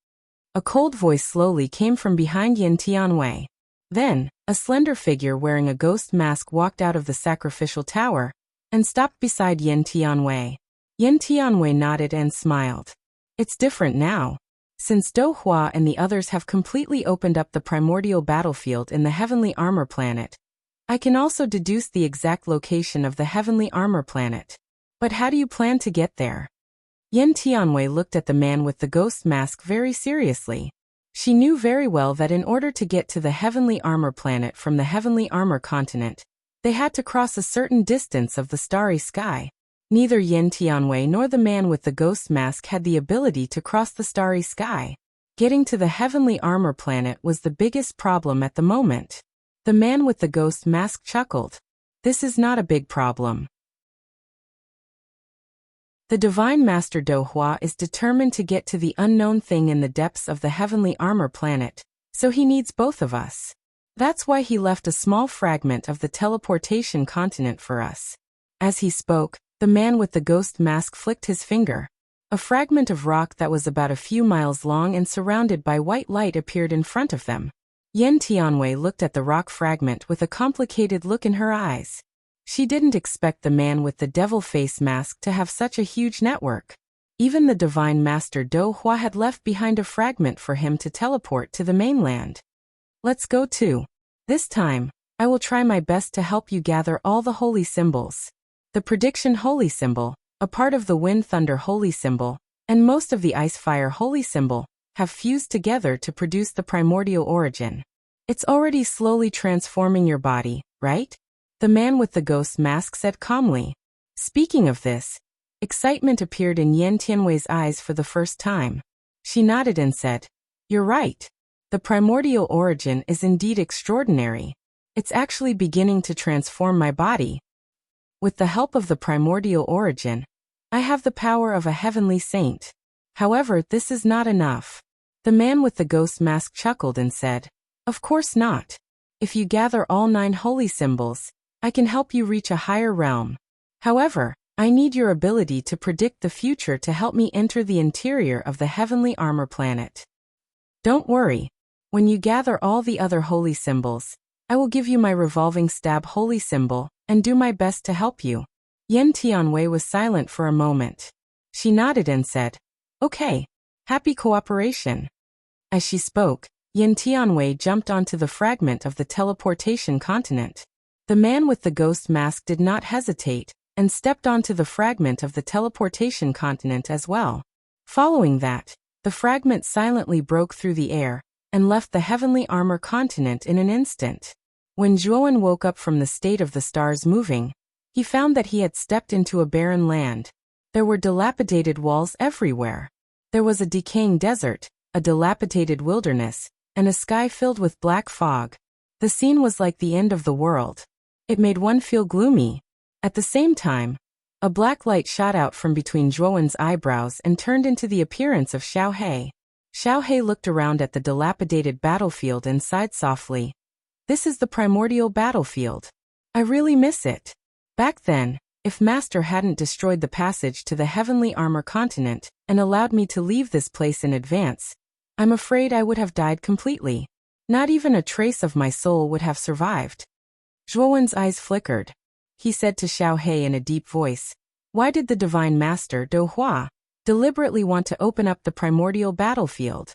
A cold voice slowly came from behind Yin Tianwei. Then, a slender figure wearing a ghost mask walked out of the sacrificial tower, and stopped beside Yin Tianwei. Yin Tianwei nodded and smiled. "It's different now. Since Dohua and the others have completely opened up the primordial battlefield in the heavenly armor planet, I can also deduce the exact location of the heavenly armor planet. But how do you plan to get there?" Yin Tianwei looked at the man with the ghost mask very seriously. She knew very well that in order to get to the heavenly armor planet from the heavenly armor continent, they had to cross a certain distance of the starry sky. Neither Yin Tianwei nor the man with the ghost mask had the ability to cross the starry sky. Getting to the heavenly armor planet was the biggest problem at the moment. The man with the ghost mask chuckled. "This is not a big problem. The Divine Master Dohua is determined to get to the unknown thing in the depths of the heavenly armor planet, so he needs both of us. That's why he left a small fragment of the teleportation continent for us." As he spoke, The man with the ghost mask flicked his finger. A fragment of rock that was about a few miles long and surrounded by white light appeared in front of them. Yan Tianwei looked at the rock fragment with a complicated look in her eyes. She didn't expect the man with the devil face mask to have such a huge network. Even the divine master Do Hua had left behind a fragment for him to teleport to the mainland. Let's go too. This time, I will try my best to help you gather all the holy symbols. The prediction holy symbol, a part of the wind thunder holy symbol, and most of the ice fire holy symbol, have fused together to produce the primordial origin. It's already slowly transforming your body, right? The man with the ghost mask said calmly. Speaking of this, excitement appeared in Yan Tianwei's eyes for the first time. She nodded and said, "You're right. The primordial origin is indeed extraordinary. It's actually beginning to transform my body. With the help of the primordial origin, I have the power of a heavenly saint. However, this is not enough." The man with the ghost mask chuckled and said, "Of course not. If you gather all 9 holy symbols, I can help you reach a higher realm. However, I need your ability to predict the future to help me enter the interior of the heavenly armor planet. Don't worry. When you gather all the other holy symbols, I will give you my revolving stab holy symbol and do my best to help you." Yan Tianwei was silent for a moment. She nodded and said, "Okay. Happy cooperation." As she spoke, Yan Tianwei jumped onto the fragment of the teleportation continent. The man with the ghost mask did not hesitate and stepped onto the fragment of the teleportation continent as well. Following that, the fragment silently broke through the air and left the heavenly armor continent in an instant. When Zhuowen woke up from the state of the stars moving, he found that he had stepped into a barren land. There were dilapidated walls everywhere. There was a decaying desert, a dilapidated wilderness, and a sky filled with black fog. The scene was like the end of the world. It made one feel gloomy. At the same time, a black light shot out from between Zhuowen's eyebrows and turned into the appearance of Xiao He. Xiao He looked around at the dilapidated battlefield and sighed softly. "This is the primordial battlefield. I really miss it. Back then, if Master hadn't destroyed the passage to the heavenly armor continent and allowed me to leave this place in advance, I'm afraid I would have died completely. Not even a trace of my soul would have survived." Zhuowen's eyes flickered. He said to Xiao He in a deep voice, "Why did the divine master Do Hua deliberately want to open up the primordial battlefield?"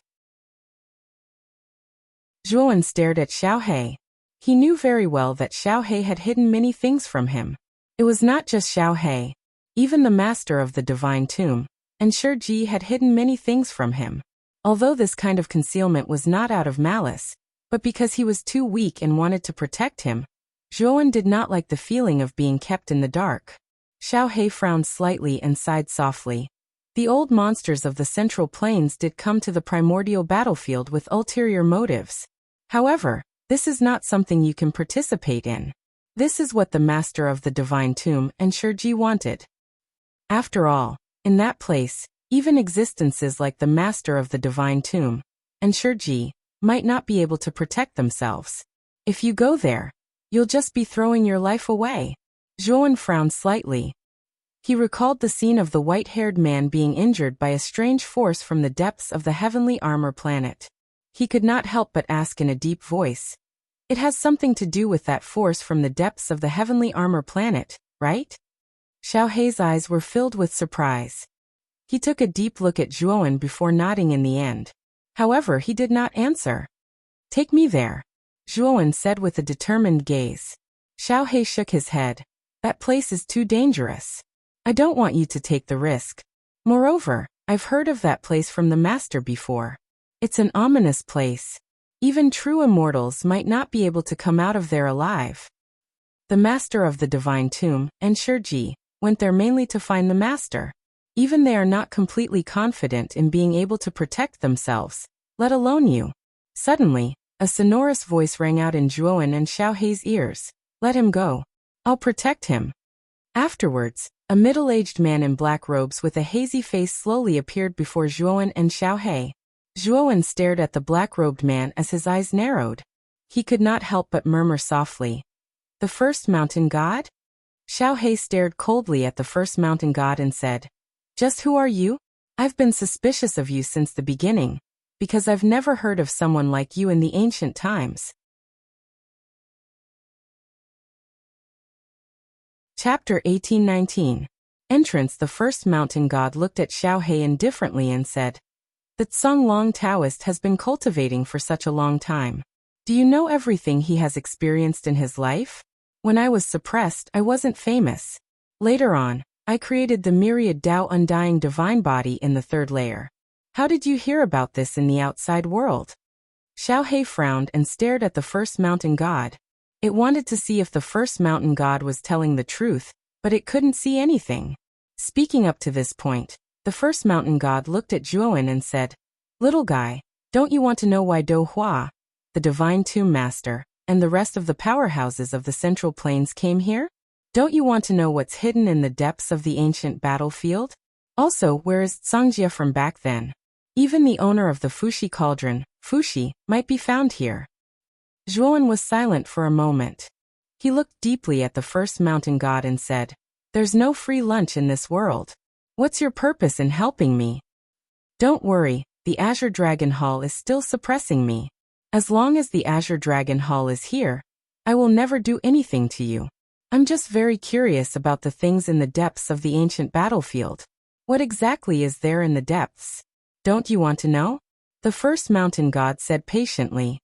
Zhuowen stared at Xiao He. He knew very well that Xiao He had hidden many things from him. It was not just Xiao He. Even the master of the divine tomb, and Shiji had hidden many things from him. Although this kind of concealment was not out of malice, but because he was too weak and wanted to protect him, Zhuowen did not like the feeling of being kept in the dark. Xiao He frowned slightly and sighed softly. The old monsters of the Central Plains did come to the primordial battlefield with ulterior motives. However, this is not something you can participate in. This is what the master of the divine tomb and Shiji wanted. After all, in that place, even existences like the master of the divine tomb and Shiji might not be able to protect themselves. If you go there, you'll just be throwing your life away. Zhuowen frowned slightly. He recalled the scene of the white-haired man being injured by a strange force from the depths of the heavenly armor planet. He could not help but ask in a deep voice, "It has something to do with that force from the depths of the heavenly armor planet, right?" Xiao He's eyes were filled with surprise. He took a deep look at Zhuowen before nodding in the end. However, he did not answer. "Take me there," Zhuowen said with a determined gaze. Xiao He shook his head. "That place is too dangerous. I don't want you to take the risk. Moreover, I've heard of that place from the master before. It's an ominous place. Even true immortals might not be able to come out of there alive." The master of the divine tomb and Shiji went there mainly to find the master. Even they are not completely confident in being able to protect themselves, let alone you. Suddenly, a sonorous voice rang out in Zhuowen and Xiao He's ears. "Let him go. I'll protect him." Afterwards, a middle-aged man in black robes with a hazy face slowly appeared before Zhuowen and Xiao He. Zhuowen stared at the black-robed man as his eyes narrowed. He could not help but murmur softly, "The first mountain god?" Xiao He stared coldly at the first mountain god and said, "Just who are you? I've been suspicious of you since the beginning, because I've never heard of someone like you in the ancient times." Chapter 18-19. Entrance. The first mountain god looked at Xiao He indifferently and said, "The Tsung-Long Taoist has been cultivating for such a long time. Do you know everything he has experienced in his life? When I was suppressed, I wasn't famous. Later on, I created the myriad Tao undying divine body in the third layer. How did you hear about this in the outside world?" Xiao He frowned and stared at the first mountain god. It wanted to see if the first mountain god was telling the truth, but it couldn't see anything. Speaking up to this point, the first mountain god looked at Zhuowen and said, "Little guy, don't you want to know why Do Hua, the divine tomb master, and the rest of the powerhouses of the Central Plains came here? Don't you want to know what's hidden in the depths of the ancient battlefield? Also, where is Zhangjie from back then? Even the owner of the Fuxi cauldron, Fuxi, might be found here." Zhuowen was silent for a moment. He looked deeply at the first mountain god and said, "There's no free lunch in this world. What's your purpose in helping me?" "Don't worry, the Azure Dragon Hall is still suppressing me. As long as the Azure Dragon Hall is here, I will never do anything to you. I'm just very curious about the things in the depths of the ancient battlefield. What exactly is there in the depths? Don't you want to know?" The first mountain god said patiently.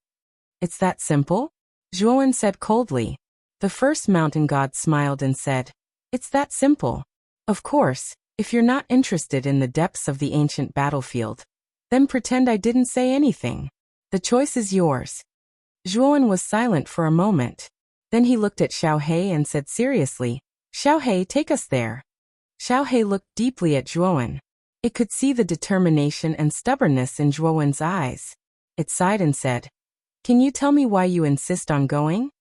"It's that simple?" Zhuowen said coldly. The first mountain god smiled and said, "It's that simple. Of course, if you're not interested in the depths of the ancient battlefield, then pretend I didn't say anything. The choice is yours." Zhuowen was silent for a moment. Then he looked at Xiao He and said seriously, "Xiao He, take us there." Xiao He looked deeply at Zhuowen. It could see the determination and stubbornness in Zhuowen's eyes. It sighed and said, "Can you tell me why you insist on going?"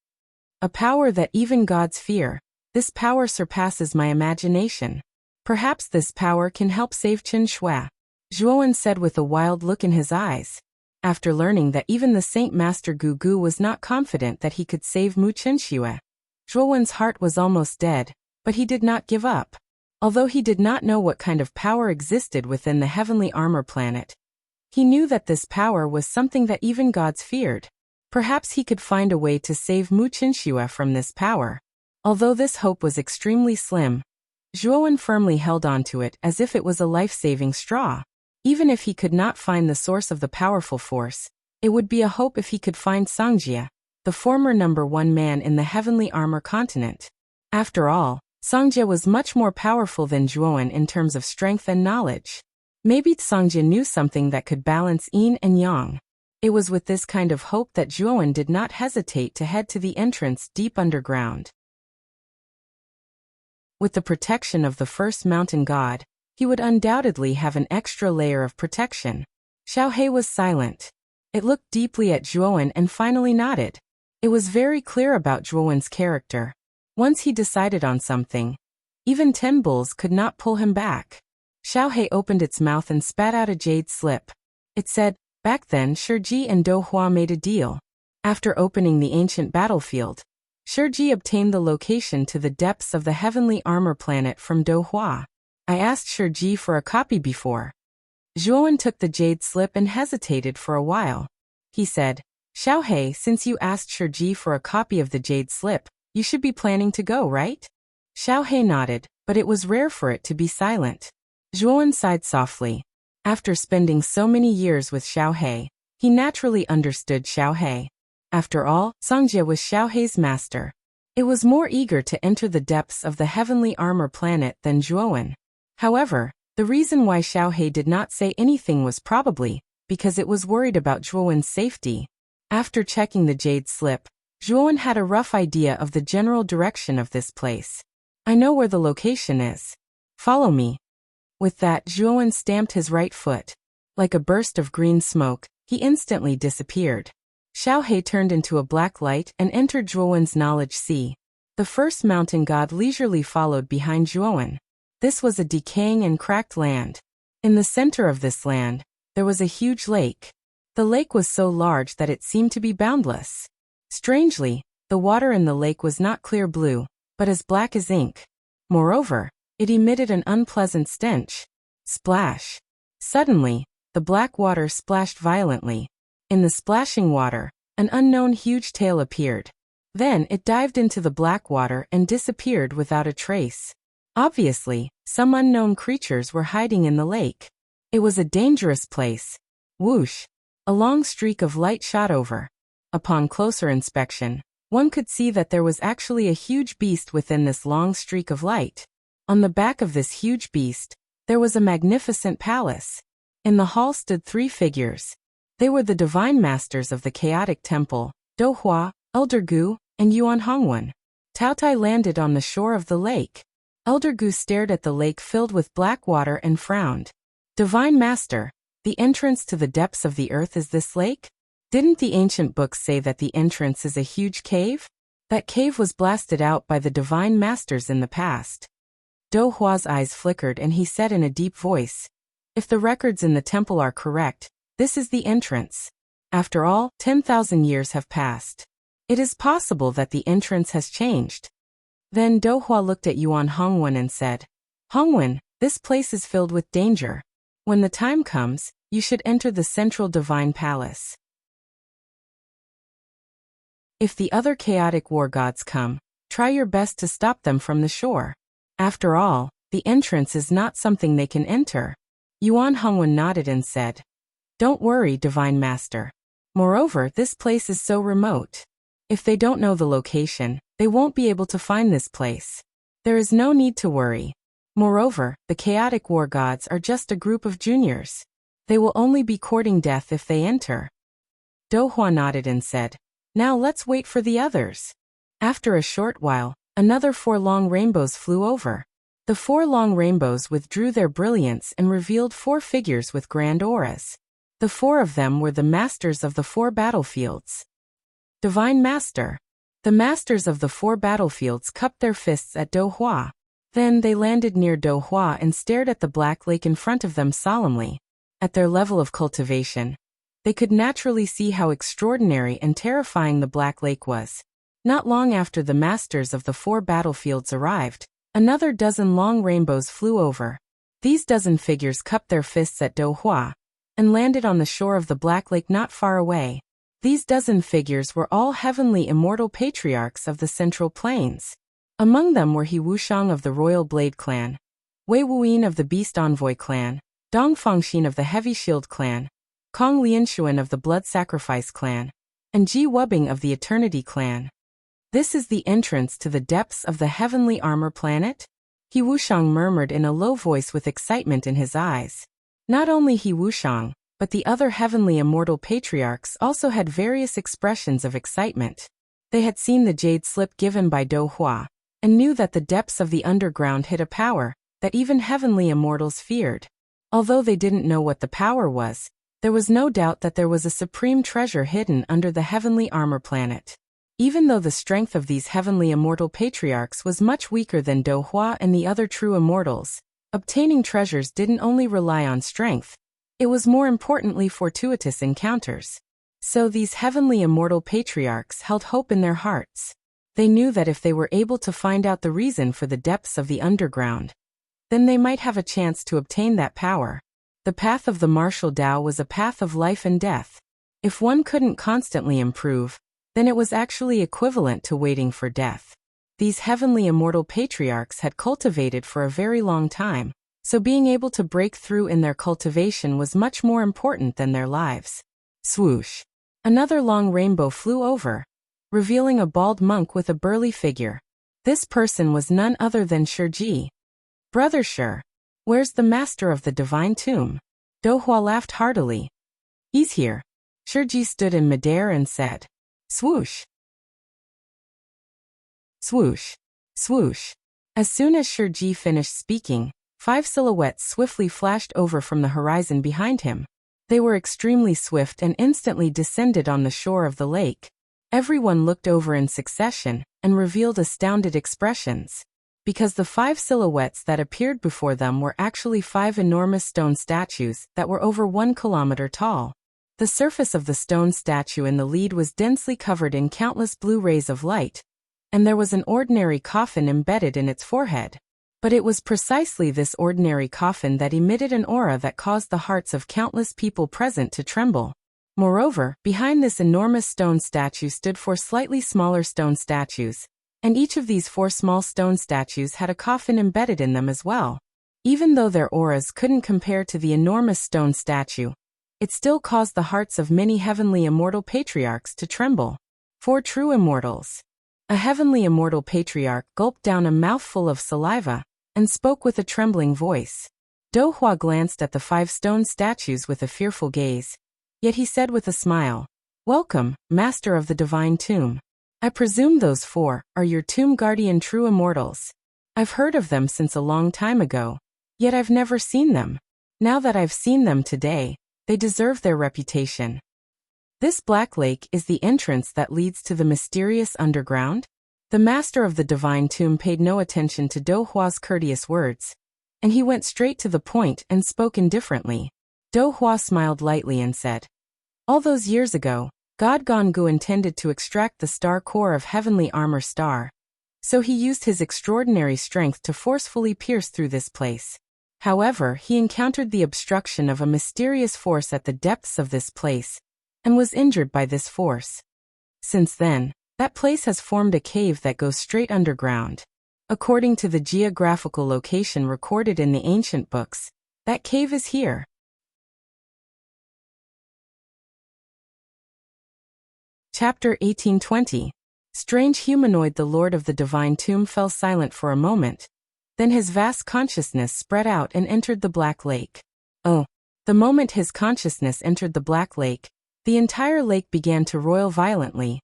"A power that even gods fear. This power surpasses my imagination. Perhaps this power can help save Chen Shui," Zhuowen said with a wild look in his eyes. After learning that even the Saint Master Gugu was not confident that he could save Mu Chenshui, Zhuowen's heart was almost dead, but he did not give up. Although he did not know what kind of power existed within the heavenly armor planet, he knew that this power was something that even gods feared. Perhaps he could find a way to save Mu Chenshui from this power. Although this hope was extremely slim, Zhuowen firmly held on to it as if it was a life-saving straw. Even if he could not find the source of the powerful force, it would be a hope if he could find Zhangjie, the former #1 man in the heavenly armor continent. After all, Zhangjie was much more powerful than Zhuowen in terms of strength and knowledge. Maybe Zhangjie knew something that could balance yin and yang. It was with this kind of hope that Zhuowen did not hesitate to head to the entrance deep underground. With the protection of the first mountain god, he would undoubtedly have an extra layer of protection. Xiao He was silent. It looked deeply at Zhuowen and finally nodded. It was very clear about Zhuowen's character. Once he decided on something, even 10 bulls could not pull him back. Xiao He opened its mouth and spat out a jade slip. It said, "Back then Shiji and Do Hua made a deal. After opening the ancient battlefield, Shiji obtained the location to the depths of the heavenly armor planet from Do Hua. I asked Shiji for a copy before." Zhuowen took the jade slip and hesitated for a while. He said, "Xiao He, since you asked Shiji for a copy of the jade slip, you should be planning to go, right?" Xiao He nodded, but it was rare for it to be silent. Zhuowen sighed softly. After spending so many years with Xiao He, he naturally understood Xiao He. After all, Zhangjie was Xiao He's master. It was more eager to enter the depths of the heavenly armor planet than Zhuowen. However, the reason why Xiao He did not say anything was probably because it was worried about Zhuowen's safety. After checking the jade slip, Zhuowen had a rough idea of the general direction of this place. "I know where the location is. Follow me." With that, Zhuowen stamped his right foot. Like a burst of green smoke, he instantly disappeared. Xiao He turned into a black light and entered Zhuowen's knowledge sea. The first mountain god leisurely followed behind Zhuowen. This was a decaying and cracked land. In the center of this land, there was a huge lake. The lake was so large that it seemed to be boundless. Strangely, the water in the lake was not clear blue, but as black as ink. Moreover, it emitted an unpleasant stench. Splash! Suddenly, the black water splashed violently. In the splashing water, an unknown huge tail appeared. Then it dived into the black water and disappeared without a trace. Obviously, some unknown creatures were hiding in the lake. It was a dangerous place. Whoosh! A long streak of light shot over. Upon closer inspection, one could see that there was actually a huge beast within this long streak of light. On the back of this huge beast, there was a magnificent palace. In the hall stood 3 figures. They were the divine masters of the chaotic temple, Do Hua, Elder Gu, and Yuan Hongwen. Tao Tai landed on the shore of the lake. Elder Gu stared at the lake filled with black water and frowned. Divine Master, the entrance to the depths of the earth is this lake? Didn't the ancient books say that the entrance is a huge cave? That cave was blasted out by the divine masters in the past. Do Hua's eyes flickered and he said in a deep voice, "If the records in the temple are correct, this is the entrance. After all, 10,000 years have passed. It is possible that the entrance has changed." Then Do Hua looked at Yuan Hongwen and said, "Hongwen, this place is filled with danger. When the time comes, you should enter the central divine palace. If the other chaotic war gods come, try your best to stop them from the shore. After all, the entrance is not something they can enter." Yuan Hongwen nodded and said, "Don't worry, Divine Master. Moreover, this place is so remote. If they don't know the location, they won't be able to find this place. There is no need to worry. Moreover, the chaotic war gods are just a group of juniors. They will only be courting death if they enter." Do Hua nodded and said, "Now let's wait for the others." After a short while, another 4 long rainbows flew over. The 4 long rainbows withdrew their brilliance and revealed 4 figures with grand auras. The 4 of them were the masters of the 4 battlefields. Divine Master. The masters of the 4 battlefields cupped their fists at Do Hua. Then they landed near Do Hua and stared at the black lake in front of them solemnly. At their level of cultivation, they could naturally see how extraordinary and terrifying the black lake was. Not long after the masters of the 4 battlefields arrived, another dozen long rainbows flew over. These dozen figures cupped their fists at Do Hua and landed on the shore of the black lake not far away. These dozen figures were all heavenly immortal patriarchs of the Central Plains. Among them were He Wuxiang of the Royal Blade Clan, Wei Wuyin of the Beast Envoy Clan, Dong Fengxin of the Heavy Shield Clan, Kong Lianshuan of the Blood Sacrifice Clan, and Ji Wubing of the Eternity Clan. "This is the entrance to the depths of the heavenly armor planet?" He Wuxiang murmured in a low voice with excitement in his eyes. Not only He Wuxiang, but the other heavenly immortal patriarchs also had various expressions of excitement. They had seen the jade slip given by Do Hua, and knew that the depths of the underground hid a power that even heavenly immortals feared. Although they didn't know what the power was, there was no doubt that there was a supreme treasure hidden under the heavenly armor planet. Even though the strength of these heavenly immortal patriarchs was much weaker than Do Hua and the other true immortals, obtaining treasures didn't only rely on strength, it was more importantly fortuitous encounters. So these heavenly immortal patriarchs held hope in their hearts. They knew that if they were able to find out the reason for the depths of the underground, then they might have a chance to obtain that power. The path of the martial Tao was a path of life and death. If one couldn't constantly improve, then it was actually equivalent to waiting for death. These heavenly immortal patriarchs had cultivated for a very long time, so being able to break through in their cultivation was much more important than their lives. Swoosh! Another long rainbow flew over, revealing a bald monk with a burly figure. This person was none other than Shiji. "Brother Shi, where's the master of the divine tomb?" Do Hua laughed heartily. "He's here." Shiji stood in midair and said, "Swoosh! Swoosh! Swoosh!" As soon as Shiji finished speaking, 5 silhouettes swiftly flashed over from the horizon behind him. They were extremely swift and instantly descended on the shore of the lake. Everyone looked over in succession and revealed astounded expressions, because the 5 silhouettes that appeared before them were actually 5 enormous stone statues that were over 1 kilometer tall. The surface of the stone statue in the lead was densely covered in countless blue rays of light, and there was an ordinary coffin embedded in its forehead. But it was precisely this ordinary coffin that emitted an aura that caused the hearts of countless people present to tremble. Moreover, behind this enormous stone statue stood 4 slightly smaller stone statues, and each of these 4 small stone statues had a coffin embedded in them as well. Even though their auras couldn't compare to the enormous stone statue, it still caused the hearts of many heavenly immortal patriarchs to tremble. 4 true immortals. A heavenly immortal patriarch gulped down a mouthful of saliva and spoke with a trembling voice. Do Hua glanced at the 5 stone statues with a fearful gaze, yet he said with a smile, "Welcome, Master of the Divine Tomb. I presume those 4 are your tomb guardian true immortals. I've heard of them since a long time ago, yet I've never seen them. Now that I've seen them today, they deserve their reputation." This black lake is the entrance that leads to the mysterious underground? The Master of the Divine Tomb paid no attention to Do Hua's courteous words, and he went straight to the point and spoke indifferently. Do Hua smiled lightly and said, "All those years ago, God Gongu intended to extract the star core of heavenly armor star, so he used his extraordinary strength to forcefully pierce through this place. However, he encountered the obstruction of a mysterious force at the depths of this place, and was injured by this force. Since then, that place has formed a cave that goes straight underground. According to the geographical location recorded in the ancient books, that cave is here." Chapter 1820. Strange humanoid. The Lord of the Divine Tomb fell silent for a moment, then his vast consciousness spread out and entered the Black Lake. Oh, the moment his consciousness entered the Black Lake, the entire lake began to roil violently,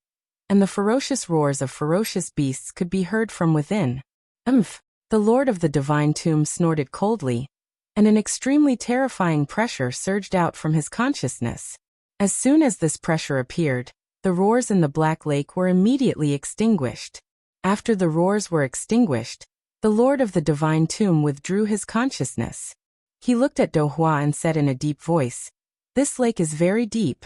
and the ferocious roars of ferocious beasts could be heard from within. Umph! The Lord of the Divine Tomb snorted coldly, and an extremely terrifying pressure surged out from his consciousness. As soon as this pressure appeared, the roars in the Black Lake were immediately extinguished. After the roars were extinguished, the Lord of the Divine Tomb withdrew his consciousness. He looked at Do Hua and said in a deep voice, "This lake is very deep.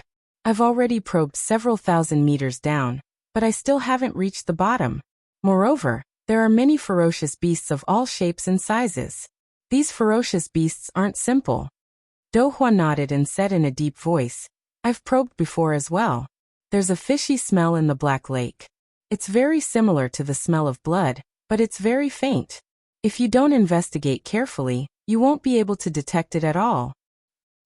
I've already probed several thousand meters down, but I still haven't reached the bottom. Moreover, there are many ferocious beasts of all shapes and sizes. These ferocious beasts aren't simple." Do Hua nodded and said in a deep voice, "I've probed before as well. There's a fishy smell in the Black Lake. It's very similar to the smell of blood, but it's very faint. If you don't investigate carefully, you won't be able to detect it at all.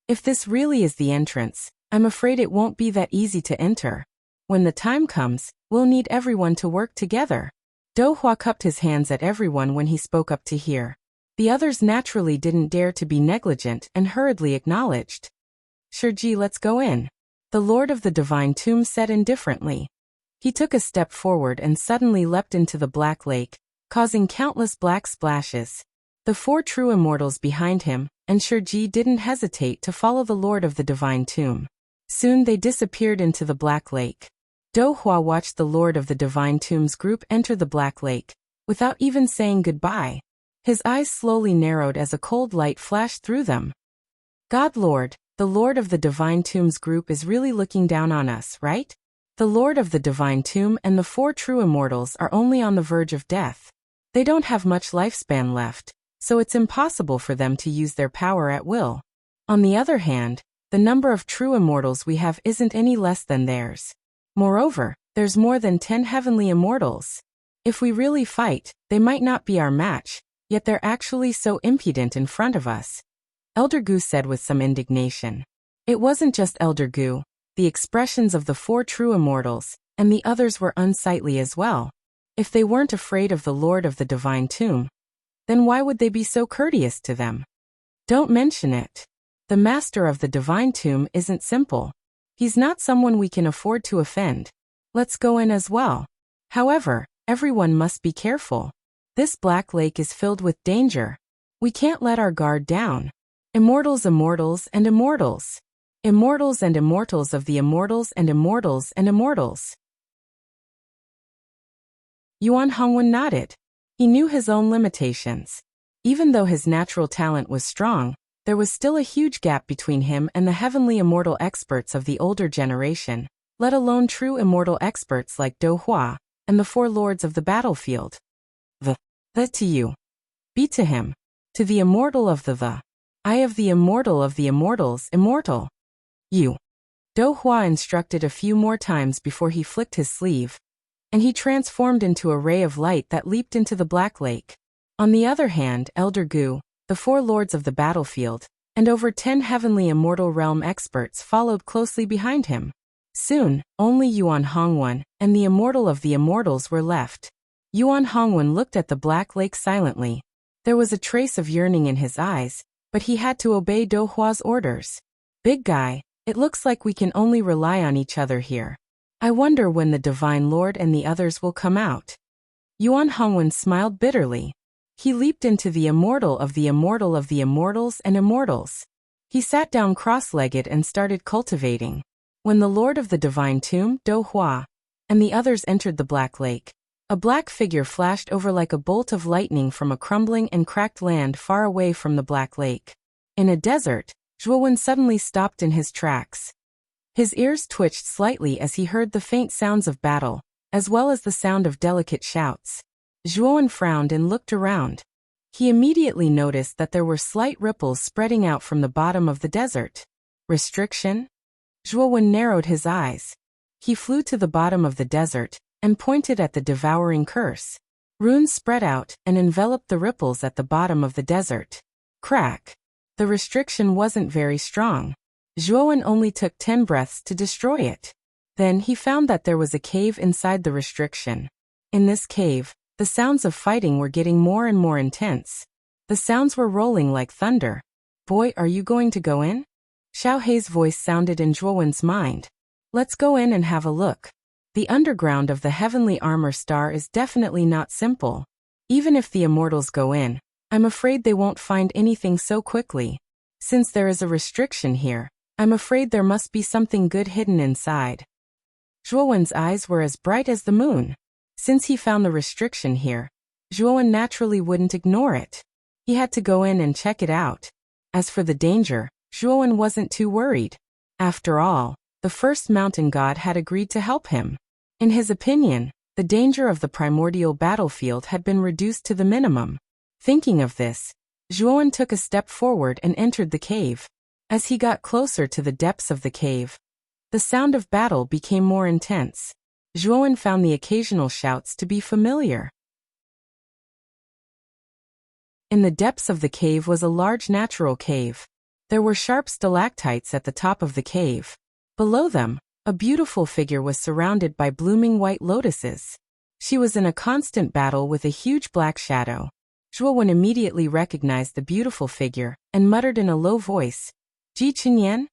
If this really is the entrance, I'm afraid it won't be that easy to enter. When the time comes, we'll need everyone to work together." Do Hua cupped his hands at everyone when he spoke up to hear. The others naturally didn't dare to be negligent and hurriedly acknowledged. "Shiji, let's go in," the Lord of the Divine Tomb said indifferently. He took a step forward and suddenly leapt into the Black Lake, causing countless black splashes. The 4 true immortals behind him, and Shiji didn't hesitate to follow the Lord of the Divine Tomb. Soon they disappeared into the Black Lake. Do Hua watched the Lord of the Divine Tomb's group enter the Black Lake, without even saying goodbye. His eyes slowly narrowed as a cold light flashed through them. "God Lord, the Lord of the Divine Tomb's group is really looking down on us, right? The Lord of the Divine Tomb and the 4 true immortals are only on the verge of death. They don't have much lifespan left, so it's impossible for them to use their power at will. On the other hand, the number of true immortals we have isn't any less than theirs. Moreover, there's more than 10 heavenly immortals. If we really fight, they might not be our match, yet they're actually so impudent in front of us," Elder Gu said with some indignation. It wasn't just Elder Gu. The expressions of the 4 true immortals, and the others were unsightly as well. If they weren't afraid of the Lord of the Divine Tomb, then why would they be so courteous to them? "Don't mention it. The Master of the Divine Tomb isn't simple. He's not someone we can afford to offend. Let's go in as well. However, everyone must be careful. This Black Lake is filled with danger. We can't let our guard down. Immortals, immortals, and immortals. Immortals and immortals of the immortals and immortals and immortals." Yuan Hongwen nodded. He knew his own limitations. Even though his natural talent was strong, there was still a huge gap between him and the heavenly immortal experts of the older generation, let alone true immortal experts like Do Hua, and the four lords of the battlefield. The to you. Be to him. To the immortal of the. I of the immortal of the immortals, immortal. You. Do Hua instructed a few more times before he flicked his sleeve, and he transformed into a ray of light that leaped into the black lake. On the other hand, Elder Gu, the four lords of the battlefield, and over 10 heavenly immortal realm experts followed closely behind him. Soon, only Yuan Hongwen and the immortal of the immortals were left. Yuan Hongwen looked at the black lake silently. There was a trace of yearning in his eyes, but he had to obey Do Hua's orders. Big guy, it looks like we can only rely on each other here. I wonder when the Divine Lord and the others will come out. Yuan Hongwen smiled bitterly. He leaped into the immortal of the immortal of the immortals and immortals. He sat down cross-legged and started cultivating. When the Lord of the Divine Tomb, Do Hua, and the others entered the Black Lake, a black figure flashed over like a bolt of lightning from a crumbling and cracked land far away from the Black Lake. In a desert, Zhuowen suddenly stopped in his tracks. His ears twitched slightly as he heard the faint sounds of battle, as well as the sound of delicate shouts. Zhuowen frowned and looked around. He immediately noticed that there were slight ripples spreading out from the bottom of the desert. Restriction? Zhuowen narrowed his eyes. He flew to the bottom of the desert and pointed at the devouring curse. Runes spread out and enveloped the ripples at the bottom of the desert. Crack. The restriction wasn't very strong. Zhuowen only took 10 breaths to destroy it. Then he found that there was a cave inside the restriction. In this cave, the sounds of fighting were getting more and more intense. The sounds were rolling like thunder. Boy, are you going to go in? Xiao Hei's voice sounded in Zhuowen's mind. Let's go in and have a look. The underground of the heavenly armor star is definitely not simple. Even if the immortals go in, I'm afraid they won't find anything so quickly. Since there is a restriction here, I'm afraid there must be something good hidden inside. Zhuowen's eyes were as bright as the moon. Since he found the restriction here, Zhuowen naturally wouldn't ignore it. He had to go in and check it out. As for the danger, Zhuowen wasn't too worried. After all, the first mountain god had agreed to help him. In his opinion, the danger of the primordial battlefield had been reduced to the minimum. Thinking of this, Zhuowen took a step forward and entered the cave. As he got closer to the depths of the cave, the sound of battle became more intense. Zhuowen found the occasional shouts to be familiar. In the depths of the cave was a large natural cave. There were sharp stalactites at the top of the cave. Below them, a beautiful figure was surrounded by blooming white lotuses. She was in a constant battle with a huge black shadow. Zhuowen immediately recognized the beautiful figure and muttered in a low voice, "Ji Qinyan?"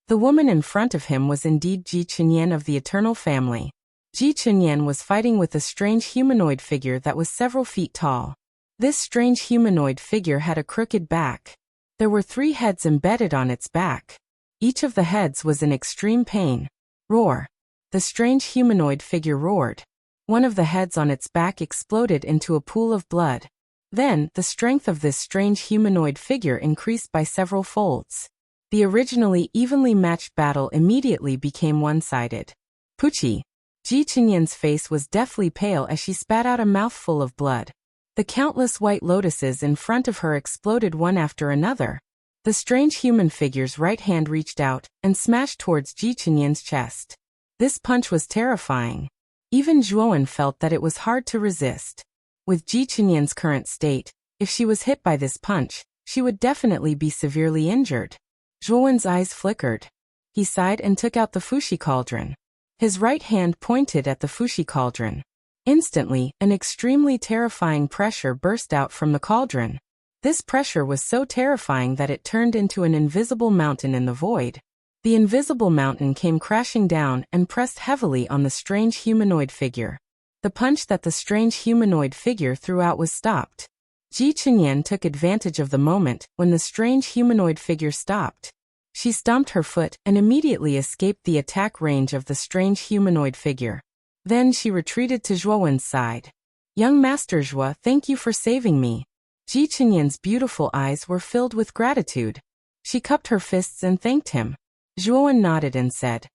The woman in front of him was indeed Ji Qinyan of the Eternal Family. Ji Qinyan was fighting with a strange humanoid figure that was several feet tall. This strange humanoid figure had a crooked back. There were 3 heads embedded on its back. Each of the heads was in extreme pain. Roar. The strange humanoid figure roared. One of the heads on its back exploded into a pool of blood. Then, the strength of this strange humanoid figure increased by several folds. The originally evenly matched battle immediately became one-sided. Puchi. Ji Qinyan's face was deathly pale as she spat out a mouthful of blood. The countless white lotuses in front of her exploded one after another. The strange human figure's right hand reached out and smashed towards Ji Qinyan's chest. This punch was terrifying. Even Zhuowen felt that it was hard to resist. With Ji Qinyan's current state, if she was hit by this punch, she would definitely be severely injured. Zhuowen's eyes flickered. He sighed and took out the Fushi cauldron. His right hand pointed at the Fushi cauldron. Instantly, an extremely terrifying pressure burst out from the cauldron. This pressure was so terrifying that it turned into an invisible mountain in the void. The invisible mountain came crashing down and pressed heavily on the strange humanoid figure. The punch that the strange humanoid figure threw out was stopped. Ji Qinyan took advantage of the moment when the strange humanoid figure stopped. She stomped her foot and immediately escaped the attack range of the strange humanoid figure. Then she retreated to Zhuowen's side. "Young Master Zhuo, thank you for saving me." Ji Qinyan's beautiful eyes were filled with gratitude. She cupped her fists and thanked him. Zhuowen nodded and said,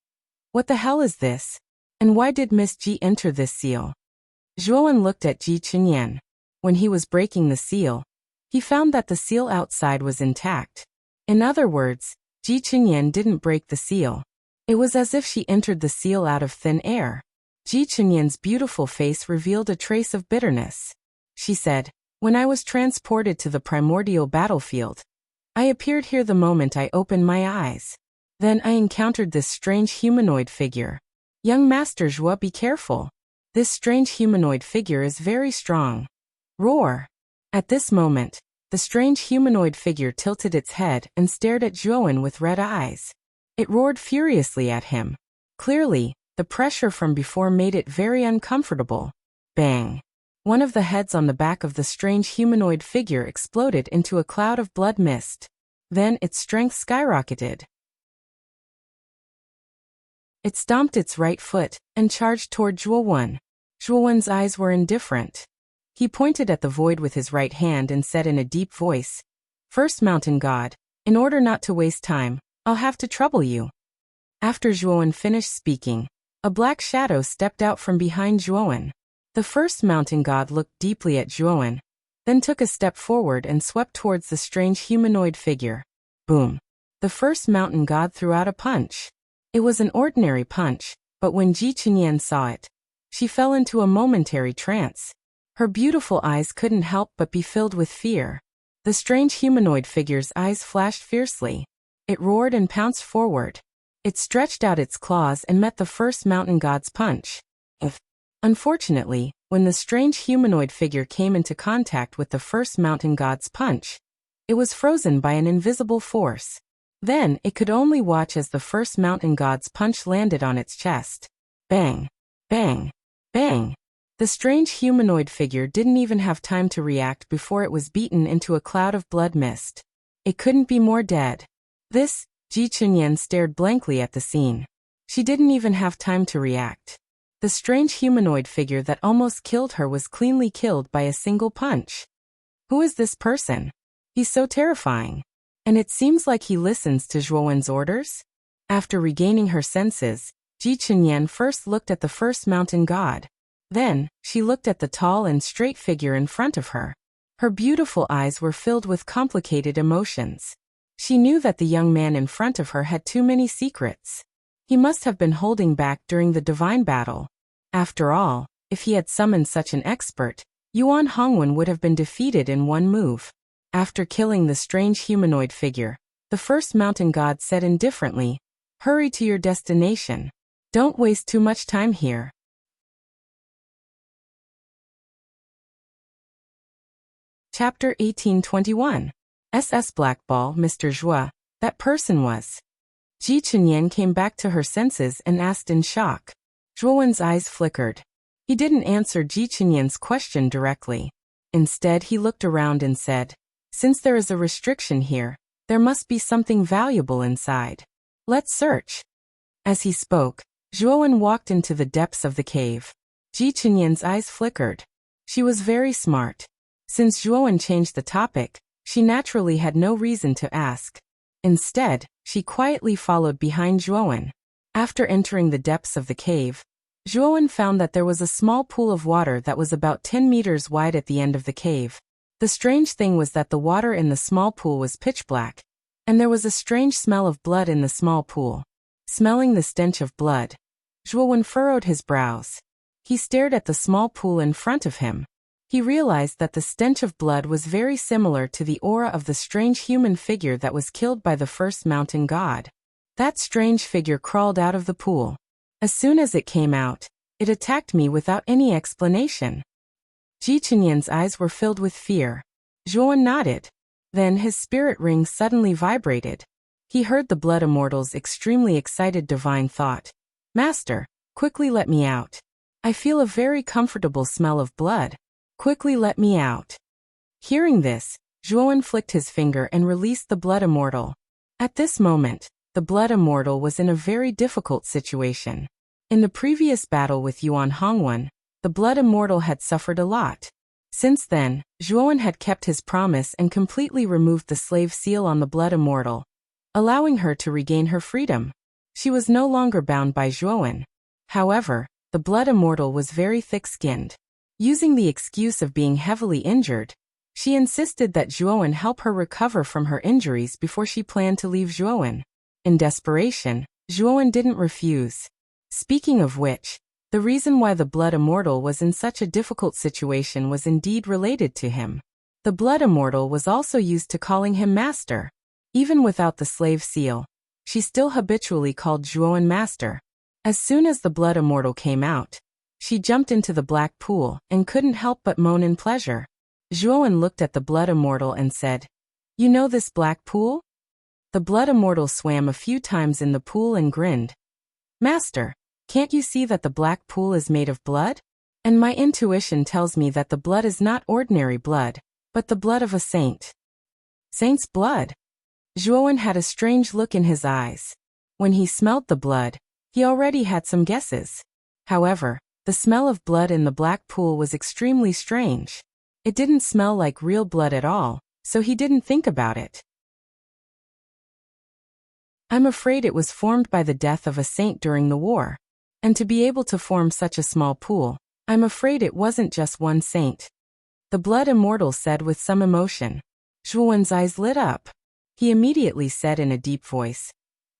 "What the hell is this? And why did Miss Ji enter this seal?" Zhuowen looked at Ji Chunyan. When he was breaking the seal, he found that the seal outside was intact. In other words, Ji Chunyan didn't break the seal. It was as if she entered the seal out of thin air. Ji Chunyan's beautiful face revealed a trace of bitterness. She said, "When I was transported to the primordial battlefield, I appeared here the moment I opened my eyes. Then I encountered this strange humanoid figure. Young Master Zhuo, be careful. This strange humanoid figure is very strong." Roar! At this moment, the strange humanoid figure tilted its head and stared at Zhuowen with red eyes. It roared furiously at him. Clearly, the pressure from before made it very uncomfortable. Bang! One of the heads on the back of the strange humanoid figure exploded into a cloud of blood mist. Then its strength skyrocketed. It stomped its right foot and charged toward Zhuowen. Zhuowen's eyes were indifferent. He pointed at the void with his right hand and said in a deep voice, "First Mountain God, in order not to waste time, I'll have to trouble you." After Zhuowen finished speaking, a black shadow stepped out from behind Zhuowen. The First Mountain God looked deeply at Zhuowen, then took a step forward and swept towards the strange humanoid figure. Boom! The First Mountain God threw out a punch. It was an ordinary punch, but when Ji Chunyan saw it, she fell into a momentary trance. Her beautiful eyes couldn't help but be filled with fear. The strange humanoid figure's eyes flashed fiercely. It roared and pounced forward. It stretched out its claws and met the First Mountain God's punch. Unfortunately, when the strange humanoid figure came into contact with the First Mountain God's punch, it was frozen by an invisible force. Then it could only watch as the First Mountain God's punch landed on its chest. Bang! Bang! Bang! The strange humanoid figure didn't even have time to react before it was beaten into a cloud of blood mist. It couldn't be more dead. This, Ji Chunyan stared blankly at the scene. She didn't even have time to react. The strange humanoid figure that almost killed her was cleanly killed by a single punch. Who is this person? He's so terrifying. And it seems like he listens to Zhuowen's orders? After regaining her senses, Ji Chunyan first looked at the First Mountain God. Then, she looked at the tall and straight figure in front of her. Her beautiful eyes were filled with complicated emotions. She knew that the young man in front of her had too many secrets. He must have been holding back during the divine battle. After all, if he had summoned such an expert, Yuan Hongwen would have been defeated in one move. After killing the strange humanoid figure, the First Mountain God said indifferently, "Hurry to your destination. Don't waste too much time here." Chapter 1821. SS Blackball, Mr. Zhuo, that person was. Ji Chunyan came back to her senses and asked in shock. Zhuowen's eyes flickered. He didn't answer Ji Chunyan's question directly. Instead, he looked around and said, "Since there is a restriction here, there must be something valuable inside. Let's search." As he spoke, Zhuowen walked into the depths of the cave. Ji Chunyan's eyes flickered. She was very smart. Since Zhuowen changed the topic, she naturally had no reason to ask. Instead, she quietly followed behind Zhuowen. After entering the depths of the cave, Zhuowen found that there was a small pool of water that was about 10 meters wide at the end of the cave. The strange thing was that the water in the small pool was pitch black, and there was a strange smell of blood in the small pool. Smelling the stench of blood, Zhuowen furrowed his brows. He stared at the small pool in front of him. He realized that the stench of blood was very similar to the aura of the strange human figure that was killed by the First Mountain God. That strange figure crawled out of the pool. As soon as it came out, it attacked me without any explanation. Ji Chunyan's eyes were filled with fear. Zhuowen nodded. Then his spirit ring suddenly vibrated. He heard the Blood Immortal's extremely excited divine thought. "Master, quickly let me out. I feel a very comfortable smell of blood. Quickly let me out." Hearing this, Zhuowen flicked his finger and released the Blood Immortal. At this moment, the Blood Immortal was in a very difficult situation. In the previous battle with Yuan Hongwen, the Blood Immortal had suffered a lot. Since then, Zhuowen had kept his promise and completely removed the slave seal on the Blood Immortal, allowing her to regain her freedom. She was no longer bound by Zhuowen. However, the Blood Immortal was very thick-skinned. Using the excuse of being heavily injured, she insisted that Zhuowen help her recover from her injuries before she planned to leave Zhuowen. In desperation, Zhuowen didn't refuse. Speaking of which, the reason why the Blood Immortal was in such a difficult situation was indeed related to him. The Blood Immortal was also used to calling him master. Even without the slave seal, she still habitually called Zhuowen master. As soon as the Blood Immortal came out, she jumped into the black pool and couldn't help but moan in pleasure. Zhuowen looked at the Blood Immortal and said, "You know this black pool?" The Blood Immortal swam a few times in the pool and grinned. "Master, can't you see that the black pool is made of blood? And my intuition tells me that the blood is not ordinary blood, but the blood of a saint." Saint's blood? Zhuowen had a strange look in his eyes. When he smelled the blood, he already had some guesses. However, the smell of blood in the black pool was extremely strange. It didn't smell like real blood at all, so he didn't think about it. "I'm afraid it was formed by the death of a saint during the war. And to be able to form such a small pool, I'm afraid it wasn't just one saint," the Blood Immortal said with some emotion. Zhuowen's eyes lit up. He immediately said in a deep voice,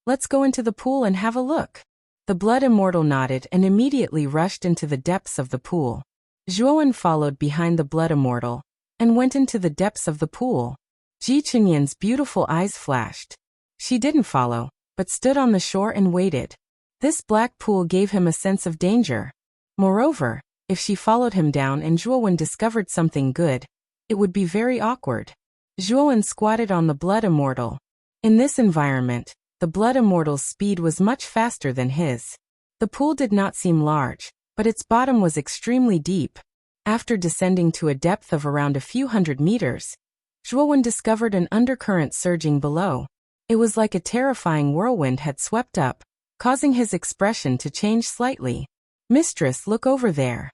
"Let's go into the pool and have a look." The Blood Immortal nodded and immediately rushed into the depths of the pool. Zhuowen followed behind the Blood Immortal and went into the depths of the pool. Ji Chenyan's beautiful eyes flashed. She didn't follow, but stood on the shore and waited. This black pool gave him a sense of danger. Moreover, if she followed him down and Zhuowen discovered something good, it would be very awkward. Zhuowen squatted on the Blood Immortal. In this environment, the Blood Immortal's speed was much faster than his. The pool did not seem large, but its bottom was extremely deep. After descending to a depth of around a few hundred meters, Zhuowen discovered an undercurrent surging below. It was like a terrifying whirlwind had swept up, causing his expression to change slightly. "Mistress, look over there."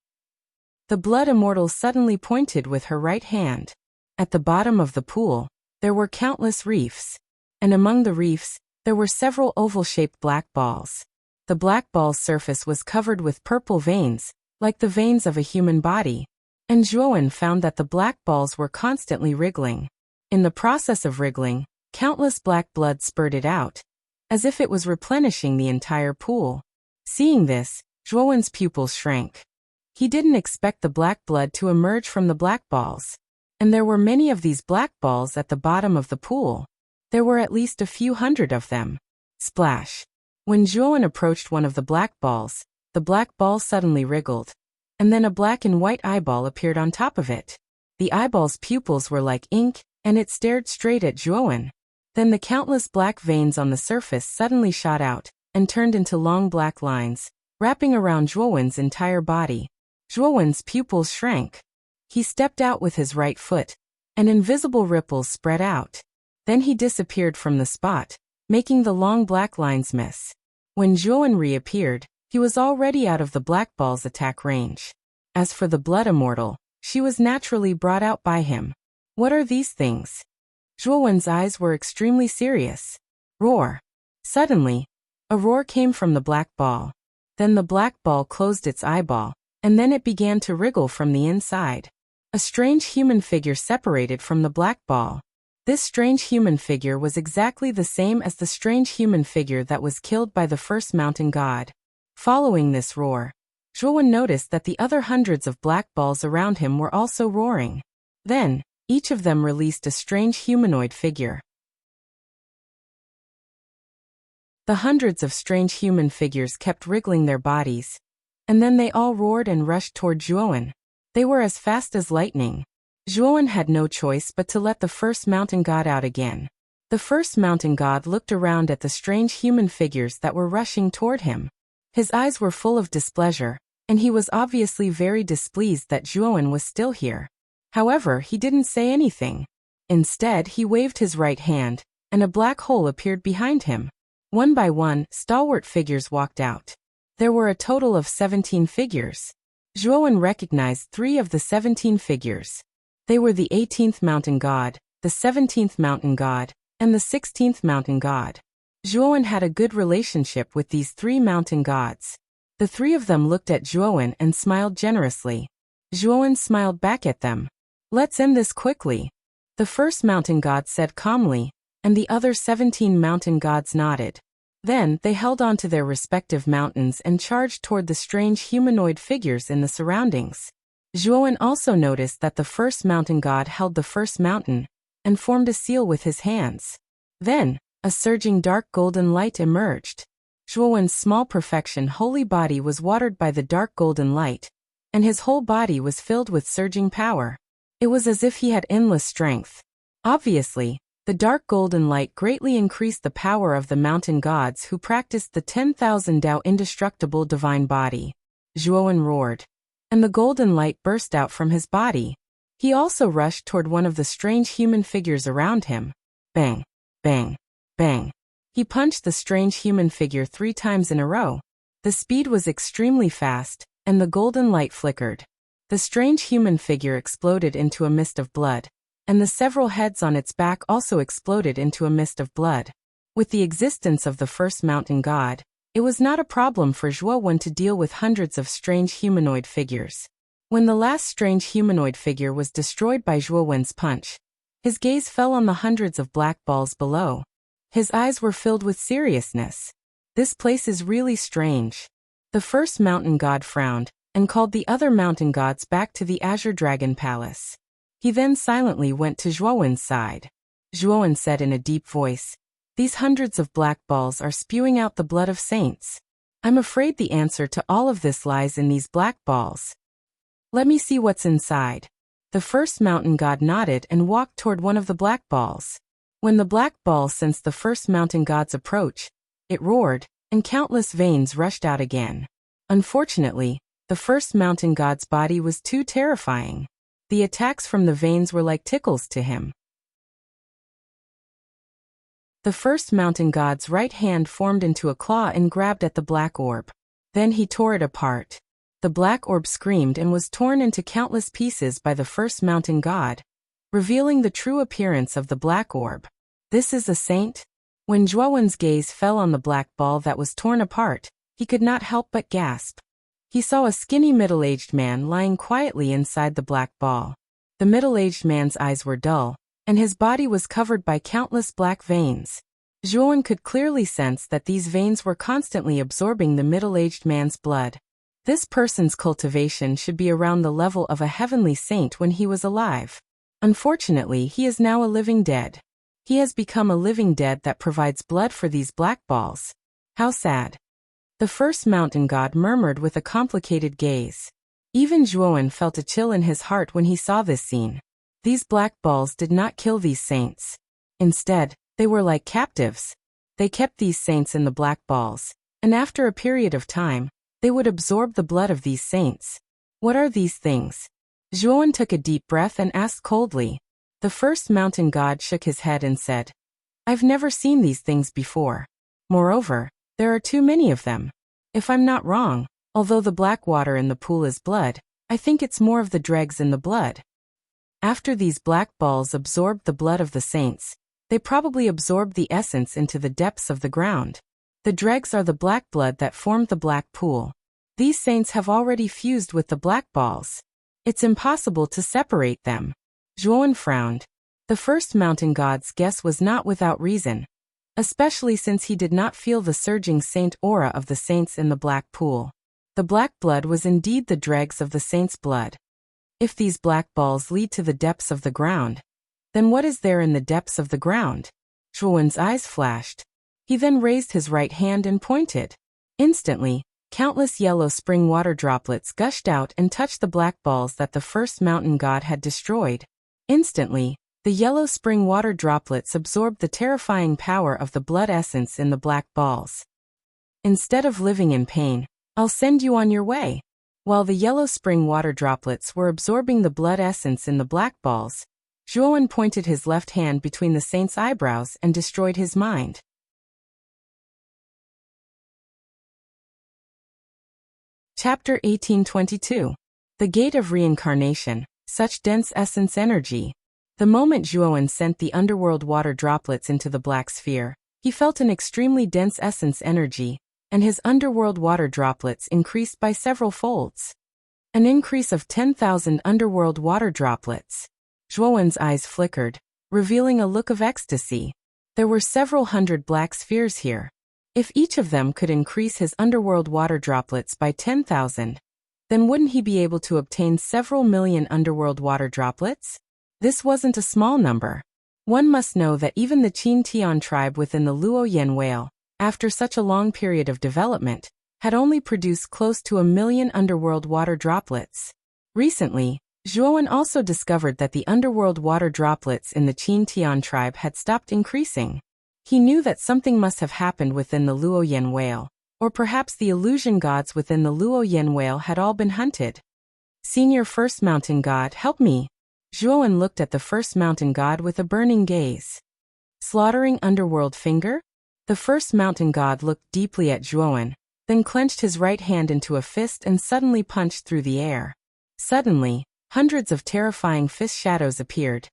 The Blood Immortal suddenly pointed with her right hand. At the bottom of the pool, there were countless reefs. And among the reefs, there were several oval-shaped black balls. The black ball's surface was covered with purple veins, like the veins of a human body. And Zhuowen found that the black balls were constantly wriggling. In the process of wriggling, countless black blood spurted out, as if it was replenishing the entire pool. Seeing this, Zhuowen's pupils shrank. He didn't expect the black blood to emerge from the black balls. And there were many of these black balls at the bottom of the pool. There were at least a few hundred of them. Splash! When Zhuowen approached one of the black balls, the black ball suddenly wriggled. And then a black and white eyeball appeared on top of it. The eyeball's pupils were like ink, and it stared straight at Zhuowen. Then the countless black veins on the surface suddenly shot out, and turned into long black lines, wrapping around Zhuowen's entire body. Zhuowen's pupils shrank. He stepped out with his right foot, and invisible ripples spread out. Then he disappeared from the spot, making the long black lines miss. When Zhuowen reappeared, he was already out of the black ball's attack range. As for the Blood Immortal, she was naturally brought out by him. "What are these things?" Zhuowen's eyes were extremely serious. Roar! Suddenly, a roar came from the black ball. Then the black ball closed its eyeball, and then it began to wriggle from the inside. A strange human figure separated from the black ball. This strange human figure was exactly the same as the strange human figure that was killed by the first mountain god. Following this roar, Zhuowen noticed that the other hundreds of black balls around him were also roaring. Then, each of them released a strange humanoid figure. The hundreds of strange human figures kept wriggling their bodies, and then they all roared and rushed toward Zhuowen. They were as fast as lightning. Zhuowen had no choice but to let the first mountain god out again. The first mountain god looked around at the strange human figures that were rushing toward him. His eyes were full of displeasure, and he was obviously very displeased that Zhuowen was still here. However, he didn't say anything. Instead, he waved his right hand, and a black hole appeared behind him. One by one, stalwart figures walked out. There were a total of 17 figures. Zhuowen recognized 3 of the 17 figures. They were the 18th mountain god, the 17th mountain god, and the 16th mountain god. Zhuowen had a good relationship with these 3 mountain gods. The 3 of them looked at Zhuowen and smiled generously. Zhuowen smiled back at them. Let's end this quickly. The first mountain god said calmly, and the other 17 mountain gods nodded. Then, they held on to their respective mountains and charged toward the strange humanoid figures in the surroundings. Zhuowen also noticed that the first mountain god held the first mountain, and formed a seal with his hands. Then, a surging dark golden light emerged. Zhuowen's small perfection holy body was watered by the dark golden light, and his whole body was filled with surging power. It was as if he had endless strength. Obviously, the dark golden light greatly increased the power of the mountain gods who practiced the 10,000 Tao indestructible divine body. Zhuowen roared, and the golden light burst out from his body. He also rushed toward one of the strange human figures around him. Bang, bang, bang. He punched the strange human figure 3 times in a row. The speed was extremely fast, and the golden light flickered. The strange human figure exploded into a mist of blood, and the several heads on its back also exploded into a mist of blood. With the existence of the first mountain god, it was not a problem for Zhuowen to deal with hundreds of strange humanoid figures. When the last strange humanoid figure was destroyed by Zhuowen's punch, his gaze fell on the hundreds of black balls below. His eyes were filled with seriousness. This place is really strange. The first mountain god frowned, and called the other mountain gods back to the Azure Dragon Palace. He then silently went to Zhuowen's side. Zhuowen said in a deep voice, "These hundreds of black balls are spewing out the blood of saints. I'm afraid the answer to all of this lies in these black balls. Let me see what's inside." The first mountain god nodded and walked toward one of the black balls. When the black ball sensed the first mountain god's approach, it roared, and countless veins rushed out again. Unfortunately, the first mountain god's body was too terrifying. The attacks from the veins were like tickles to him. The first mountain god's right hand formed into a claw and grabbed at the black orb. Then he tore it apart. The black orb screamed and was torn into countless pieces by the first mountain god, revealing the true appearance of the black orb. This is a saint? When Zhuowen's gaze fell on the black ball that was torn apart, he could not help but gasp. He saw a skinny middle-aged man lying quietly inside the black ball. The middle-aged man's eyes were dull, and his body was covered by countless black veins. Zhuowen could clearly sense that these veins were constantly absorbing the middle-aged man's blood. This person's cultivation should be around the level of a heavenly saint when he was alive. Unfortunately, he is now a living dead. He has become a living dead that provides blood for these black balls. How sad. The first mountain god murmured with a complicated gaze. Even Zhuowen felt a chill in his heart when he saw this scene. These black balls did not kill these saints. Instead, they were like captives. They kept these saints in the black balls, and after a period of time, they would absorb the blood of these saints. What are these things? Zhuowen took a deep breath and asked coldly. The first mountain god shook his head and said, "I've never seen these things before. Moreover, there are too many of them. If I'm not wrong, although the black water in the pool is blood, I think it's more of the dregs in the blood." After these black balls absorbed the blood of the saints, they probably absorbed the essence into the depths of the ground. The dregs are the black blood that formed the black pool. These saints have already fused with the black balls. It's impossible to separate them. Zhuowen frowned. The first mountain god's guess was not without reason, especially since he did not feel the surging saint aura of the saints in the black pool. The black blood was indeed the dregs of the saint's blood. If these black balls lead to the depths of the ground, then what is there in the depths of the ground? Zhuowen's eyes flashed. He then raised his right hand and pointed. Instantly, countless yellow spring water droplets gushed out and touched the black balls that the first mountain god had destroyed. Instantly, the yellow spring water droplets absorbed the terrifying power of the blood essence in the black balls. "Instead of living in pain, I'll send you on your way." While the yellow spring water droplets were absorbing the blood essence in the black balls, Zhuowen pointed his left hand between the saint's eyebrows and destroyed his mind. Chapter 1822. The Gate of Reincarnation. Such dense essence energy. The moment Zhuowen sent the underworld water droplets into the black sphere, he felt an extremely dense essence energy, and his underworld water droplets increased by several folds. An increase of 10,000 underworld water droplets. Zhuowen's eyes flickered, revealing a look of ecstasy. There were several hundred black spheres here. If each of them could increase his underworld water droplets by 10,000, then wouldn't he be able to obtain several million underworld water droplets? This wasn't a small number. One must know that even the Qin Tian tribe within the Luoyan whale, after such a long period of development, had only produced close to 1,000,000 underworld water droplets. Recently, Zhuowen also discovered that the underworld water droplets in the Qin Tian tribe had stopped increasing. He knew that something must have happened within the Luoyan whale, or perhaps the illusion gods within the Luoyan whale had all been hunted. Senior First Mountain God, help me! Zhuowen looked at the First Mountain God with a burning gaze. Slaughtering underworld finger? The First Mountain God looked deeply at Zhuowen, then clenched his right hand into a fist and suddenly punched through the air. Suddenly, hundreds of terrifying fist shadows appeared,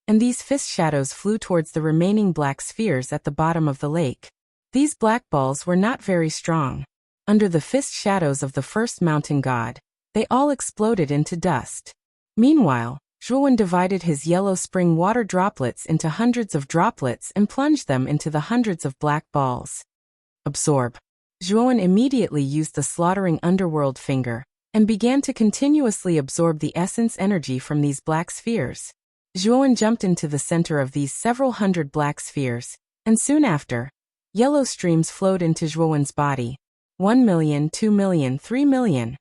and these fist shadows flew towards the remaining black spheres at the bottom of the lake. These black balls were not very strong. Under the fist shadows of the First Mountain God, they all exploded into dust. Meanwhile, Zhuowen divided his yellow spring water droplets into hundreds of droplets and plunged them into the hundreds of black balls. Absorb. Zhuowen immediately used the slaughtering underworld finger, and began to continuously absorb the essence energy from these black spheres. Zhuowen jumped into the center of these several hundred black spheres, and soon after, yellow streams flowed into Zhuowen's body. 1,000,000, 2,000,000, 3,000,000.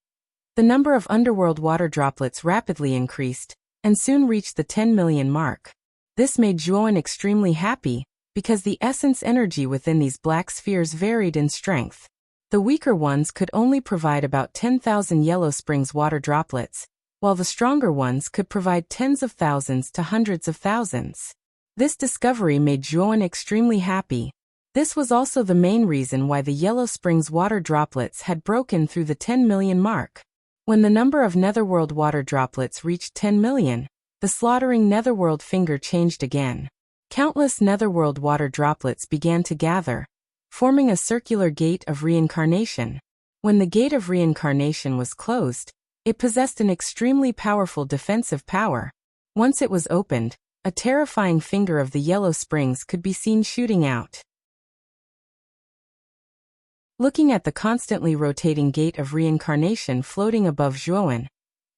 The number of underworld water droplets rapidly increased, and soon reached the 10,000,000 mark. This made Zhuowen extremely happy, because the essence energy within these black spheres varied in strength. The weaker ones could only provide about 10,000 yellow springs water droplets, while the stronger ones could provide tens of thousands to hundreds of thousands. This discovery made Zhuowen extremely happy. This was also the main reason why the yellow springs water droplets had broken through the 10,000,000 mark. When the number of netherworld water droplets reached 10,000,000, the slaughtering netherworld finger changed again. Countless netherworld water droplets began to gather, forming a circular gate of reincarnation. When the gate of reincarnation was closed, it possessed an extremely powerful defensive power. Once it was opened, a terrifying finger of the yellow springs could be seen shooting out. Looking at the constantly rotating gate of reincarnation floating above Zhuowen,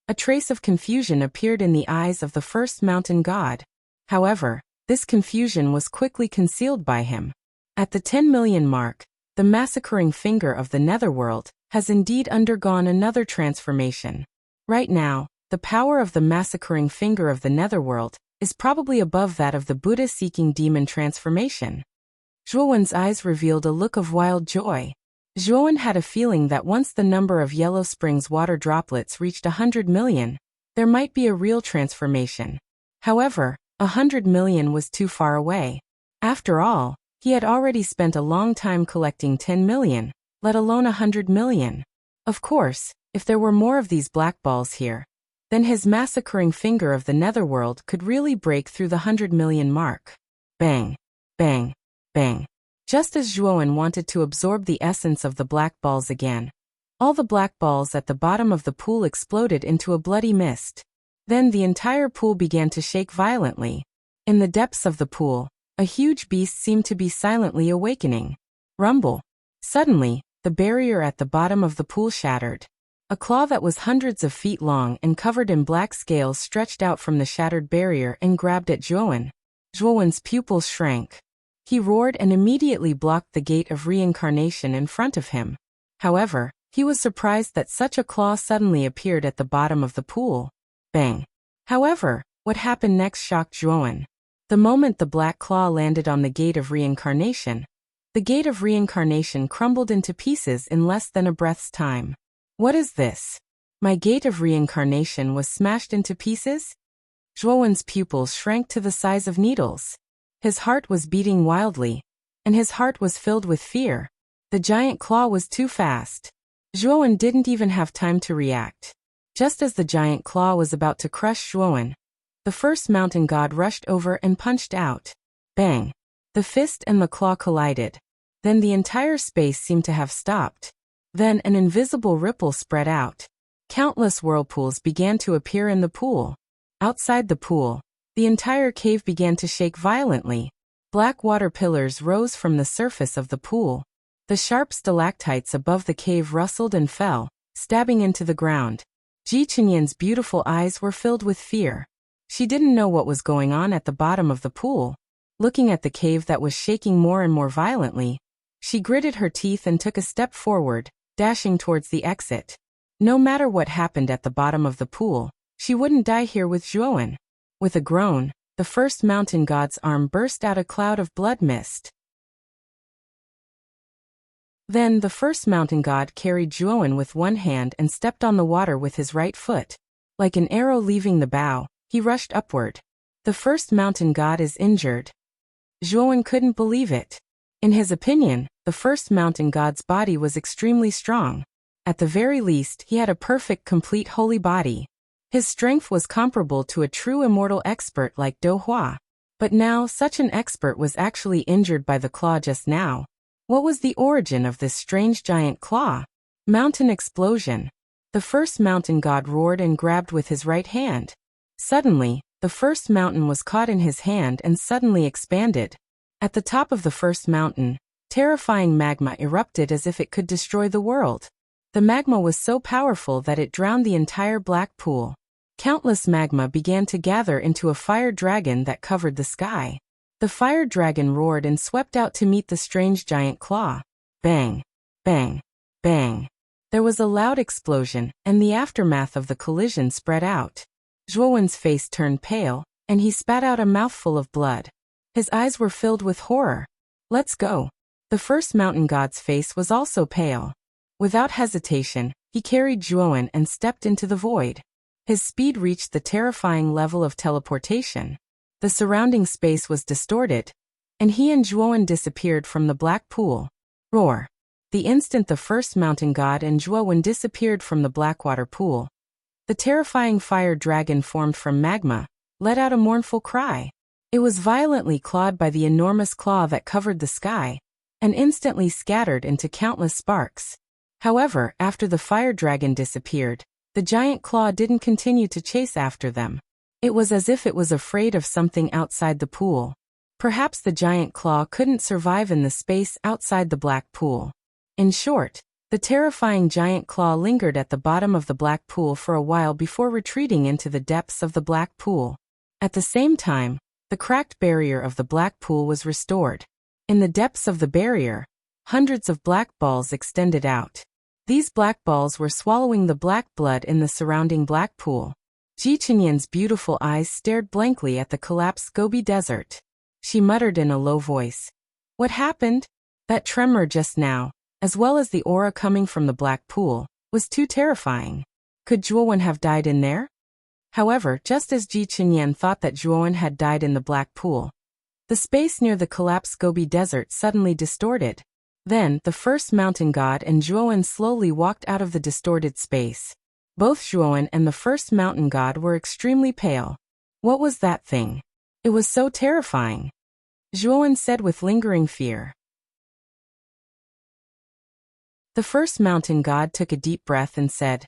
a trace of confusion appeared in the eyes of the First Mountain God. However, this confusion was quickly concealed by him. At the 10,000,000 mark, the massacring finger of the netherworld has indeed undergone another transformation. Right now, the power of the massacring finger of the netherworld is probably above that of the Buddha-seeking demon transformation. Zhuowen's eyes revealed a look of wild joy. Zhuowen had a feeling that once the number of yellow springs water droplets reached 100,000,000, there might be a real transformation. However, 100,000,000 was too far away. After all, he had already spent a long time collecting 10,000,000, let alone 100,000,000. Of course, if there were more of these black balls here, then his massacring finger of the netherworld could really break through the 100,000,000 mark. Bang! Bang! Bang! Just as Zhuowen wanted to absorb the essence of the black balls again, all the black balls at the bottom of the pool exploded into a bloody mist. Then the entire pool began to shake violently. In the depths of the pool, a huge beast seemed to be silently awakening. Rumble! Suddenly, the barrier at the bottom of the pool shattered. A claw that was hundreds of feet long and covered in black scales stretched out from the shattered barrier and grabbed at Zhuowen. Zhuowen's pupils shrank. He roared and immediately blocked the gate of reincarnation in front of him. However, he was surprised that such a claw suddenly appeared at the bottom of the pool. Bang! However, what happened next shocked Zhuowen. The moment the black claw landed on the gate of reincarnation, the gate of reincarnation crumbled into pieces in less than a breath's time. What is this? My gate of reincarnation was smashed into pieces? Zhuowen's pupils shrank to the size of needles. His heart was beating wildly, and his heart was filled with fear. The giant claw was too fast. Zhuowen didn't even have time to react. Just as the giant claw was about to crush Zhuowen, the First Mountain God rushed over and punched out. Bang! The fist and the claw collided. Then the entire space seemed to have stopped. Then an invisible ripple spread out. Countless whirlpools began to appear in the pool. Outside the pool, the entire cave began to shake violently. Black water pillars rose from the surface of the pool. The sharp stalactites above the cave rustled and fell, stabbing into the ground. Ji Chenyan's beautiful eyes were filled with fear. She didn't know what was going on at the bottom of the pool. Looking at the cave that was shaking more and more violently, she gritted her teeth and took a step forward, dashing towards the exit. No matter what happened at the bottom of the pool, she wouldn't die here with Zhuowen. With a groan, the first mountain god's arm burst out a cloud of blood mist. Then the first mountain god carried Zhuowen with one hand and stepped on the water with his right foot. Like an arrow leaving the bow, he rushed upward. The first mountain god is injured. Zhuowen couldn't believe it. In his opinion, the first mountain god's body was extremely strong. At the very least, he had a perfect, complete holy body. His strength was comparable to a true immortal expert like Do Hua. But now, such an expert was actually injured by the claw just now. What was the origin of this strange giant claw? Mountain explosion. The first mountain god roared and grabbed with his right hand. Suddenly, the first mountain was caught in his hand and suddenly expanded. At the top of the first mountain, terrifying magma erupted as if it could destroy the world. The magma was so powerful that it drowned the entire black pool. Countless magma began to gather into a fire dragon that covered the sky. The fire dragon roared and swept out to meet the strange giant claw. Bang! Bang! Bang! There was a loud explosion, and the aftermath of the collision spread out. Zhuowen's face turned pale, and he spat out a mouthful of blood. His eyes were filled with horror. Let's go. The first mountain god's face was also pale. Without hesitation, he carried Zhuowen and stepped into the void. His speed reached the terrifying level of teleportation. The surrounding space was distorted, and he and Zhuowen disappeared from the black pool. Roar! The instant the first mountain god and Zhuowen disappeared from the blackwater pool, the terrifying fire dragon formed from magma let out a mournful cry. It was violently clawed by the enormous claw that covered the sky, and instantly scattered into countless sparks. However, after the fire dragon disappeared, the giant claw didn't continue to chase after them. It was as if it was afraid of something outside the pool. Perhaps the giant claw couldn't survive in the space outside the black pool. In short, the terrifying giant claw lingered at the bottom of the black pool for a while before retreating into the depths of the black pool. At the same time, the cracked barrier of the black pool was restored. In the depths of the barrier, hundreds of black balls extended out. These black balls were swallowing the black blood in the surrounding black pool. Ji Chenyan's beautiful eyes stared blankly at the collapsed Gobi Desert. She muttered in a low voice. What happened? That tremor just now, as well as the aura coming from the black pool, was too terrifying. Could Zhuowen have died in there? However, just as Ji Chenyan thought that Zhuowen had died in the black pool, the space near the collapsed Gobi Desert suddenly distorted. Then, the first mountain god and Zhuowen slowly walked out of the distorted space. Both Zhuowen and the first mountain god were extremely pale. What was that thing? It was so terrifying. Zhuowen said with lingering fear. The first mountain god took a deep breath and said,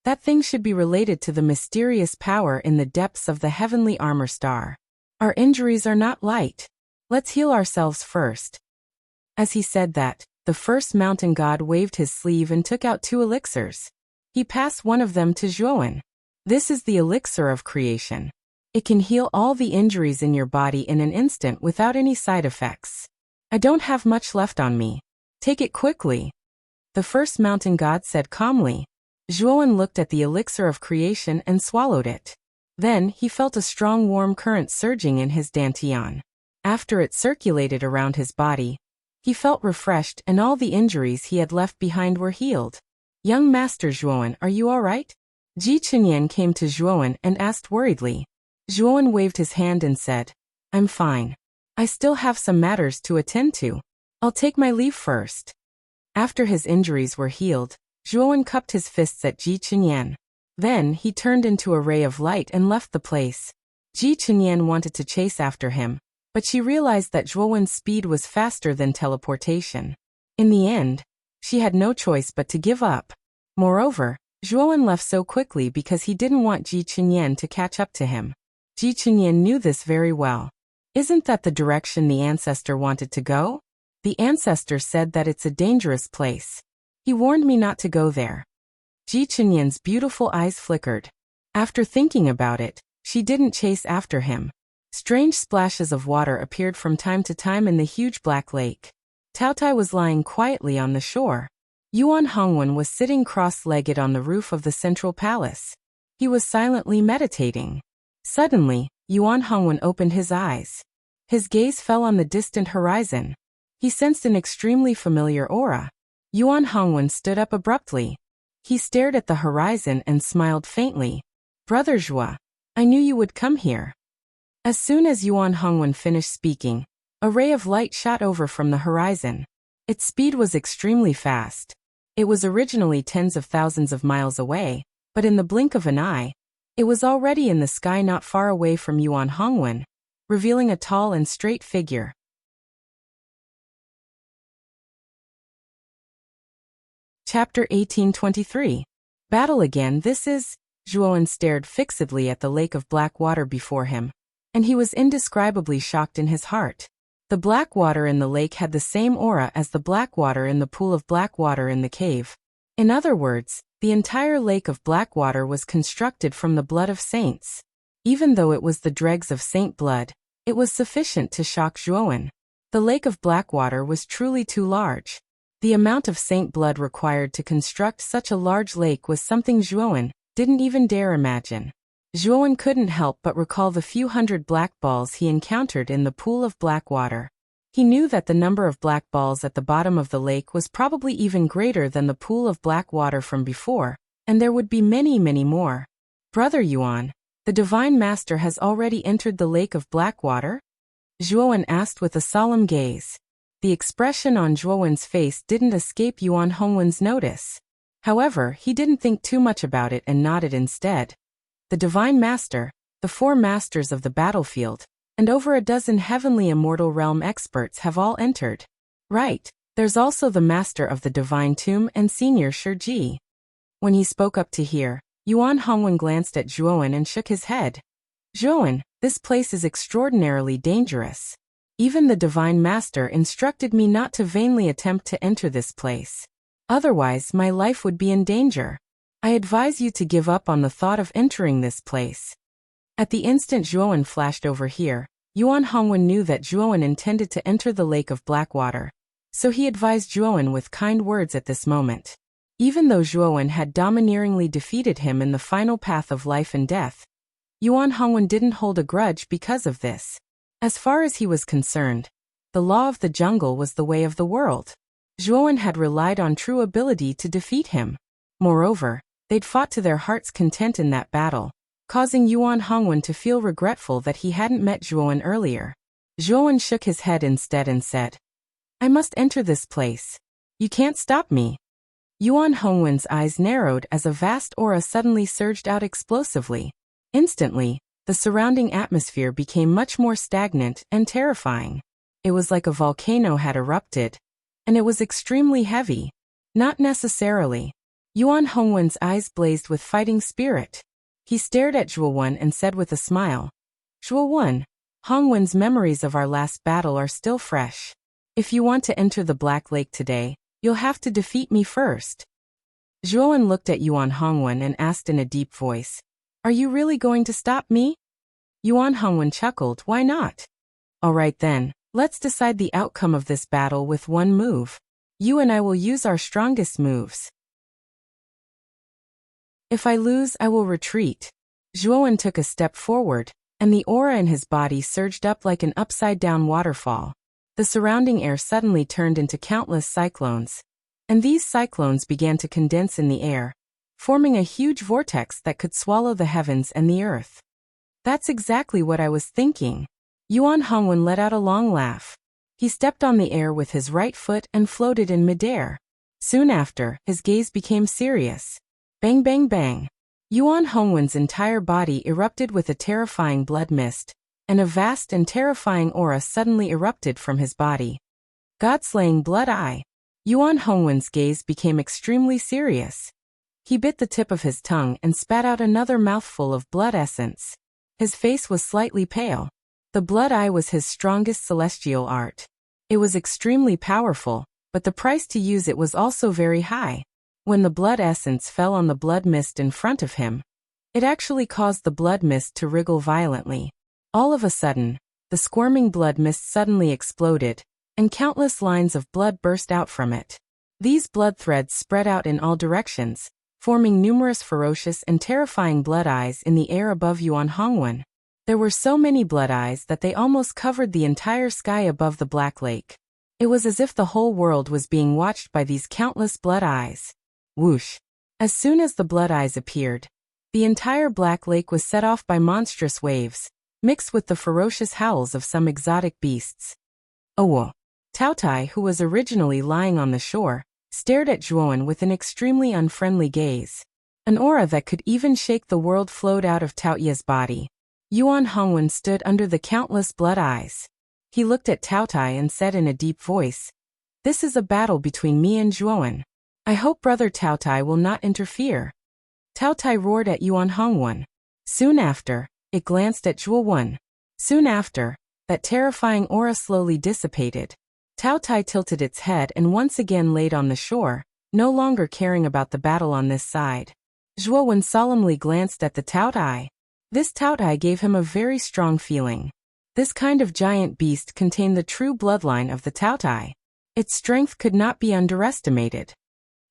that thing should be related to the mysterious power in the depths of the heavenly armor star. Our injuries are not light. Let's heal ourselves first. As he said that, the first mountain god waved his sleeve and took out 2 elixirs. He passed one of them to Zhuowen. This is the elixir of creation. It can heal all the injuries in your body in an instant without any side effects. I don't have much left on me. Take it quickly. The first mountain god said calmly. Zhuowen looked at the elixir of creation and swallowed it. Then he felt a strong warm current surging in his dantian. After it circulated around his body, he felt refreshed and all the injuries he had left behind were healed. Young Master Zhuowen, are you all right? Ji Chenyan came to Zhuowen and asked worriedly. Zhuowen waved his hand and said, I'm fine. I still have some matters to attend to. I'll take my leave first. After his injuries were healed, Zhuowen cupped his fists at Ji Chenyan. Then he turned into a ray of light and left the place. Ji Chenyan wanted to chase after him, but she realized that Zhuowen's speed was faster than teleportation. In the end, she had no choice but to give up. Moreover, Zhuowen left so quickly because he didn't want Ji Qinyan to catch up to him. Ji Qinyan knew this very well. Isn't that the direction the ancestor wanted to go? The ancestor said that it's a dangerous place. He warned me not to go there. Ji Qinyan's beautiful eyes flickered. After thinking about it, she didn't chase after him. Strange splashes of water appeared from time to time in the huge black lake. Taotai was lying quietly on the shore. Yuan Hongwen was sitting cross-legged on the roof of the central palace. He was silently meditating. Suddenly, Yuan Hongwen opened his eyes. His gaze fell on the distant horizon. He sensed an extremely familiar aura. Yuan Hongwen stood up abruptly. He stared at the horizon and smiled faintly. "Brother Zhua, I knew you would come here." As soon as Yuan Hongwen finished speaking, a ray of light shot over from the horizon. Its speed was extremely fast. It was originally tens of thousands of miles away, but in the blink of an eye, it was already in the sky not far away from Yuan Hongwen, revealing a tall and straight figure. Chapter 1823. Battle again. This is... Zhuowen stared fixedly at the lake of black water before him, and he was indescribably shocked in his heart. The black water in the lake had the same aura as the black water in the pool of black water in the cave. In other words, the entire lake of black water was constructed from the blood of saints. Even though it was the dregs of saint blood, it was sufficient to shock Zhuowen. The lake of black water was truly too large. The amount of saint blood required to construct such a large lake was something Zhuowen didn't even dare imagine. Zhuowen couldn't help but recall the few hundred black balls he encountered in the pool of black water. He knew that the number of black balls at the bottom of the lake was probably even greater than the pool of black water from before, and there would be many, many more. "Brother Yuan, the Divine Master has already entered the lake of black water?" Zhuowen asked with a solemn gaze. The expression on Zhuowen's face didn't escape Yuan Hongwen's notice. However, he didn't think too much about it and nodded instead. The Divine Master, the 4 masters of the battlefield, and over a dozen heavenly immortal realm experts have all entered. Right, there's also the Master of the Divine Tomb and Senior Shiji. When he spoke up to hear, Yuan Hongwen glanced at Zhuowen and shook his head. "Zhuowen, this place is extraordinarily dangerous. Even the Divine Master instructed me not to vainly attempt to enter this place. Otherwise, my life would be in danger. I advise you to give up on the thought of entering this place." At the instant Zhuowen flashed over here, Yuan Hongwen knew that Zhuowen intended to enter the lake of black water, so he advised Zhuowen with kind words at this moment. Even though Zhuowen had domineeringly defeated him in the final path of life and death, Yuan Hongwen didn't hold a grudge because of this. As far as he was concerned, the law of the jungle was the way of the world. Zhuowen had relied on true ability to defeat him. Moreover, they'd fought to their heart's content in that battle, causing Yuan Hongwen to feel regretful that he hadn't met Zhuowen earlier. Zhuowen shook his head instead and said, "I must enter this place. You can't stop me." Yuan Hongwen's eyes narrowed as a vast aura suddenly surged out explosively. Instantly, the surrounding atmosphere became much more stagnant and terrifying. It was like a volcano had erupted, and it was extremely heavy. Not necessarily. Yuan Hongwen's eyes blazed with fighting spirit. He stared at Zhuowen and said with a smile, "Zhuowen, Hongwen's memories of our last battle are still fresh. If you want to enter the Black Lake today, you'll have to defeat me first." Zhuowen looked at Yuan Hongwen and asked in a deep voice, "Are you really going to stop me?" Yuan Hongwen chuckled, "Why not? All right then, let's decide the outcome of this battle with one move. You and I will use our strongest moves. If I lose, I will retreat." Zhuowen took a step forward, and the aura in his body surged up like an upside-down waterfall. The surrounding air suddenly turned into countless cyclones, and these cyclones began to condense in the air, forming a huge vortex that could swallow the heavens and the earth. "That's exactly what I was thinking." Yuan Hongwen let out a long laugh. He stepped on the air with his right foot and floated in midair. Soon after, his gaze became serious. Bang bang bang. Yuan Hongwen's entire body erupted with a terrifying blood mist, and a vast and terrifying aura suddenly erupted from his body. God-slaying blood eye. Yuan Hongwen's gaze became extremely serious. He bit the tip of his tongue and spat out another mouthful of blood essence. His face was slightly pale. The blood eye was his strongest celestial art. It was extremely powerful, but the price to use it was also very high. When the blood essence fell on the blood mist in front of him, it actually caused the blood mist to wriggle violently. All of a sudden, the squirming blood mist suddenly exploded, and countless lines of blood burst out from it. These blood threads spread out in all directions, forming numerous ferocious and terrifying blood eyes in the air above Yuan Hongwen. There were so many blood eyes that they almost covered the entire sky above the Black Lake. It was as if the whole world was being watched by these countless blood eyes. Whoosh! As soon as the blood eyes appeared, the entire Black Lake was set off by monstrous waves, mixed with the ferocious howls of some exotic beasts. Oh! Tao Tai, who was originally lying on the shore, stared at Zhuowen with an extremely unfriendly gaze. An aura that could even shake the world flowed out of Tao Ye's body. Yuan Hongwen stood under the countless blood eyes. He looked at Tao Tai and said in a deep voice, "This is a battle between me and Zhuowen. I hope Brother Tao Tai will not interfere." Tao Tai roared at Yuan Hongwen. Soon after, it glanced at Zhuowen. Soon after, that terrifying aura slowly dissipated. Tao Tai tilted its head and once again laid on the shore, no longer caring about the battle on this side. Zhuowen solemnly glanced at the Tao Tai. This Tao Tai gave him a very strong feeling. This kind of giant beast contained the true bloodline of the Tao Tai. Its strength could not be underestimated.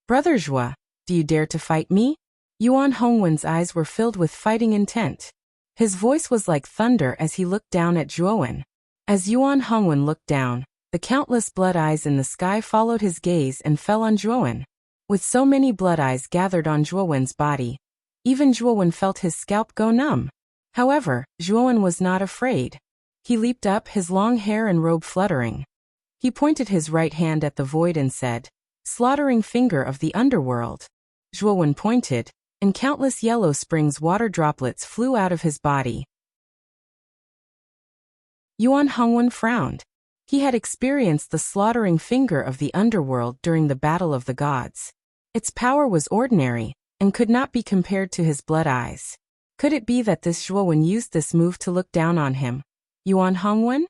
"Brother Zhuo, do you dare to fight me?" Yuan Hongwen's eyes were filled with fighting intent. His voice was like thunder as he looked down at Zhuowen. As Yuan Hongwen looked down, the countless blood eyes in the sky followed his gaze and fell on Zhuowen. With so many blood eyes gathered on Zhuowen's body, even Zhuowen felt his scalp go numb. However, Zhuowen was not afraid. He leaped up, his long hair and robe fluttering. He pointed his right hand at the void and said, "Slaughtering finger of the underworld." Zhuowen pointed, and countless yellow springs water droplets flew out of his body. Yuan Hongwen frowned. He had experienced the slaughtering finger of the underworld during the Battle of the Gods. Its power was ordinary, and could not be compared to his blood eyes. Could it be that this Zhuowen used this move to look down on him? Yuan Hongwen?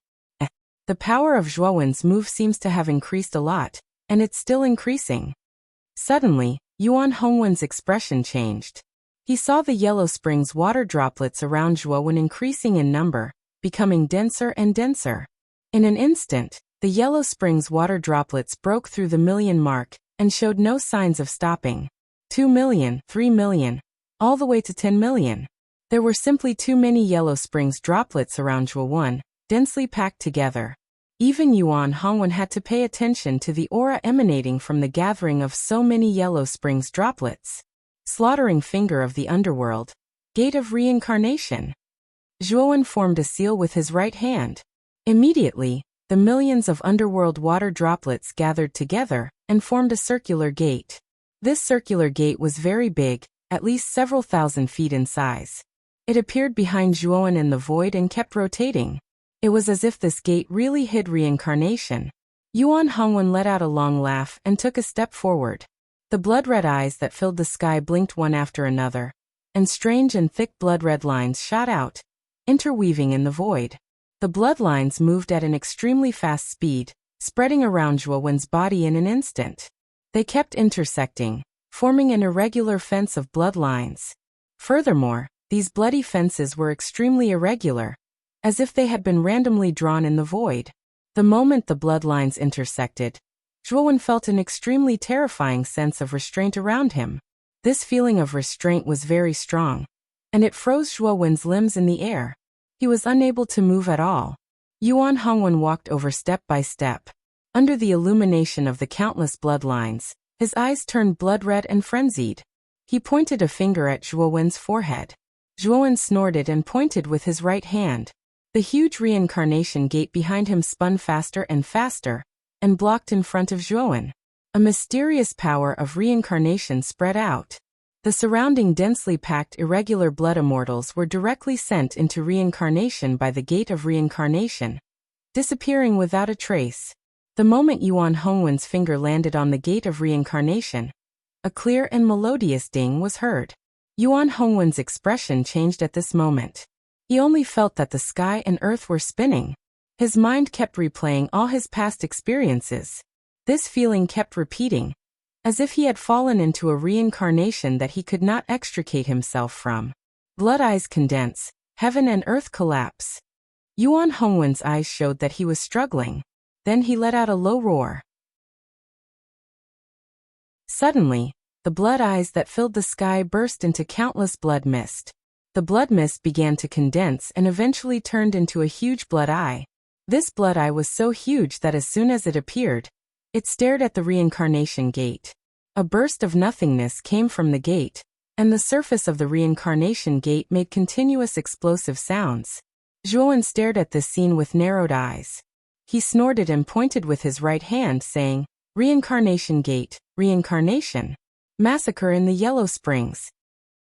The power of Zhuowen's move seems to have increased a lot, and it's still increasing. Suddenly, Yuan Hongwen's expression changed. He saw the yellow springs water droplets around Zhuowen increasing in number, becoming denser and denser. In an instant, the yellow springs water droplets broke through the million mark and showed no signs of stopping. 2 million, 3 million, all the way to 10 million. There were simply too many yellow springs droplets around Zhuowen, densely packed together. Even Yuan Hongwen had to pay attention to the aura emanating from the gathering of so many yellow springs droplets. Slaughtering finger of the underworld. Gate of reincarnation. Zhuowen formed a seal with his right hand. Immediately, the millions of underworld water droplets gathered together and formed a circular gate. This circular gate was very big, at least several thousand feet in size. It appeared behind Zhuowen in the void and kept rotating. It was as if this gate really hid reincarnation. Yuan Hongwen let out a long laugh and took a step forward. The blood-red eyes that filled the sky blinked one after another, and strange and thick blood-red lines shot out, interweaving in the void. The bloodlines moved at an extremely fast speed, spreading around Zhuowen's body in an instant. They kept intersecting, forming an irregular fence of bloodlines. Furthermore, these bloody fences were extremely irregular, as if they had been randomly drawn in the void. The moment the bloodlines intersected, Zhuowen felt an extremely terrifying sense of restraint around him. This feeling of restraint was very strong, and it froze Zhuowen's limbs in the air. He was unable to move at all. Yuan Hongwen walked over step by step. Under the illumination of the countless bloodlines, his eyes turned blood-red and frenzied. He pointed a finger at Zhuowen's forehead. Zhuowen snorted and pointed with his right hand. The huge reincarnation gate behind him spun faster and faster, and blocked in front of Zhuowen. A mysterious power of reincarnation spread out. The surrounding densely packed irregular blood immortals were directly sent into reincarnation by the gate of reincarnation, disappearing without a trace. The moment Yuan Hongwen's finger landed on the gate of reincarnation, A clear and melodious ding was heard. Yuan Hongwen's expression changed at this moment. He only felt that the sky and earth were spinning. His mind kept replaying all his past experiences. This feeling kept repeating, as if he had fallen into a reincarnation that he could not extricate himself from. Blood eyes condense, heaven and earth collapse. Yuan Hongwen's eyes showed that he was struggling. Then he let out a low roar. Suddenly, the blood eyes that filled the sky burst into countless blood mist. The blood mist began to condense and eventually turned into a huge blood eye. This blood eye was so huge that as soon as it appeared, it stared at the reincarnation gate. A burst of nothingness came from the gate, and the surface of the reincarnation gate made continuous explosive sounds. Zhuowen stared at this scene with narrowed eyes. He snorted and pointed with his right hand, saying, "Reincarnation gate, reincarnation. Massacre in the Yellow Springs."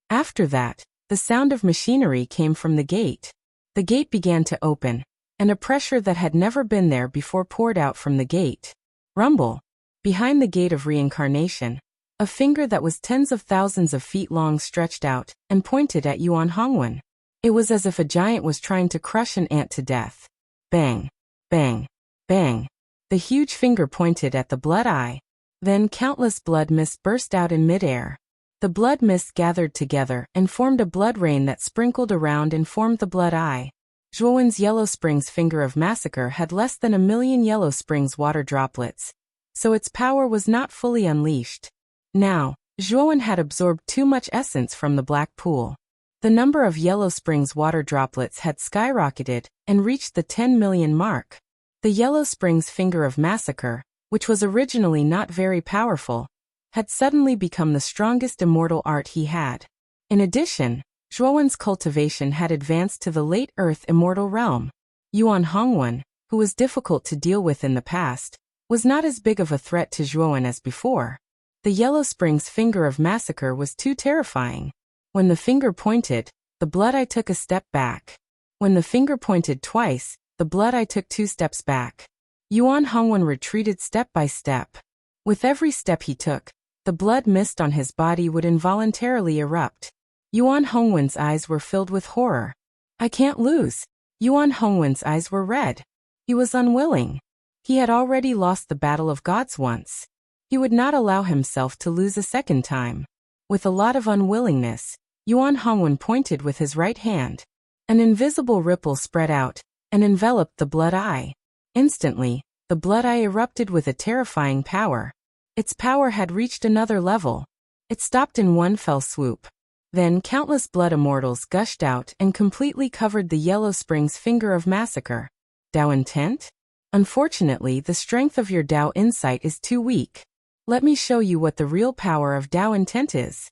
After that, the sound of machinery came from the gate. The gate began to open, and a pressure that had never been there before poured out from the gate. Rumble. Behind the gate of reincarnation, a finger that was tens of thousands of feet long stretched out and pointed at Yuan Hongwen. It was as if a giant was trying to crush an ant to death. Bang, bang, bang. The huge finger pointed at the blood eye. Then countless blood mist burst out in midair. The blood mist gathered together and formed a blood rain that sprinkled around and formed the blood eye. Zhuowen's Yellow Springs finger of massacre had less than 1,000,000 Yellow Springs water droplets, so its power was not fully unleashed. Now, Zhuowen had absorbed too much essence from the black pool. The number of Yellow Springs water droplets had skyrocketed and reached the 10 million mark. The Yellow Springs finger of massacre, which was originally not very powerful, had suddenly become the strongest immortal art he had. In addition, Zhuowen's cultivation had advanced to the late Earth immortal realm. Yuan Hongwen, who was difficult to deal with in the past, was not as big of a threat to Zhuowen as before. The Yellow Springs finger of massacre was too terrifying. When the finger pointed, the blood eye took a step back. When the finger pointed twice, the blood eye took 2 steps back. Yuan Hongwen retreated step by step. With every step he took, the blood mist on his body would involuntarily erupt. Yuan Hongwen's eyes were filled with horror. "I can't lose." Yuan Hongwen's eyes were red. He was unwilling. He had already lost the battle of gods once. He would not allow himself to lose a second time. With a lot of unwillingness, Yuan Hongwen pointed with his right hand. An invisible ripple spread out and enveloped the blood eye. Instantly, the blood eye erupted with a terrifying power. Its power had reached another level. It stopped in one fell swoop. Then countless blood immortals gushed out and completely covered the Yellow Springs finger of massacre. Dao intent? Unfortunately, the strength of your Dao insight is too weak. Let me show you what the real power of Dao intent is.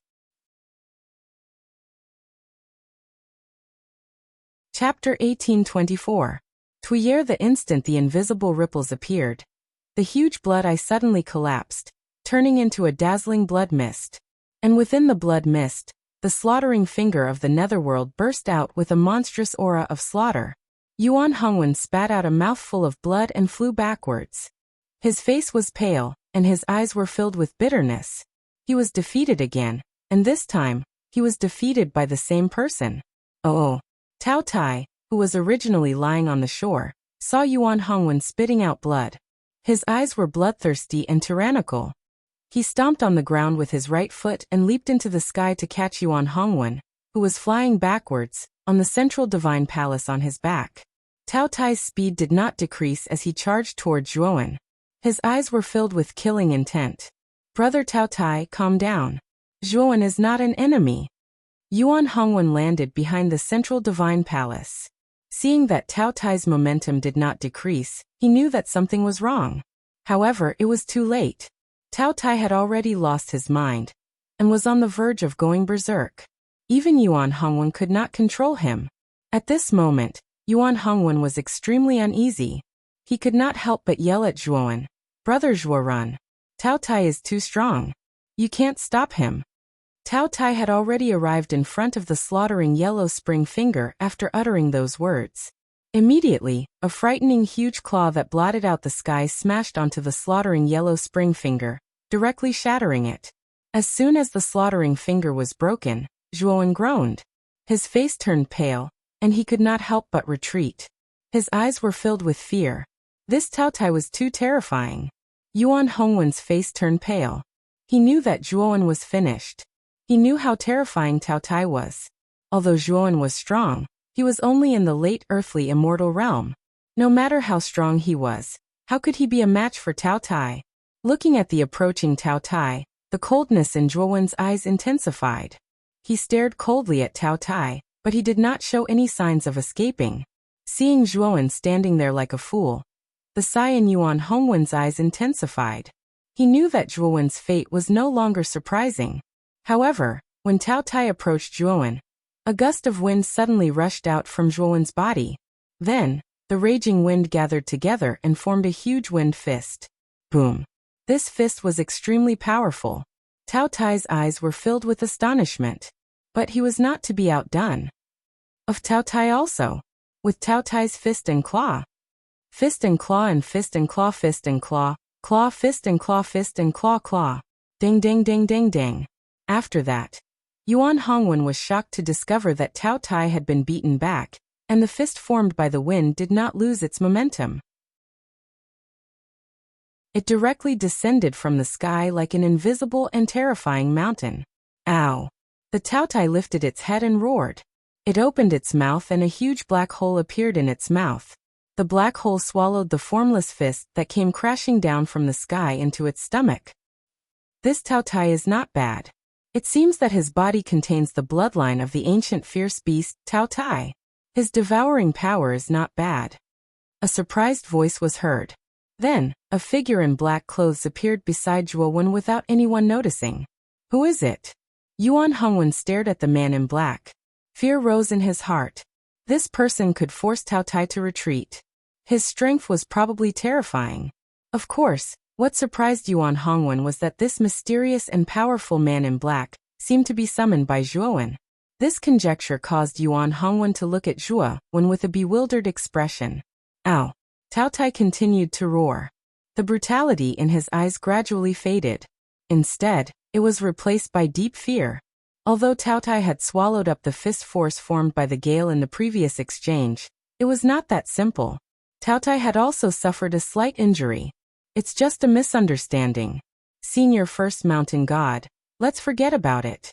Chapter 1824. Tuyer. The instant the invisible ripples appeared, the huge blood eye suddenly collapsed, turning into a dazzling blood mist. And within the blood mist, the slaughtering finger of the netherworld burst out with a monstrous aura of slaughter. Yuan Hongwen spat out a mouthful of blood and flew backwards. His face was pale, and his eyes were filled with bitterness. He was defeated again, and this time, he was defeated by the same person. Oh! Tao Tai, who was originally lying on the shore, saw Yuan Hongwen spitting out blood. His eyes were bloodthirsty and tyrannical. He stomped on the ground with his right foot and leaped into the sky to catch Yuan Hongwen, who was flying backwards, on the central divine palace on his back. Tao Tai's speed did not decrease as he charged toward Zhuowen. His eyes were filled with killing intent. "Brother Tao Tai, calm down. Zhuowen is not an enemy." Yuan Hongwen landed behind the central divine palace. Seeing that Tao Tai's momentum did not decrease, he knew that something was wrong. However, it was too late. Tao Tai had already lost his mind, and was on the verge of going berserk. Even Yuan Hongwen could not control him. At this moment, Yuan Hongwen was extremely uneasy. He could not help but yell at Zhuowen, "Brother Zhuorun, Tao Tai is too strong. You can't stop him." Tao Tai had already arrived in front of the slaughtering Yellow Spring finger after uttering those words. Immediately, a frightening huge claw that blotted out the sky smashed onto the slaughtering Yellow Spring finger, directly shattering it. As soon as the slaughtering finger was broken, Zhuowen groaned. His face turned pale, and he could not help but retreat. His eyes were filled with fear. This Taotai was too terrifying. Yuan Hongwen's face turned pale. He knew that Zhuowen was finished. He knew how terrifying Taotai was. Although Zhuowen was strong, he was only in the late earthly immortal realm. No matter how strong he was, how could he be a match for Taotai? Looking at the approaching Taotai, the coldness in Zhuowen's eyes intensified. He stared coldly at Taotai, but he did not show any signs of escaping. Seeing Zhuowen standing there like a fool, the sigh in Yuan Hongwen's eyes intensified. He knew that Zhuowen's fate was no longer surprising. However, when Taotai approached Zhuowen, a gust of wind suddenly rushed out from Zhuowen's body. Then, the raging wind gathered together and formed a huge wind fist. Boom! This fist was extremely powerful. Taotai's eyes were filled with astonishment. But he was not to be outdone. Of Taotai also. With Taotai's fist and claw. Fist and claw and fist and claw, fist and claw, claw, fist and claw, fist and claw, claw. Ding ding ding ding ding. After that, Yuan Hongwen was shocked to discover that Taotai had been beaten back, and the fist formed by the wind did not lose its momentum. It directly descended from the sky like an invisible and terrifying mountain. Ow! The Taotai lifted its head and roared. It opened its mouth and a huge black hole appeared in its mouth. The black hole swallowed the formless fist that came crashing down from the sky into its stomach. This Taotai is not bad. It seems that his body contains the bloodline of the ancient fierce beast, Taotai. His devouring power is not bad. A surprised voice was heard. Then, a figure in black clothes appeared beside Zhuowen without anyone noticing. Who is it? Yuan Hongwen stared at the man in black. Fear rose in his heart. This person could force Taotai to retreat. His strength was probably terrifying. Of course, what surprised Yuan Hongwen was that this mysterious and powerful man in black seemed to be summoned by Zhuowen. This conjecture caused Yuan Hongwen to look at Zhuowen with a bewildered expression. Ow! Taotai continued to roar. The brutality in his eyes gradually faded. Instead, it was replaced by deep fear. Although Taotai had swallowed up the fist force formed by the gale in the previous exchange, it was not that simple. Taotai had also suffered a slight injury. It's just a misunderstanding. Senior First Mountain God, let's forget about it.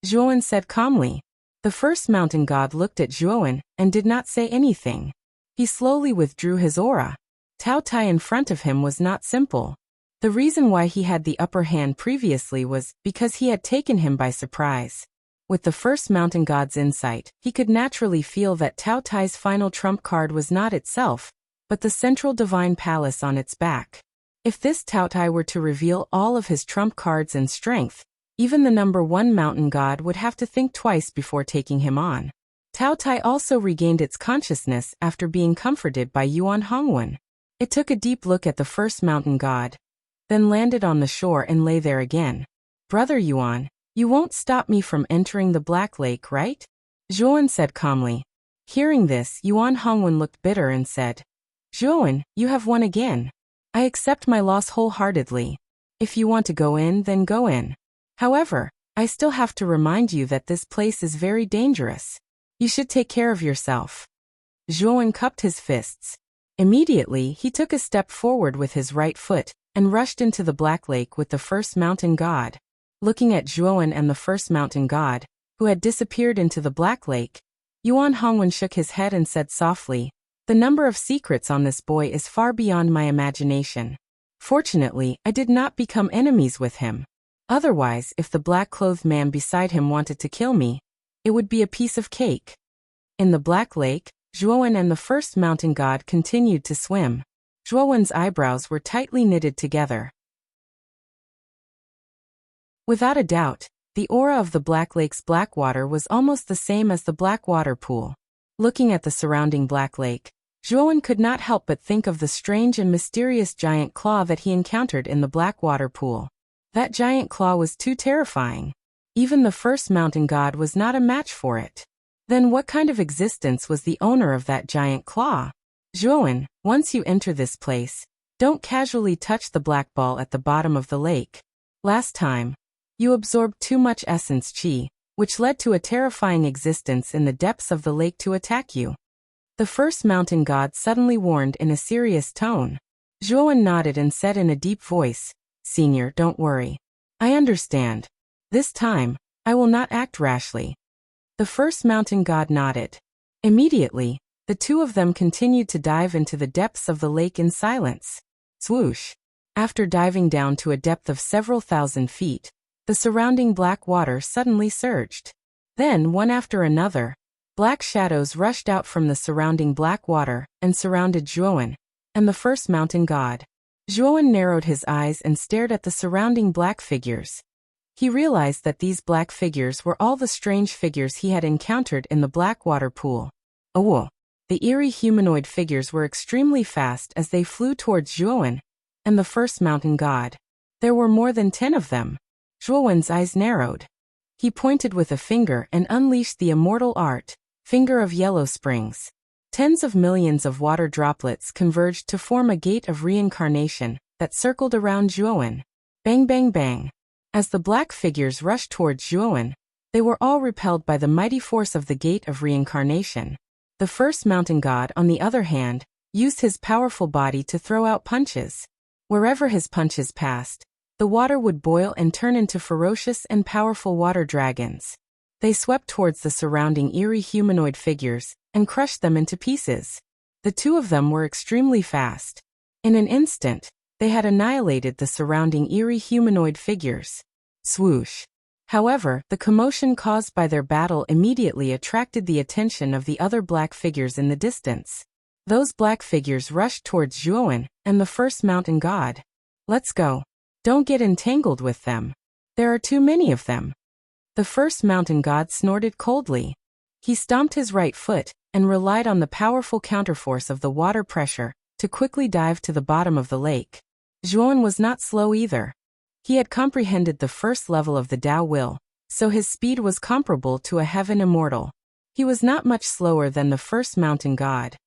Zhuowen said calmly. The First Mountain God looked at Zhuowen and did not say anything. He slowly withdrew his aura. Taotai in front of him was not simple. The reason why he had the upper hand previously was because he had taken him by surprise. With the First Mountain God's insight, he could naturally feel that Taotai's final trump card was not itself, but the central divine palace on its back. If this Taotai were to reveal all of his trump cards and strength, even the number 1 mountain god would have to think twice before taking him on. Taotai also regained its consciousness after being comforted by Yuan Hongwen. It took a deep look at the First Mountain God, then landed on the shore and lay there again. Brother Yuan, you won't stop me from entering the Black Lake, right? Zhuowen said calmly. Hearing this, Yuan Hongwen looked bitter and said, Zhuowen, you have won again. I accept my loss wholeheartedly. If you want to go in, then go in. However, I still have to remind you that this place is very dangerous. You should take care of yourself. Zhuowen cupped his fists. Immediately, he took a step forward with his right foot and rushed into the Black Lake with the First Mountain God. Looking at Zhuowen and the First Mountain God, who had disappeared into the Black Lake, Yuan Hongwen shook his head and said softly, The number of secrets on this boy is far beyond my imagination. Fortunately, I did not become enemies with him. Otherwise, if the black-clothed man beside him wanted to kill me, it would be a piece of cake. In the Black Lake, Zhuowen and the First Mountain God continued to swim. Zhuowen's eyebrows were tightly knitted together. Without a doubt, the aura of the Black Lake's black water was almost the same as the black water pool. Looking at the surrounding Black Lake, Zhuowen could not help but think of the strange and mysterious giant claw that he encountered in the black water pool. That giant claw was too terrifying. Even the First Mountain God was not a match for it. Then what kind of existence was the owner of that giant claw? Zhuowen, once you enter this place, don't casually touch the black ball at the bottom of the lake. Last time, You absorbed too much essence qi, which led to a terrifying existence in the depths of the lake to attack you. The first mountain god suddenly warned in a serious tone. Zhuowen nodded and said in a deep voice, "Senior, don't worry. I understand. This time, I will not act rashly." The first mountain god nodded. Immediately, the two of them continued to dive into the depths of the lake in silence. Swoosh! After diving down to a depth of several thousand feet, the surrounding black water suddenly surged. Then, one after another, black shadows rushed out from the surrounding black water and surrounded Zhuowen and the first mountain god. Zhuowen narrowed his eyes and stared at the surrounding black figures. He realized that these black figures were all the strange figures he had encountered in the black water pool. Oh! The eerie humanoid figures were extremely fast as they flew towards Zhuowen and the first mountain god. There were more than 10 of them. Zhuowen's eyes narrowed. He pointed with a finger and unleashed the immortal art, Finger of Yellow Springs. Tens of millions of water droplets converged to form a gate of reincarnation that circled around Zhuowen. Bang bang bang. As the black figures rushed towards Zhuowen, they were all repelled by the mighty force of the gate of reincarnation. The first mountain god, on the other hand, used his powerful body to throw out punches. Wherever his punches passed, the water would boil and turn into ferocious and powerful water dragons. They swept towards the surrounding eerie humanoid figures and crushed them into pieces. The two of them were extremely fast. In an instant, they had annihilated the surrounding eerie humanoid figures. Swoosh! However, the commotion caused by their battle immediately attracted the attention of the other black figures in the distance. Those black figures rushed towards Zhuowen and the first mountain god. "Let's go. Don't get entangled with them. There are too many of them." The first mountain god snorted coldly. He stomped his right foot and relied on the powerful counterforce of the water pressure to quickly dive to the bottom of the lake. Zhuowen was not slow either. He had comprehended the first level of the Tao will, so his speed was comparable to a heaven immortal. He was not much slower than the first mountain god.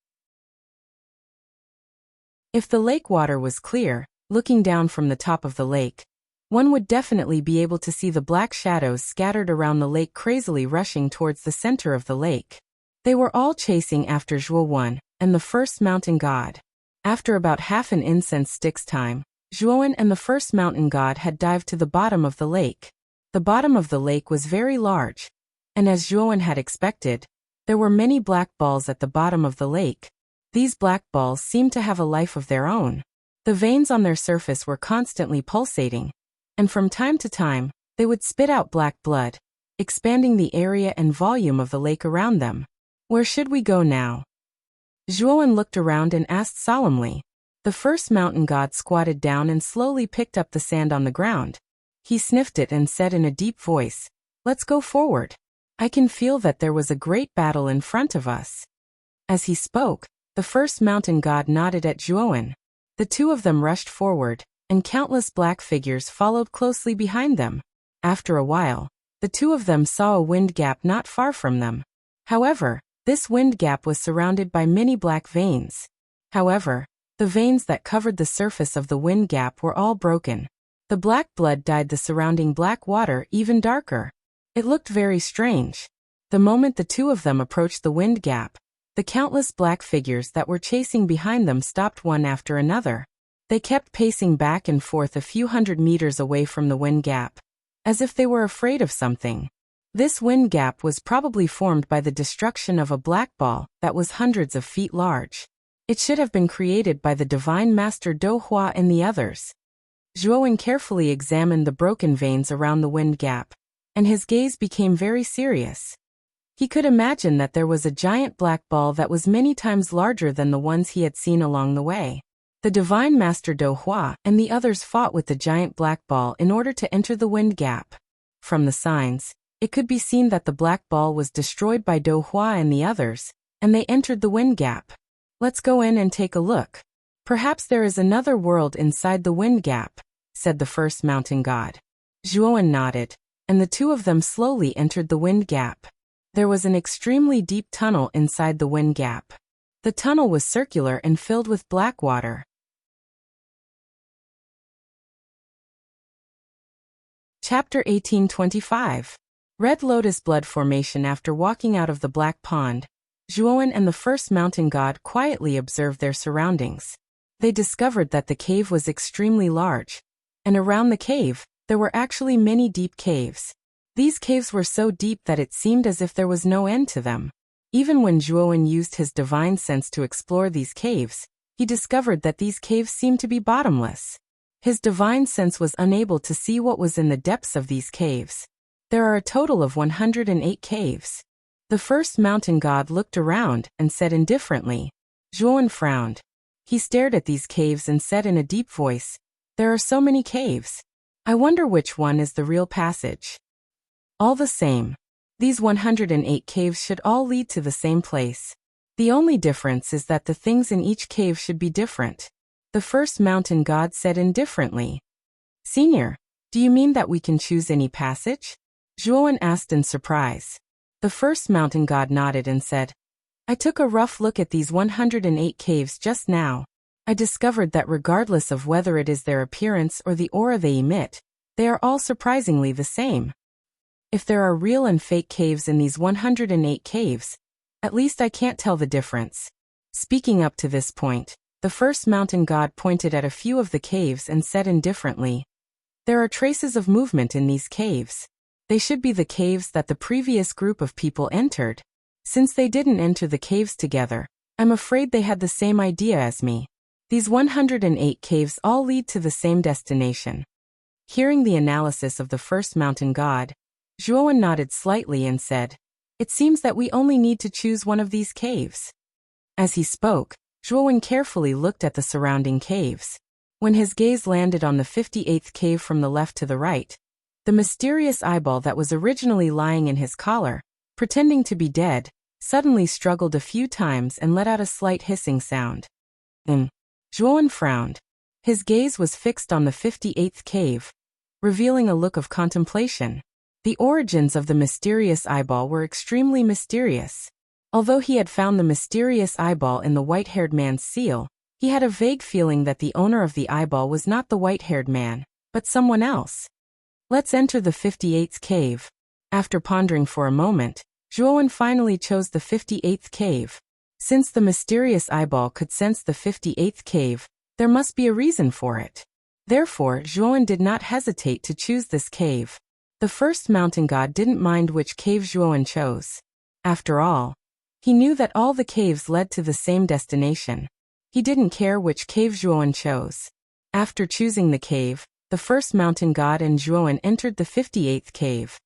If the lake water was clear, looking down from the top of the lake, one would definitely be able to see the black shadows scattered around the lake crazily rushing towards the center of the lake. They were all chasing after Zhuowen and the first mountain god. After about half an incense stick's time, Zhuowen and the first mountain god had dived to the bottom of the lake. The bottom of the lake was very large, and as Zhuowen had expected, there were many black balls at the bottom of the lake. These black balls seemed to have a life of their own. The veins on their surface were constantly pulsating, and from time to time, they would spit out black blood, expanding the area and volume of the lake around them. "Where should we go now?" Zhuowen looked around and asked solemnly. The first mountain god squatted down and slowly picked up the sand on the ground. He sniffed it and said in a deep voice, "Let's go forward. I can feel that there was a great battle in front of us." As he spoke, the first mountain god nodded at Zhuowen. The two of them rushed forward, and countless black figures followed closely behind them. After a while, the two of them saw a wind gap not far from them. However, this wind gap was surrounded by many black veins. However, the veins that covered the surface of the wind gap were all broken. The black blood dyed the surrounding black water even darker. It looked very strange. The moment the two of them approached the wind gap, the countless black figures that were chasing behind them stopped one after another. They kept pacing back and forth a few hundred meters away from the wind gap, as if they were afraid of something. This wind gap was probably formed by the destruction of a black ball that was hundreds of feet large. It should have been created by the Divine Master Do Hua and the others. Zhuowen carefully examined the broken veins around the wind gap, and his gaze became very serious. He could imagine that there was a giant black ball that was many times larger than the ones he had seen along the way. The Divine Master Do Hua and the others fought with the giant black ball in order to enter the wind gap. From the signs, it could be seen that the black ball was destroyed by Do Hua and the others, and they entered the wind gap. "Let's go in and take a look. Perhaps there is another world inside the wind gap," said the first mountain god. Zhuowen nodded, and the two of them slowly entered the wind gap. There was an extremely deep tunnel inside the wind gap. The tunnel was circular and filled with black water. Chapter 1825. Red Lotus Blood Formation. After walking out of the Black Pond, Zhuowen and the first mountain god quietly observed their surroundings. They discovered that the cave was extremely large, and around the cave, there were actually many deep caves. These caves were so deep that it seemed as if there was no end to them. Even when Zhuowen used his divine sense to explore these caves, he discovered that these caves seemed to be bottomless. His divine sense was unable to see what was in the depths of these caves. There are a total of 108 caves. The first mountain god looked around and said indifferently. Zhuowen frowned. He stared at these caves and said in a deep voice, "There are so many caves. I wonder which one is the real passage." All the same, these 108 caves should all lead to the same place. The only difference is that the things in each cave should be different. The first mountain god said indifferently. "Senior, do you mean that we can choose any passage?" Zhuowen asked in surprise. The first mountain god nodded and said, "I took a rough look at these 108 caves just now. I discovered that regardless of whether it is their appearance or the aura they emit, they are all surprisingly the same. If there are real and fake caves in these 108 caves, at least I can't tell the difference." Speaking up to this point, the first mountain god pointed at a few of the caves and said indifferently, "There are traces of movement in these caves. They should be the caves that the previous group of people entered. Since they didn't enter the caves together, I'm afraid they had the same idea as me. These 108 caves all lead to the same destination." Hearing the analysis of the first mountain god, Zhuowen nodded slightly and said, "It seems that we only need to choose one of these caves." As he spoke, Zhuowen carefully looked at the surrounding caves. When his gaze landed on the 58th cave from the left to the right, the mysterious eyeball that was originally lying in his collar, pretending to be dead, suddenly struggled a few times and let out a slight hissing sound. Zhuowen frowned. His gaze was fixed on the 58th cave, revealing a look of contemplation. The origins of the mysterious eyeball were extremely mysterious. Although he had found the mysterious eyeball in the white-haired man's seal, he had a vague feeling that the owner of the eyeball was not the white-haired man, but someone else. "Let's enter the 58th cave." After pondering for a moment, Zhuowen finally chose the 58th cave. Since the mysterious eyeball could sense the 58th cave, there must be a reason for it. Therefore, Zhuowen did not hesitate to choose this cave. The first mountain god didn't mind which cave Zhuowen chose. After all, he knew that all the caves led to the same destination. He didn't care which cave Zhuowen chose. After choosing the cave, the first mountain god and Zhuowen entered the 58th cave.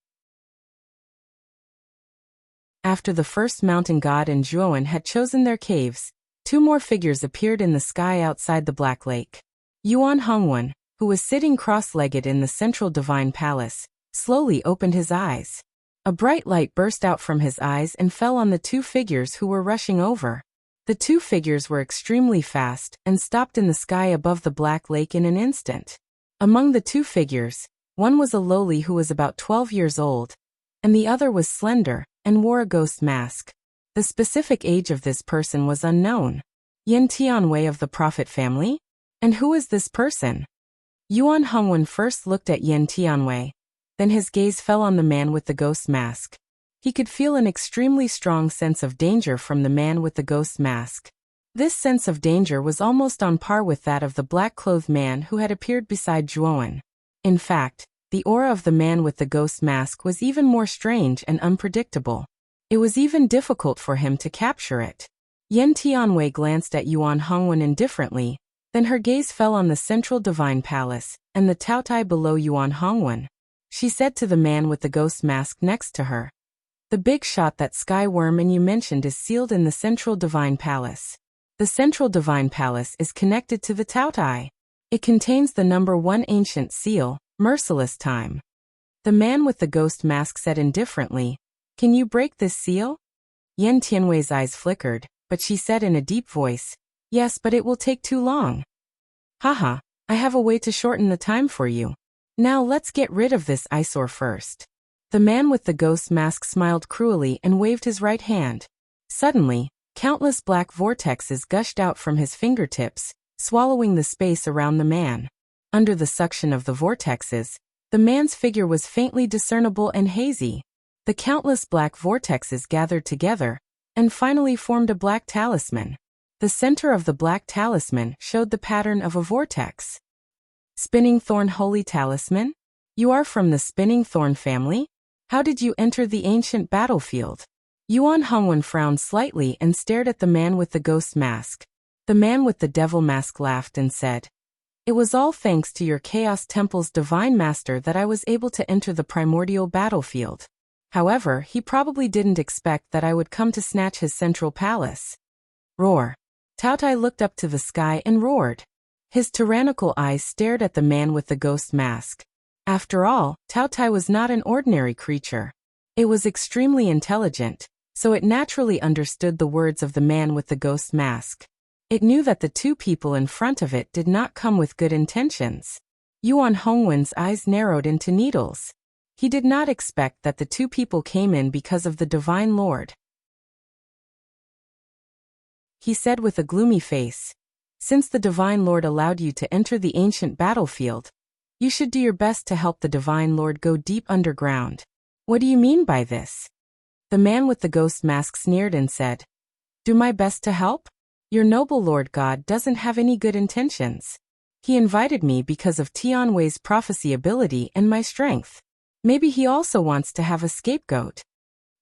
After the first mountain god and Zhuowen had chosen their caves, two more figures appeared in the sky outside the Black Lake. Yuan Hongwen, who was sitting cross-legged in the central divine palace, slowly opened his eyes. A bright light burst out from his eyes and fell on the two figures who were rushing over. The two figures were extremely fast and stopped in the sky above the Black Lake in an instant. Among the two figures, one was a lowly who was about 12 years old, and the other was slender and wore a ghost mask. The specific age of this person was unknown. Yin Tianwei of the Prophet family? And who is this person? Yuan Hongwen first looked at Yin Tianwei. Then his gaze fell on the man with the ghost mask. He could feel an extremely strong sense of danger from the man with the ghost mask. This sense of danger was almost on par with that of the black-clothed man who had appeared beside Zhuowen. In fact, the aura of the man with the ghost mask was even more strange and unpredictable. It was even difficult for him to capture it. Yin Tianwei glanced at Yuan Hongwen indifferently, then her gaze fell on the central divine palace and the Taotai below Yuan Hongwen. She said to the man with the ghost mask next to her, "The big shot that sky worm and you mentioned is sealed in the central divine palace. The central divine palace is connected to the Taotai. It contains the number 1 ancient seal, merciless time." The man with the ghost mask said indifferently, "Can you break this seal?" Yin Tianwei's eyes flickered, but she said in a deep voice, "Yes, but it will take too long." "Haha, I have a way to shorten the time for you. Now let's get rid of this eyesore first." The man with the ghost mask smiled cruelly and waved his right hand. Suddenly, countless black vortexes gushed out from his fingertips, swallowing the space around the man. Under the suction of the vortexes, The man's figure was faintly discernible and hazy. The countless black vortexes gathered together, and finally formed a black talisman. The center of the black talisman showed the pattern of a vortex. Spinning Thorn Holy Talisman? You are from the Spinning Thorn family? How did you enter the ancient battlefield? Yuan Hongwen frowned slightly and stared at the man with the ghost mask. The man with the devil mask laughed and said, "It was all thanks to your Chaos Temple's divine master that I was able to enter the primordial battlefield. However, he probably didn't expect that I would come to snatch his central palace." Roar. Cao Tai looked up to the sky and roared. His tyrannical eyes stared at the man with the ghost mask. After all, Cao Tai was not an ordinary creature. It was extremely intelligent, so it naturally understood the words of the man with the ghost mask. It knew that the two people in front of it did not come with good intentions. Yuan Hongwen's eyes narrowed into needles. He did not expect that the two people came in because of the Divine Lord. He said with a gloomy face, "Since the Divine Lord allowed you to enter the ancient battlefield, you should do your best to help the Divine Lord go deep underground." "What do you mean by this?" The man with the ghost mask sneered and said, "Do my best to help? Your noble Lord God doesn't have any good intentions. He invited me because of Tianwei's prophecy ability and my strength. Maybe he also wants to have a scapegoat."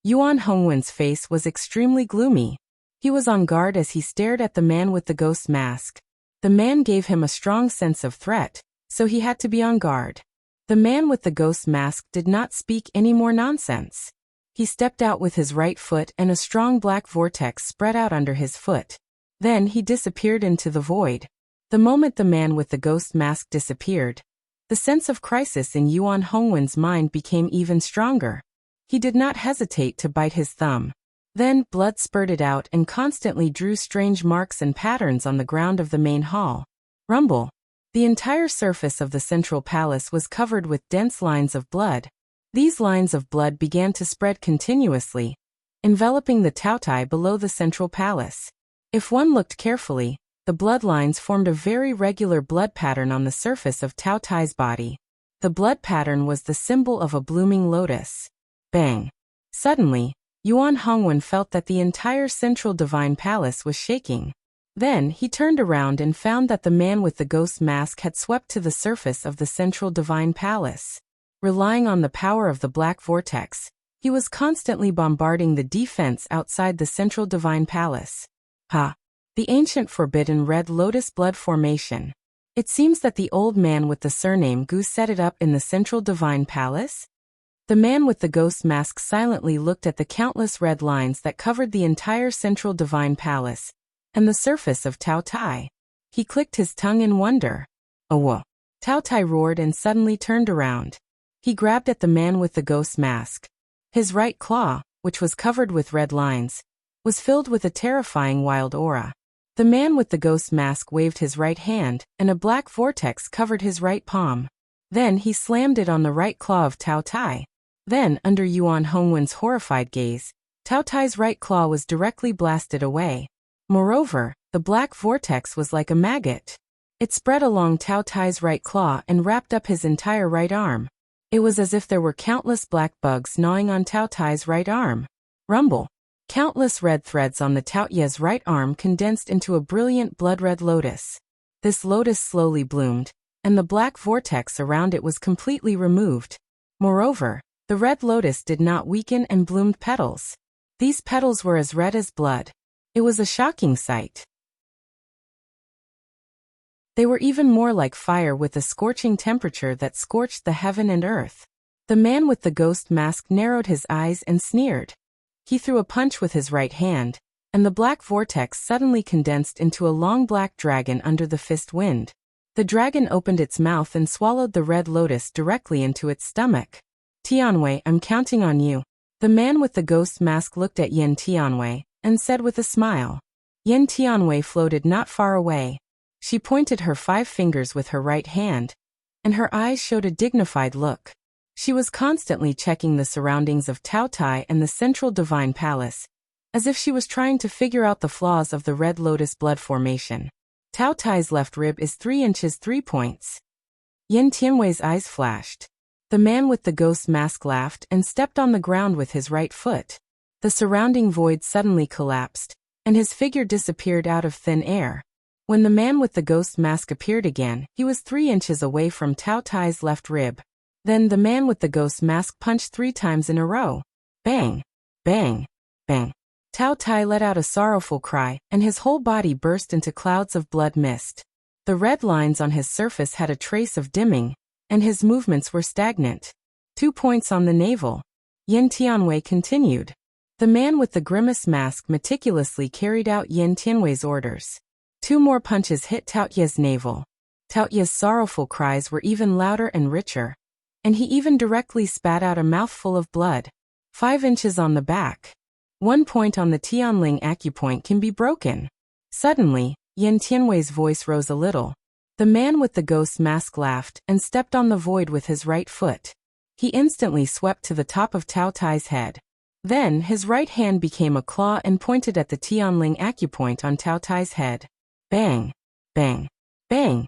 Yuan Hongwen's face was extremely gloomy. He was on guard as he stared at the man with the ghost mask. The man gave him a strong sense of threat, so he had to be on guard. The man with the ghost mask did not speak any more nonsense. He stepped out with his right foot and a strong black vortex spread out under his foot. Then he disappeared into the void. The moment the man with the ghost mask disappeared, the sense of crisis in Yuan Hongwen's mind became even stronger. He did not hesitate to bite his thumb. Then blood spurted out and constantly drew strange marks and patterns on the ground of the main hall. Rumble. The entire surface of the central palace was covered with dense lines of blood. These lines of blood began to spread continuously, enveloping the Taotai below the central palace. If one looked carefully, the bloodlines formed a very regular blood pattern on the surface of Taotai's body. The blood pattern was the symbol of a blooming lotus. Bang! Suddenly, Yuan Hongwen felt that the entire central divine palace was shaking. Then he turned around and found that the man with the ghost mask had swept to the surface of the central divine palace. Relying on the power of the black vortex, he was constantly bombarding the defense outside the central divine palace. Ha! The ancient forbidden red lotus blood formation. It seems that the old man with the surname Gu set it up in the central divine palace? The man with the ghost mask silently looked at the countless red lines that covered the entire central divine palace and the surface of Tao Tai. He clicked his tongue in wonder. "Oh!" Tao Tai roared and suddenly turned around. He grabbed at the man with the ghost mask. His right claw, which was covered with red lines, was filled with a terrifying wild aura. The man with the ghost mask waved his right hand, and a black vortex covered his right palm. Then he slammed it on the right claw of Tao Tai. Then, under Yuan Hongwen's horrified gaze, Tao Tai's right claw was directly blasted away. Moreover, the black vortex was like a maggot. It spread along Tao Tai's right claw and wrapped up his entire right arm. It was as if there were countless black bugs gnawing on Tao Tai's right arm. Rumble. Countless red threads on the Taoye's right arm condensed into a brilliant blood-red lotus. This lotus slowly bloomed, and the black vortex around it was completely removed. Moreover, the red lotus did not weaken and bloomed petals. These petals were as red as blood. It was a shocking sight. They were even more like fire with a scorching temperature that scorched the heaven and earth. The man with the ghost mask narrowed his eyes and sneered. He threw a punch with his right hand, and the black vortex suddenly condensed into a long black dragon under the fist wind. The dragon opened its mouth and swallowed the red lotus directly into its stomach. "Tianwei, I'm counting on you." The man with the ghost mask looked at Yen Tianwei and said with a smile. Yen Tianwei floated not far away. She pointed her 5 fingers with her right hand, and her eyes showed a dignified look. She was constantly checking the surroundings of Tao Tai and the central divine palace, as if she was trying to figure out the flaws of the red lotus blood formation. Tao Tai's left rib is 3 inches 3 points. Yen Tianwei's eyes flashed. The man with the ghost mask laughed and stepped on the ground with his right foot. The surrounding void suddenly collapsed, and his figure disappeared out of thin air. When the man with the ghost mask appeared again, he was 3 inches away from Tao Tai's left rib. Then the man with the ghost mask punched 3 times in a row. Bang! Bang! Bang! Tao Tai let out a sorrowful cry, and his whole body burst into clouds of blood mist. The red lines on his surface had a trace of dimming, and his movements were stagnant. 2 points on the navel. Yin Tianwei continued. The man with the grimace mask meticulously carried out Yin Tianwei's orders. 2 more punches hit Taoye's navel. Taoye's sorrowful cries were even louder and richer, and he even directly spat out a mouthful of blood. 5 inches on the back. 1 point on the Tianling acupoint can be broken. Suddenly, Yin Tianwei's voice rose a little. The man with the ghost mask laughed and stepped on the void with his right foot. He instantly swept to the top of Tao Tai's head. Then his right hand became a claw and pointed at the Tianling acupoint on Tao Tai's head. Bang! Bang! Bang!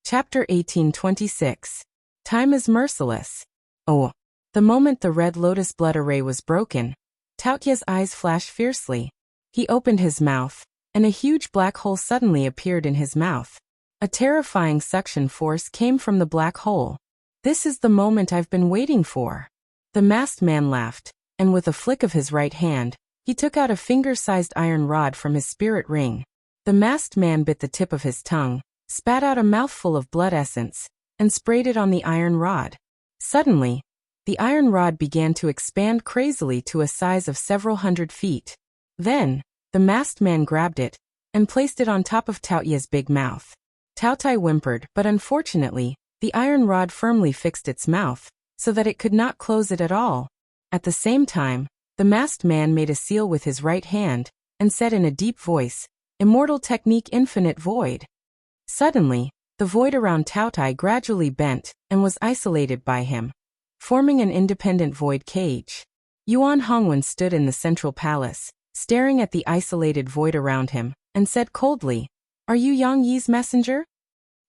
Chapter 1826. Time is merciless. Oh! The moment the red lotus blood array was broken, Taoye's eyes flashed fiercely. He opened his mouth, and a huge black hole suddenly appeared in his mouth. A terrifying suction force came from the black hole. This is the moment I've been waiting for. The masked man laughed, and with a flick of his right hand, he took out a finger-sized iron rod from his spirit ring. The masked man bit the tip of his tongue, spat out a mouthful of blood essence, and sprayed it on the iron rod. Suddenly, the iron rod began to expand crazily to a size of several hundred feet. Then, the masked man grabbed it, and placed it on top of Taoye's big mouth. Tao Tai whimpered, but unfortunately, the iron rod firmly fixed its mouth, so that it could not close it at all. At the same time, the masked man made a seal with his right hand, and said in a deep voice, "Immortal technique infinite void." Suddenly, the void around Tao Tai gradually bent, and was isolated by him, forming an independent void cage. Yuan Hongwen stood in the central palace, staring at the isolated void around him, and said coldly, "Are you Yang Yi's messenger?"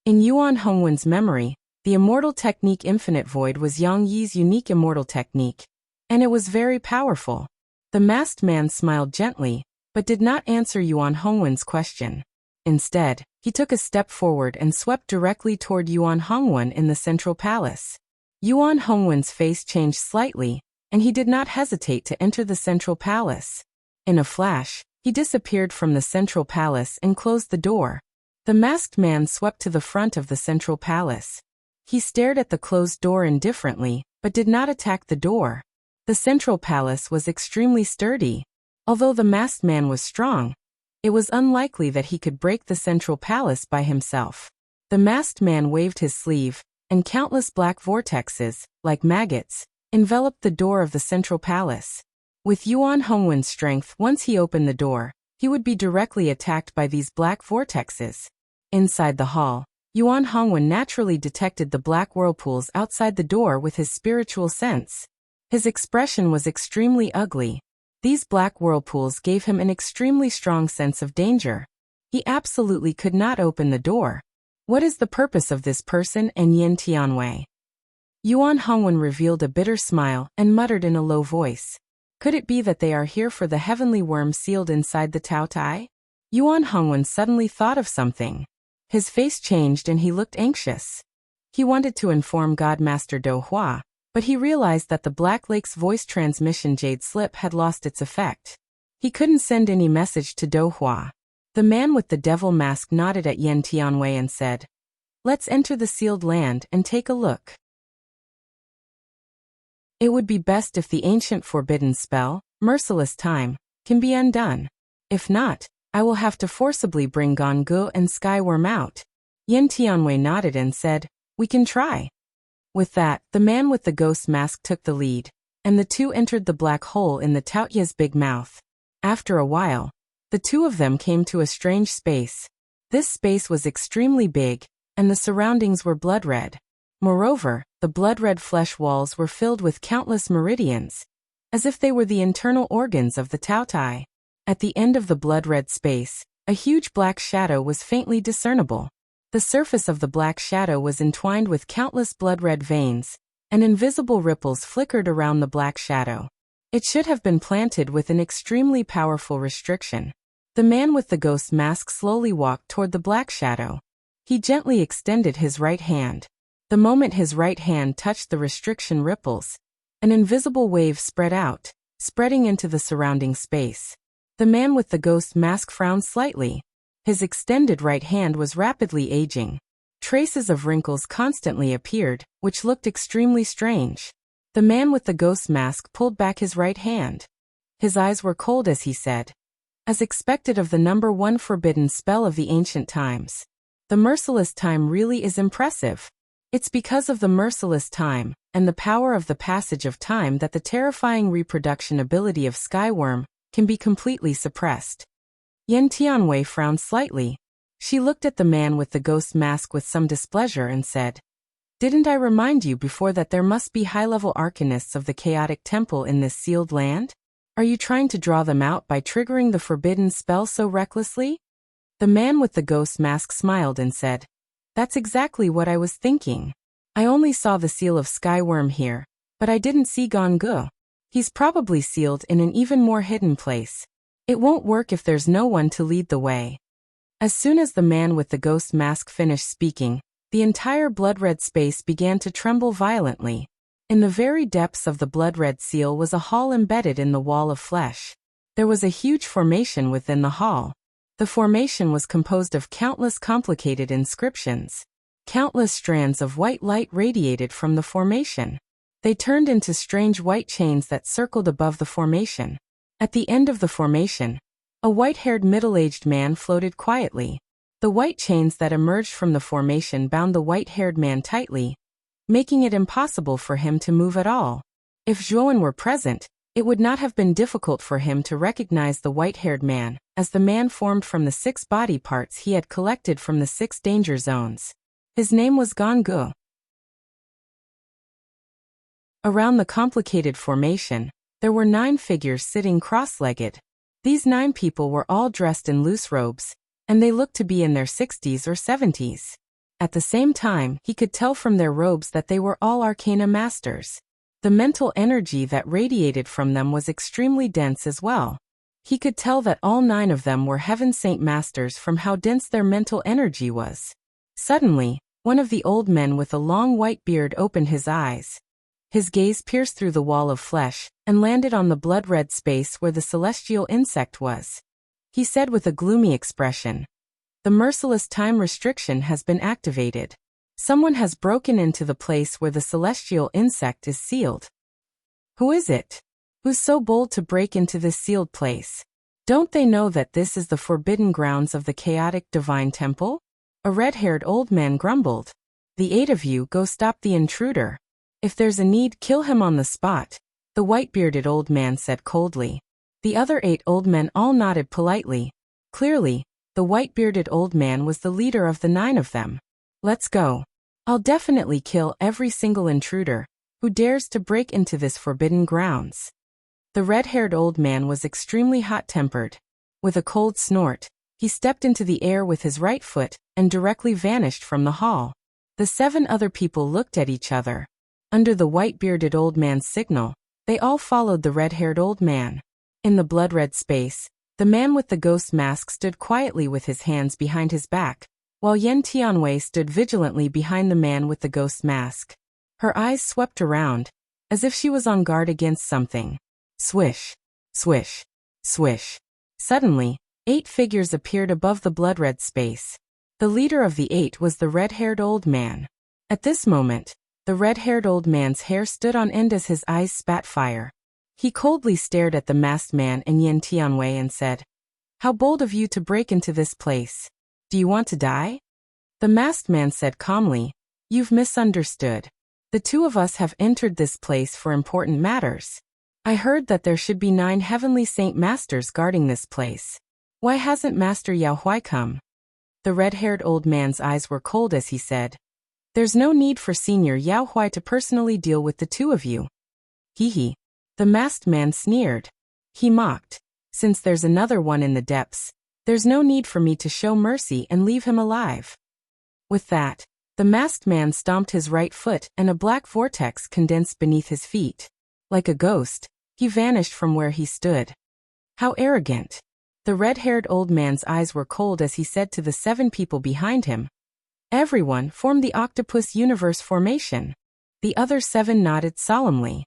In Yuan Hongwen's memory, the immortal technique infinite void was Yang Yi's unique immortal technique, and it was very powerful. The masked man smiled gently, but did not answer Yuan Hongwen's question. Instead, he took a step forward and swept directly toward Yuan Hongwen in the central palace. Yuan Hongwen's face changed slightly, and he did not hesitate to enter the central palace. In a flash, he disappeared from the central palace and closed the door. The masked man swept to the front of the central palace. He stared at the closed door indifferently, but did not attack the door. The central palace was extremely sturdy. Although the masked man was strong, it was unlikely that he could break the central palace by himself. The masked man waved his sleeve, and countless black vortexes, like maggots, enveloped the door of the central palace. With Yuan Hongwen's strength, once he opened the door, he would be directly attacked by these black vortexes. Inside the hall, Yuan Hongwen naturally detected the black whirlpools outside the door with his spiritual sense. His expression was extremely ugly. These black whirlpools gave him an extremely strong sense of danger. He absolutely could not open the door. What is the purpose of this person and Yin Tianwei? Yuan Hongwen revealed a bitter smile and muttered in a low voice. Could it be that they are here for the heavenly worm sealed inside the Tao Tai? Yuan Hongwen suddenly thought of something. His face changed and he looked anxious. He wanted to inform Godmaster Do Hua, but he realized that the Black Lake's voice transmission jade slip had lost its effect. He couldn't send any message to Do Hua. The man with the devil mask nodded at Yin Tianwei and said, "Let's enter the sealed land and take a look. It would be best if the ancient forbidden spell, Merciless Time, can be undone. If not, I will have to forcibly bring Gonggu and Skyworm out." Yin Tianwei nodded and said, "We can try." With that, the man with the ghost mask took the lead, and the two entered the black hole in the Taoye's big mouth. After a while, the two of them came to a strange space. This space was extremely big, and the surroundings were blood red. Moreover, the blood-red flesh walls were filled with countless meridians, as if they were the internal organs of the Tao Tai. At the end of the blood-red space, a huge black shadow was faintly discernible. The surface of the black shadow was entwined with countless blood-red veins, and invisible ripples flickered around the black shadow. It should have been planted with an extremely powerful restriction. The man with the ghost mask slowly walked toward the black shadow. He gently extended his right hand. The moment his right hand touched the restriction ripples, an invisible wave spread out, spreading into the surrounding space. The man with the ghost mask frowned slightly. His extended right hand was rapidly aging. Traces of wrinkles constantly appeared, which looked extremely strange. The man with the ghost mask pulled back his right hand. His eyes were cold as he said, as expected of the number one forbidden spell of the ancient times. The merciless time really is impressive. It's because of the merciless time, and the power of the passage of time that the terrifying reproduction ability of Skyworm can be completely suppressed. Yan Tianwei frowned slightly. She looked at the man with the ghost mask with some displeasure and said, "Didn't I remind you before that there must be high-level arcanists of the chaotic temple in this sealed land? Are you trying to draw them out by triggering the forbidden spell so recklessly?" The man with the ghost mask smiled and said, "That's exactly what I was thinking. I only saw the seal of Skyworm here, but I didn't see Gonggu. He's probably sealed in an even more hidden place. It won't work if there's no one to lead the way." As soon as the man with the ghost mask finished speaking, the entire blood-red space began to tremble violently. In the very depths of the blood-red seal was a hall embedded in the wall of flesh. There was a huge formation within the hall. The formation was composed of countless complicated inscriptions. Countless strands of white light radiated from the formation. They turned into strange white chains that circled above the formation. At the end of the formation, a white-haired middle-aged man floated quietly. The white chains that emerged from the formation bound the white-haired man tightly, making it impossible for him to move at all. If Zhuan were present, it would not have been difficult for him to recognize the white-haired man, as the man formed from the 6 body parts he had collected from the 6 danger zones. His name was Gonggu. Around the complicated formation, there were 9 figures sitting cross-legged. These 9 people were all dressed in loose robes, and they looked to be in their 60s or 70s. At the same time, he could tell from their robes that they were all arcana masters. The mental energy that radiated from them was extremely dense as well. He could tell that all 9 of them were Heaven Saint Masters from how dense their mental energy was. Suddenly, one of the old men with a long white beard opened his eyes. His gaze pierced through the wall of flesh and landed on the blood-red space where the celestial insect was. He said with a gloomy expression, "The merciless time restriction has been activated. Someone has broken into the place where the celestial insect is sealed. Who is it? Who's so bold to break into this sealed place? Don't they know that this is the forbidden grounds of the chaotic divine temple?" A red-haired old man grumbled. "The 8 of you go stop the intruder. If there's a need, kill him on the spot," the white-bearded old man said coldly. The other 8 old men all nodded politely. Clearly, the white-bearded old man was the leader of the 9 of them. "Let's go. I'll definitely kill every single intruder who dares to break into this forbidden grounds." The red-haired old man was extremely hot-tempered. With a cold snort, he stepped into the air with his right foot and directly vanished from the hall. The 7 other people looked at each other. Under the white-bearded old man's signal, they all followed the red-haired old man. In the blood-red space, the man with the ghost mask stood quietly with his hands behind his back, while Yan Tianwei stood vigilantly behind the man with the ghost mask. Her eyes swept around, as if she was on guard against something. Swish, swish, swish. Suddenly, 8 figures appeared above the blood-red space. The leader of the 8 was the red-haired old man. At this moment, the red-haired old man's hair stood on end as his eyes spat fire. He coldly stared at the masked man and Yan Tianwei and said, "How bold of you to break into this place. Do you want to die?" The masked man said calmly, "You've misunderstood. The 2 of us have entered this place for important matters. I heard that there should be 9 heavenly saint masters guarding this place. Why hasn't Master Yao Huai come?" The red-haired old man's eyes were cold as he said, "There's no need for Senior Yao Huai to personally deal with the 2 of you." Hee hee. The masked man sneered. He mocked, "Since there's another one in the depths, there's no need for me to show mercy and leave him alive." With that, the masked man stomped his right foot and a black vortex condensed beneath his feet. Like a ghost, he vanished from where he stood. How arrogant! The red-haired old man's eyes were cold as he said to the 7 people behind him, "Everyone, form the octopus universe formation." The other 7 nodded solemnly.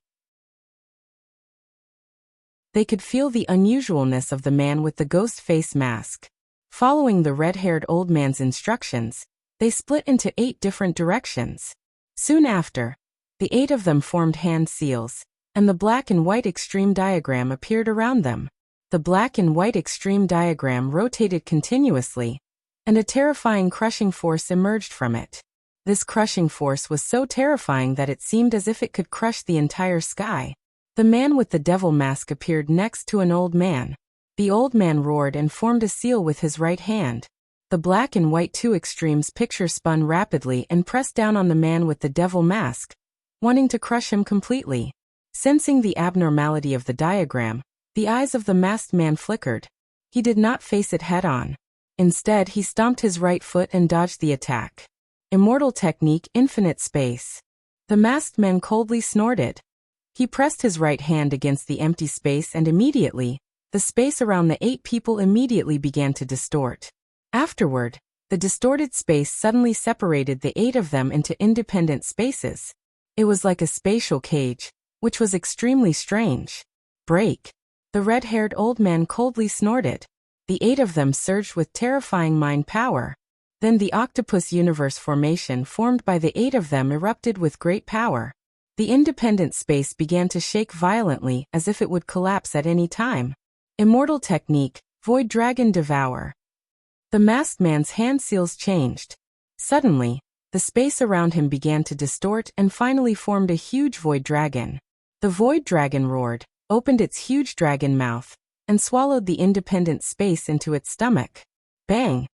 They could feel the unusualness of the man with the ghost face mask. Following the red-haired old man's instructions, they split into 8 different directions. Soon after, the 8 of them formed hand seals, and the black and white extreme diagram appeared around them. The black and white extreme diagram rotated continuously, and a terrifying crushing force emerged from it. This crushing force was so terrifying that it seemed as if it could crush the entire sky. The man with the devil mask appeared next to an old man. The old man roared and formed a seal with his right hand. The black and white 2 extremes picture spun rapidly and pressed down on the man with the devil mask, wanting to crush him completely. Sensing the abnormality of the diagram, the eyes of the masked man flickered. He did not face it head-on. Instead, he stomped his right foot and dodged the attack. Immortal technique, infinite space. The masked man coldly snorted. He pressed his right hand against the empty space and immediately, the space around the 8 people immediately began to distort. Afterward, the distorted space suddenly separated the 8 of them into independent spaces. It was like a spatial cage, which was extremely strange. Break. The red-haired old man coldly snorted. The 8 of them surged with terrifying mind power. Then the octopus universe formation formed by the 8 of them erupted with great power. The independent space began to shake violently as if it would collapse at any time. Immortal technique, Void Dragon Devour. The masked man's hand seals changed. Suddenly, the space around him began to distort and finally formed a huge void dragon. The void dragon roared, opened its huge dragon mouth, and swallowed the independent space into its stomach. Bang!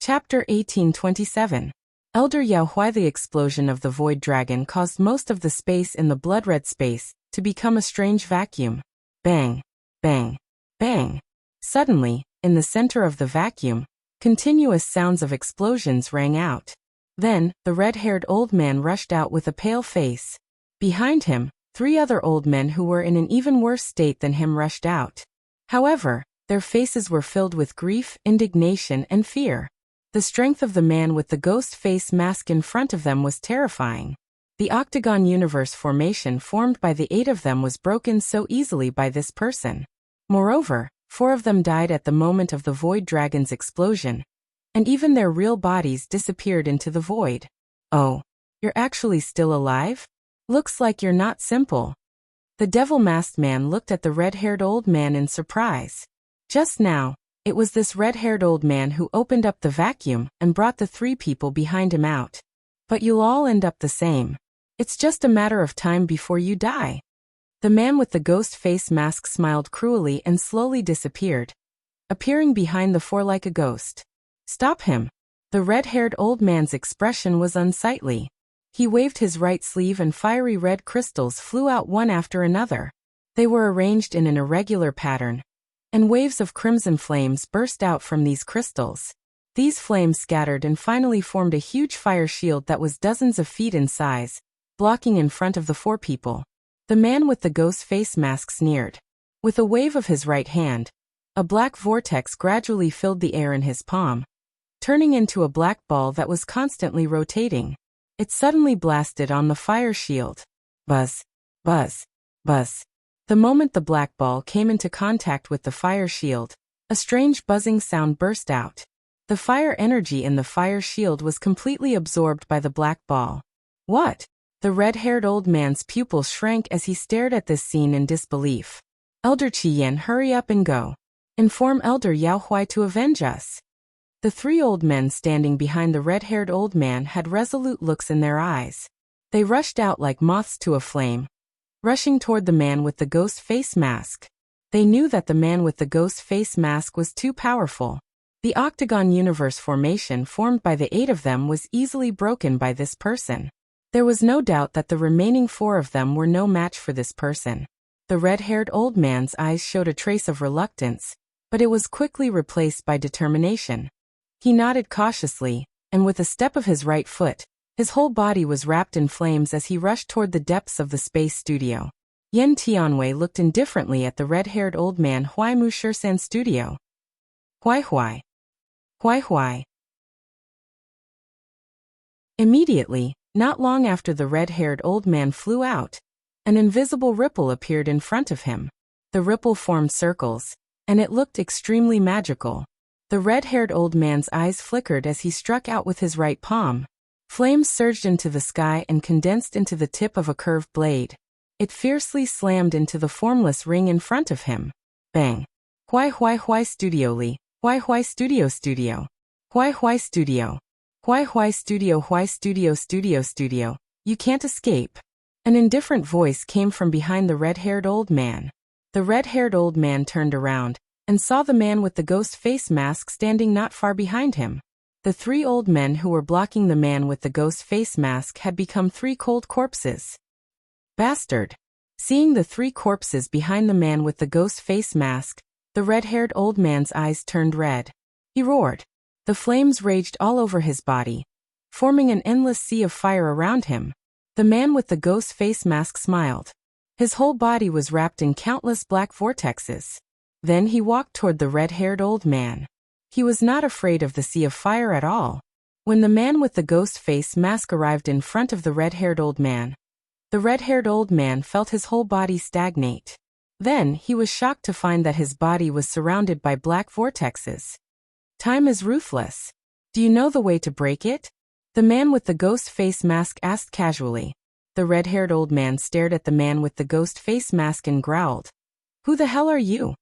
Chapter 1827. Elder Yao Huai. The explosion of the void dragon caused most of the space in the blood-red space to become a strange vacuum. Bang! Bang! Bang! Suddenly, in the center of the vacuum, continuous sounds of explosions rang out. Then, the red-haired old man rushed out with a pale face. Behind him, 3 other old men who were in an even worse state than him rushed out. However, their faces were filled with grief, indignation, and fear. The strength of the man with the ghost face mask in front of them was terrifying. The octagon universe formation formed by the 8 of them was broken so easily by this person. Moreover, 4 of them died at the moment of the void dragon's explosion, and even their real bodies disappeared into the void. Oh, you're actually still alive? Looks like you're not simple. The devil-masked man looked at the red-haired old man in surprise. Just now, it was this red-haired old man who opened up the vacuum and brought the 3 people behind him out. But you'll all end up the same. It's just a matter of time before you die. The man with the ghost face mask smiled cruelly and slowly disappeared, appearing behind the 4 like a ghost. Stop him. The red-haired old man's expression was unsightly. He waved his right sleeve and fiery red crystals flew out one after another. They were arranged in an irregular pattern, and waves of crimson flames burst out from these crystals. These flames scattered and finally formed a huge fire shield that was dozens of feet in size, blocking in front of the 4 people. The man with the ghost face mask sneered. With a wave of his right hand, a black vortex gradually filled the air in his palm, turning into a black ball that was constantly rotating. It suddenly blasted on the fire shield. Buzz, buzz, buzz. The moment the black ball came into contact with the fire shield, a strange buzzing sound burst out. The fire energy in the fire shield was completely absorbed by the black ball. What? The red-haired old man's pupils shrank as he stared at this scene in disbelief. Elder Qiyan, hurry up and go. Inform Elder Yao Huai to avenge us. The 3 old men standing behind the red-haired old man had resolute looks in their eyes. They rushed out like moths to a flame, rushing toward the man with the ghost face mask. They knew that the man with the ghost face mask was too powerful. The octagon universe formation formed by the 8 of them was easily broken by this person. There was no doubt that the remaining 4 of them were no match for this person. The red-haired old man's eyes showed a trace of reluctance, but it was quickly replaced by determination. He nodded cautiously, and with a step of his right foot, his whole body was wrapped in flames as he rushed toward the depths of the space studio. Yan Tianwei looked indifferently at the red-haired old man. Hui Mu Shursan Studio. Hui Hui. Hui Hui. Immediately, not long after the red-haired old man flew out, an invisible ripple appeared in front of him. The ripple formed circles, and it looked extremely magical. The red-haired old man's eyes flickered as he struck out with his right palm. Flames surged into the sky and condensed into the tip of a curved blade. It fiercely slammed into the formless ring in front of him. Bang. Hui Hui Hui Studio Li. Hui Hui Studio Studio. Hui Hui Studio. Hui Hui Studio Hui Studio Studio Studio. You can't escape. An indifferent voice came from behind the red-haired old man. The red-haired old man turned around and saw the man with the ghost face mask standing not far behind him. The three old men who were blocking the man with the ghost face mask had become three cold corpses. Bastard! Seeing the three corpses behind the man with the ghost face mask, the red-haired old man's eyes turned red. He roared. The flames raged all over his body, forming an endless sea of fire around him. The man with the ghost face mask smiled. His whole body was wrapped in countless black vortexes. Then he walked toward the red-haired old man. He was not afraid of the sea of fire at all. When the man with the ghost face mask arrived in front of the red-haired old man, the red-haired old man felt his whole body stagnate. Then he was shocked to find that his body was surrounded by black vortexes. Time is ruthless. Do you know the way to break it? The man with the ghost face mask asked casually. The red-haired old man stared at the man with the ghost face mask and growled. Who the hell are you?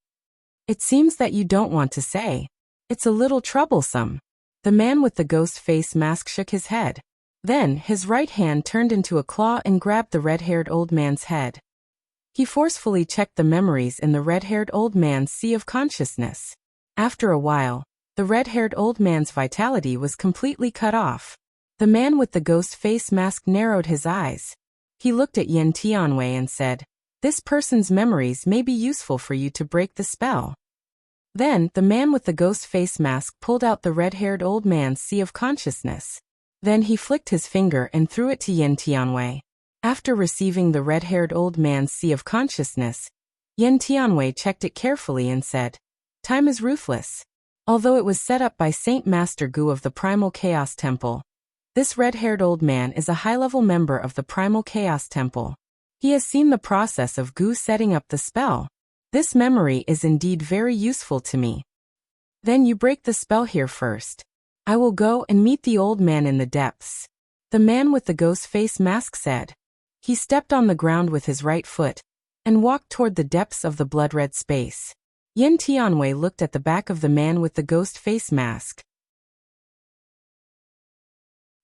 It seems that you don't want to say. It's a little troublesome. The man with the ghost face mask shook his head. Then his right hand turned into a claw and grabbed the red-haired old man's head. He forcefully checked the memories in the red-haired old man's sea of consciousness. After a while, the red-haired old man's vitality was completely cut off. The man with the ghost face mask narrowed his eyes. He looked at Yan Tianwei and said, "This person's memories may be useful for you to break the spell." Then the man with the ghost face mask pulled out the red-haired old man's sea of consciousness. Then he flicked his finger and threw it to Yan Tianwei. After receiving the red-haired old man's sea of consciousness, Yan Tianwei checked it carefully and said, "Time is ruthless." Although it was set up by Saint Master Gu of the Primal Chaos Temple, this red-haired old man is a high-level member of the Primal Chaos Temple. He has seen the process of Gu setting up the spell. This memory is indeed very useful to me. Then you break the spell here first. I will go and meet the old man in the depths. The man with the ghost face mask said. He stepped on the ground with his right foot and walked toward the depths of the blood-red space. Yan Tianwei looked at the back of the man with the ghost face mask.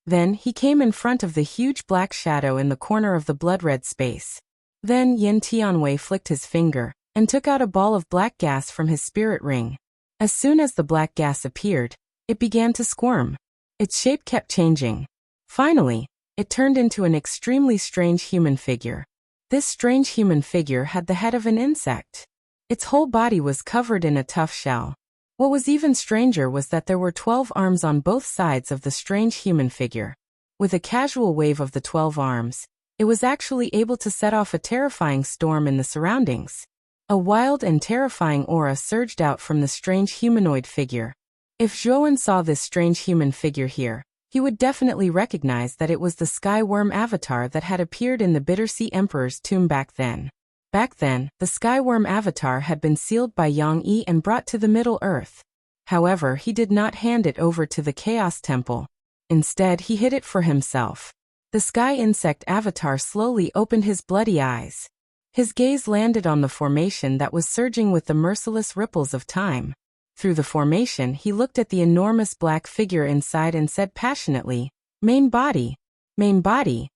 Then he came in front of the huge black shadow in the corner of the blood-red space. Then Yan Tianwei flicked his finger and took out a ball of black gas from his spirit ring. As soon as the black gas appeared, it began to squirm. Its shape kept changing. Finally, it turned into an extremely strange human figure. This strange human figure had the head of an insect. Its whole body was covered in a tough shell. What was even stranger was that there were 12 arms on both sides of the strange human figure. With a casual wave of the 12 arms, it was actually able to set off a terrifying storm in the surroundings. A wild and terrifying aura surged out from the strange humanoid figure. If Zhouwen saw this strange human figure here, he would definitely recognize that it was the sky worm avatar that had appeared in the Bittersea Emperor's tomb back then. Back then, the sky worm avatar had been sealed by Yang Yi and brought to the Middle Earth. However, he did not hand it over to the Chaos Temple. Instead, he hid it for himself. The sky insect avatar slowly opened his bloody eyes. His gaze landed on the formation that was surging with the merciless ripples of time. Through the formation, he looked at the enormous black figure inside and said passionately, "Main body. Main body.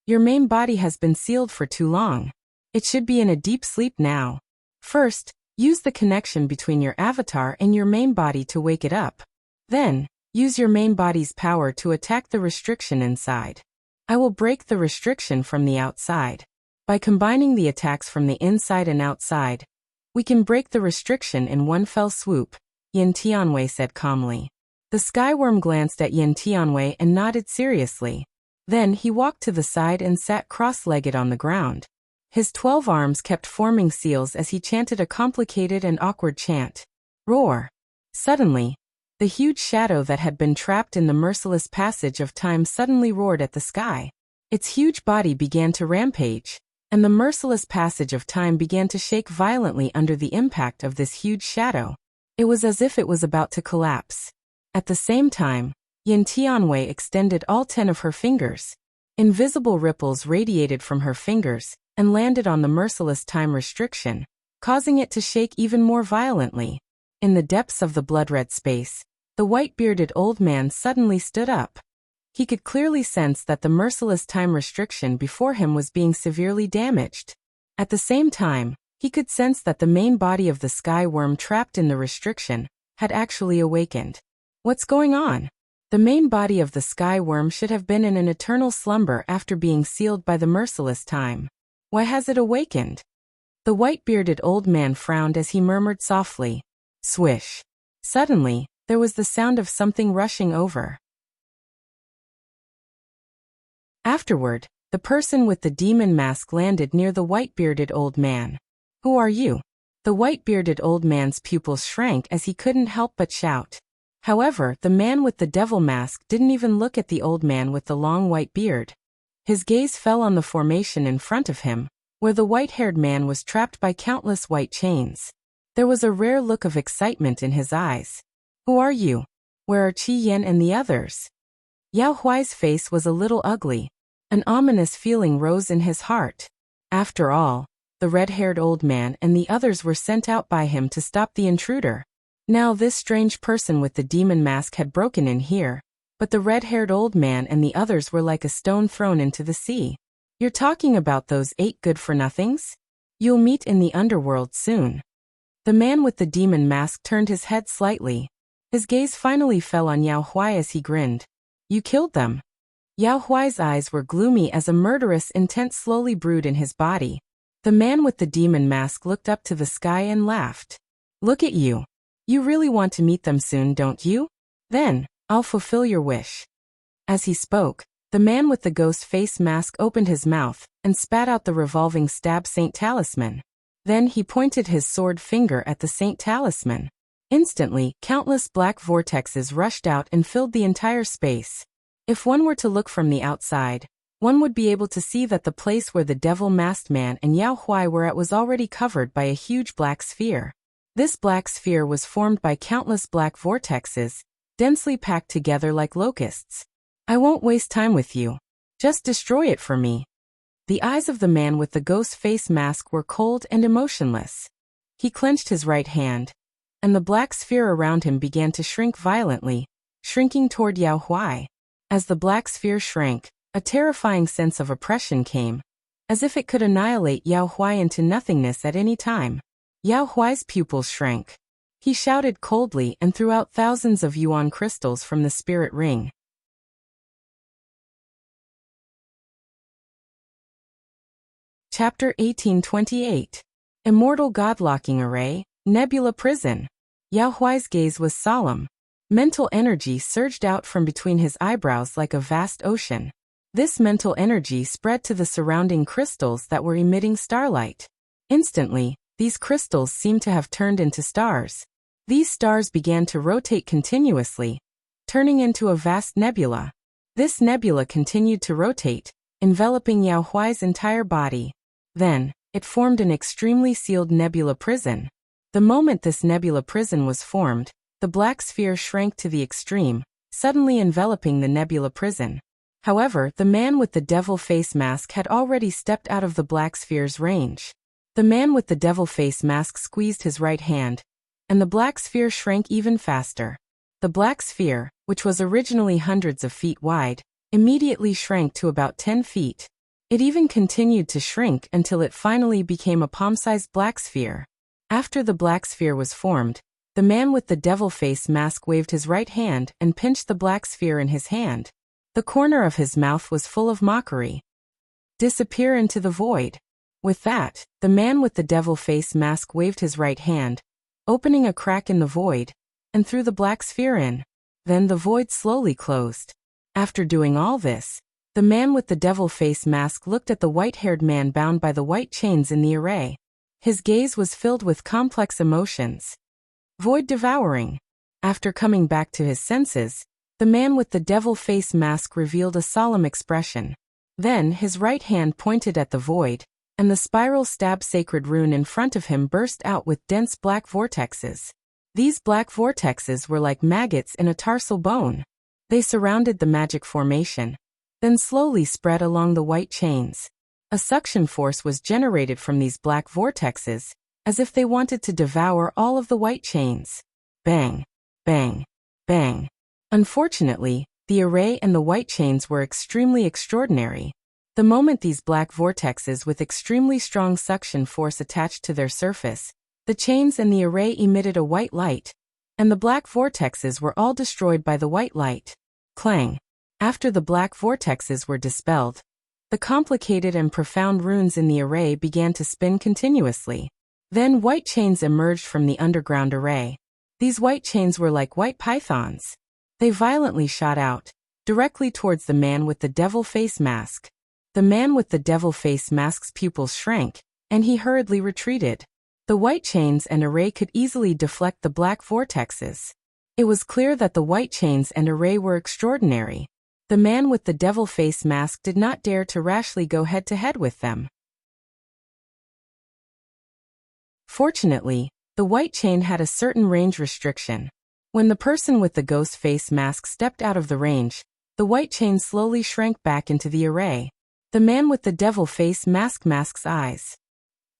Your main body has been sealed for too long. It should be in a deep sleep now. First, use the connection between your avatar and your main body to wake it up. Then, use your main body's power to attack the restriction inside. I will break the restriction from the outside. By combining the attacks from the inside and outside, We can break the restriction in one fell swoop, Yin Tianwei said calmly. The skyworm glanced at Yin Tianwei and nodded seriously. Then he walked to the side and sat cross-legged on the ground. His 12 arms kept forming seals as he chanted a complicated and awkward chant. Roar! Suddenly, the huge shadow that had been trapped in the merciless passage of time suddenly roared at the sky. Its huge body began to rampage, and the merciless passage of time began to shake violently under the impact of this huge shadow. It was as if it was about to collapse. At the same time, Yin Tianwei extended all 10 of her fingers. Invisible ripples radiated from her fingers and landed on the merciless time restriction, causing it to shake even more violently. In the depths of the blood-red space, the white-bearded old man suddenly stood up. He could clearly sense that the merciless time restriction before him was being severely damaged. At the same time, he could sense that the main body of the sky worm trapped in the restriction had actually awakened. What's going on? The main body of the sky worm should have been in an eternal slumber after being sealed by the merciless time. Why has it awakened? The white-bearded old man frowned as he murmured softly, "Swish." Suddenly, there was the sound of something rushing over. Afterward, the person with the demon mask landed near the white-bearded old man. "Who are you?" The white-bearded old man's pupils shrank as he couldn't help but shout. However, the man with the devil mask didn't even look at the old man with the long white beard. His gaze fell on the formation in front of him, where the white-haired man was trapped by countless white chains. There was a rare look of excitement in his eyes. "Who are you? Where are Qi Yan and the others?" Yao Huai's face was a little ugly. An ominous feeling rose in his heart. After all, the red-haired old man and the others were sent out by him to stop the intruder. Now this strange person with the demon mask had broken in here, but the red-haired old man and the others were like a stone thrown into the sea. "You're talking about those 8 good-for-nothings? You'll meet in the underworld soon." The man with the demon mask turned his head slightly. His gaze finally fell on Yao Huai as he grinned. "You killed them." Yao Huai's eyes were gloomy as a murderous intent slowly brewed in his body. The man with the demon mask looked up to the sky and laughed. "Look at you. You really want to meet them soon, don't you? Then, I'll fulfill your wish." As he spoke, the man with the ghost face mask opened his mouth and spat out the revolving stab Saint Talisman. Then he pointed his sword finger at the Saint Talisman. Instantly, countless black vortexes rushed out and filled the entire space. If one were to look from the outside, one would be able to see that the place where the devil-masked man and Yao Huai were at was already covered by a huge black sphere. This black sphere was formed by countless black vortexes, densely packed together like locusts. "I won't waste time with you. Just destroy it for me." The eyes of the man with the ghost face mask were cold and emotionless. He clenched his right hand, and the black sphere around him began to shrink violently, shrinking toward Yao Huai. As the black sphere shrank, a terrifying sense of oppression came, as if it could annihilate Yao Huai into nothingness at any time. Yao Huai's pupils shrank. He shouted coldly and threw out thousands of yuan crystals from the spirit ring. Chapter 1828. Immortal Godlocking Array, Nebula Prison. Yao Huai's gaze was solemn. Mental energy surged out from between his eyebrows like a vast ocean. This mental energy spread to the surrounding crystals that were emitting starlight. Instantly, these crystals seemed to have turned into stars. These stars began to rotate continuously, turning into a vast nebula. This nebula continued to rotate, enveloping Yao Huai's entire body. Then, it formed an extremely sealed nebula prison. The moment this nebula prison was formed, the black sphere shrank to the extreme, suddenly enveloping the nebula prison. However, the man with the devil face mask had already stepped out of the black sphere's range. The man with the devil face mask squeezed his right hand, and the black sphere shrank even faster. The black sphere, which was originally hundreds of feet wide, immediately shrank to about 10 feet. It even continued to shrink until it finally became a palm-sized black sphere. After the black sphere was formed, the man with the devil face mask waved his right hand and pinched the black sphere in his hand. The corner of his mouth was full of mockery. "Disappear into the void." With that, the man with the devil face mask waved his right hand, opening a crack in the void, and threw the black sphere in. Then the void slowly closed. After doing all this, the man with the devil face mask looked at the white-haired man bound by the white chains in the array. His gaze was filled with complex emotions. Void devouring. After coming back to his senses, the man with the devil face mask revealed a solemn expression. Then his right hand pointed at the void, and the spiral stab sacred rune in front of him burst out with dense black vortexes. These black vortexes were like maggots in a tarsal bone. They surrounded the magic formation, then slowly spread along the white chains. A suction force was generated from these black vortexes, as if they wanted to devour all of the white chains. Bang, bang, bang. Unfortunately, the array and the white chains were extremely extraordinary. The moment these black vortexes with extremely strong suction force attached to their surface, the chains and the array emitted a white light, and the black vortexes were all destroyed by the white light. Clang. After the black vortexes were dispelled, the complicated and profound runes in the array began to spin continuously. Then white chains emerged from the underground array. These white chains were like white pythons. They violently shot out, directly towards the man with the devil face mask. The man with the devil face mask's pupils shrank, and he hurriedly retreated. The white chains and array could easily deflect the black vortexes. It was clear that the white chains and array were extraordinary. The man with the devil face mask did not dare to rashly go head-to-head with them. Fortunately, the white chain had a certain range restriction. When the person with the ghost face mask stepped out of the range, the white chain slowly shrank back into the array. The man with the devil face mask's eyes.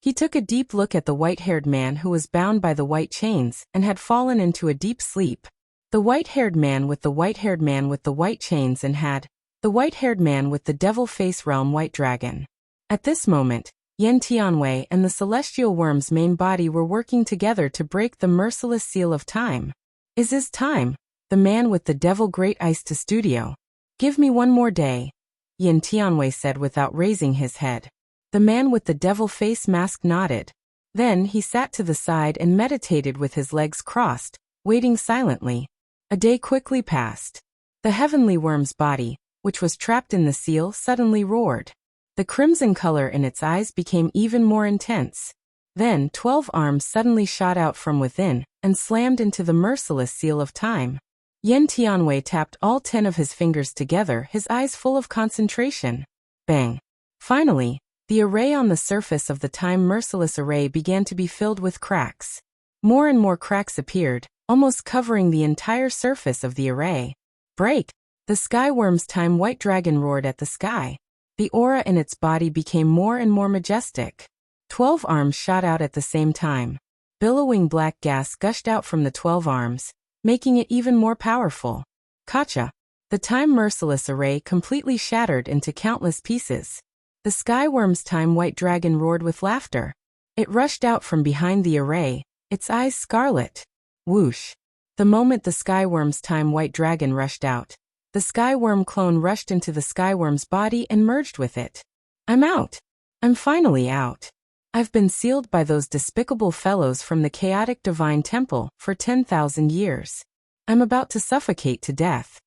He took a deep look at the white-haired man who was bound by the white chains and had fallen into a deep sleep. The white-haired man with the white-haired man with the white chains and had the white-haired man with the devil face realm white dragon. At this moment, Yen Tianwei and the celestial worm's main body were working together to break the merciless seal of time. Is this time? The man with the devil great ice to studio. Give me one more day, Yen Tianwei said without raising his head. The man with the devil face mask nodded. Then he sat to the side and meditated with his legs crossed, waiting silently. A day quickly passed. The heavenly worm's body, which was trapped in the seal, suddenly roared. The crimson color in its eyes became even more intense. Then 12 arms suddenly shot out from within and slammed into the merciless seal of time. Yen Tianwei tapped all 10 of his fingers together, his eyes full of concentration. Bang. Finally, the array on the surface of the time merciless array began to be filled with cracks. More and more cracks appeared, almost covering the entire surface of the array. Break! The skyworm's time white dragon roared at the sky. The aura in its body became more and more majestic. 12 arms shot out at the same time. Billowing black gas gushed out from the 12 arms, making it even more powerful. Kacha! The time merciless array completely shattered into countless pieces. The skyworm's time white dragon roared with laughter. It rushed out from behind the array, its eyes scarlet. Whoosh! The moment the skyworm's time white dragon rushed out, the skyworm clone rushed into the skyworm's body and merged with it. I'm out. I'm finally out. I've been sealed by those despicable fellows from the chaotic divine temple for 10,000 years. I'm about to suffocate to death.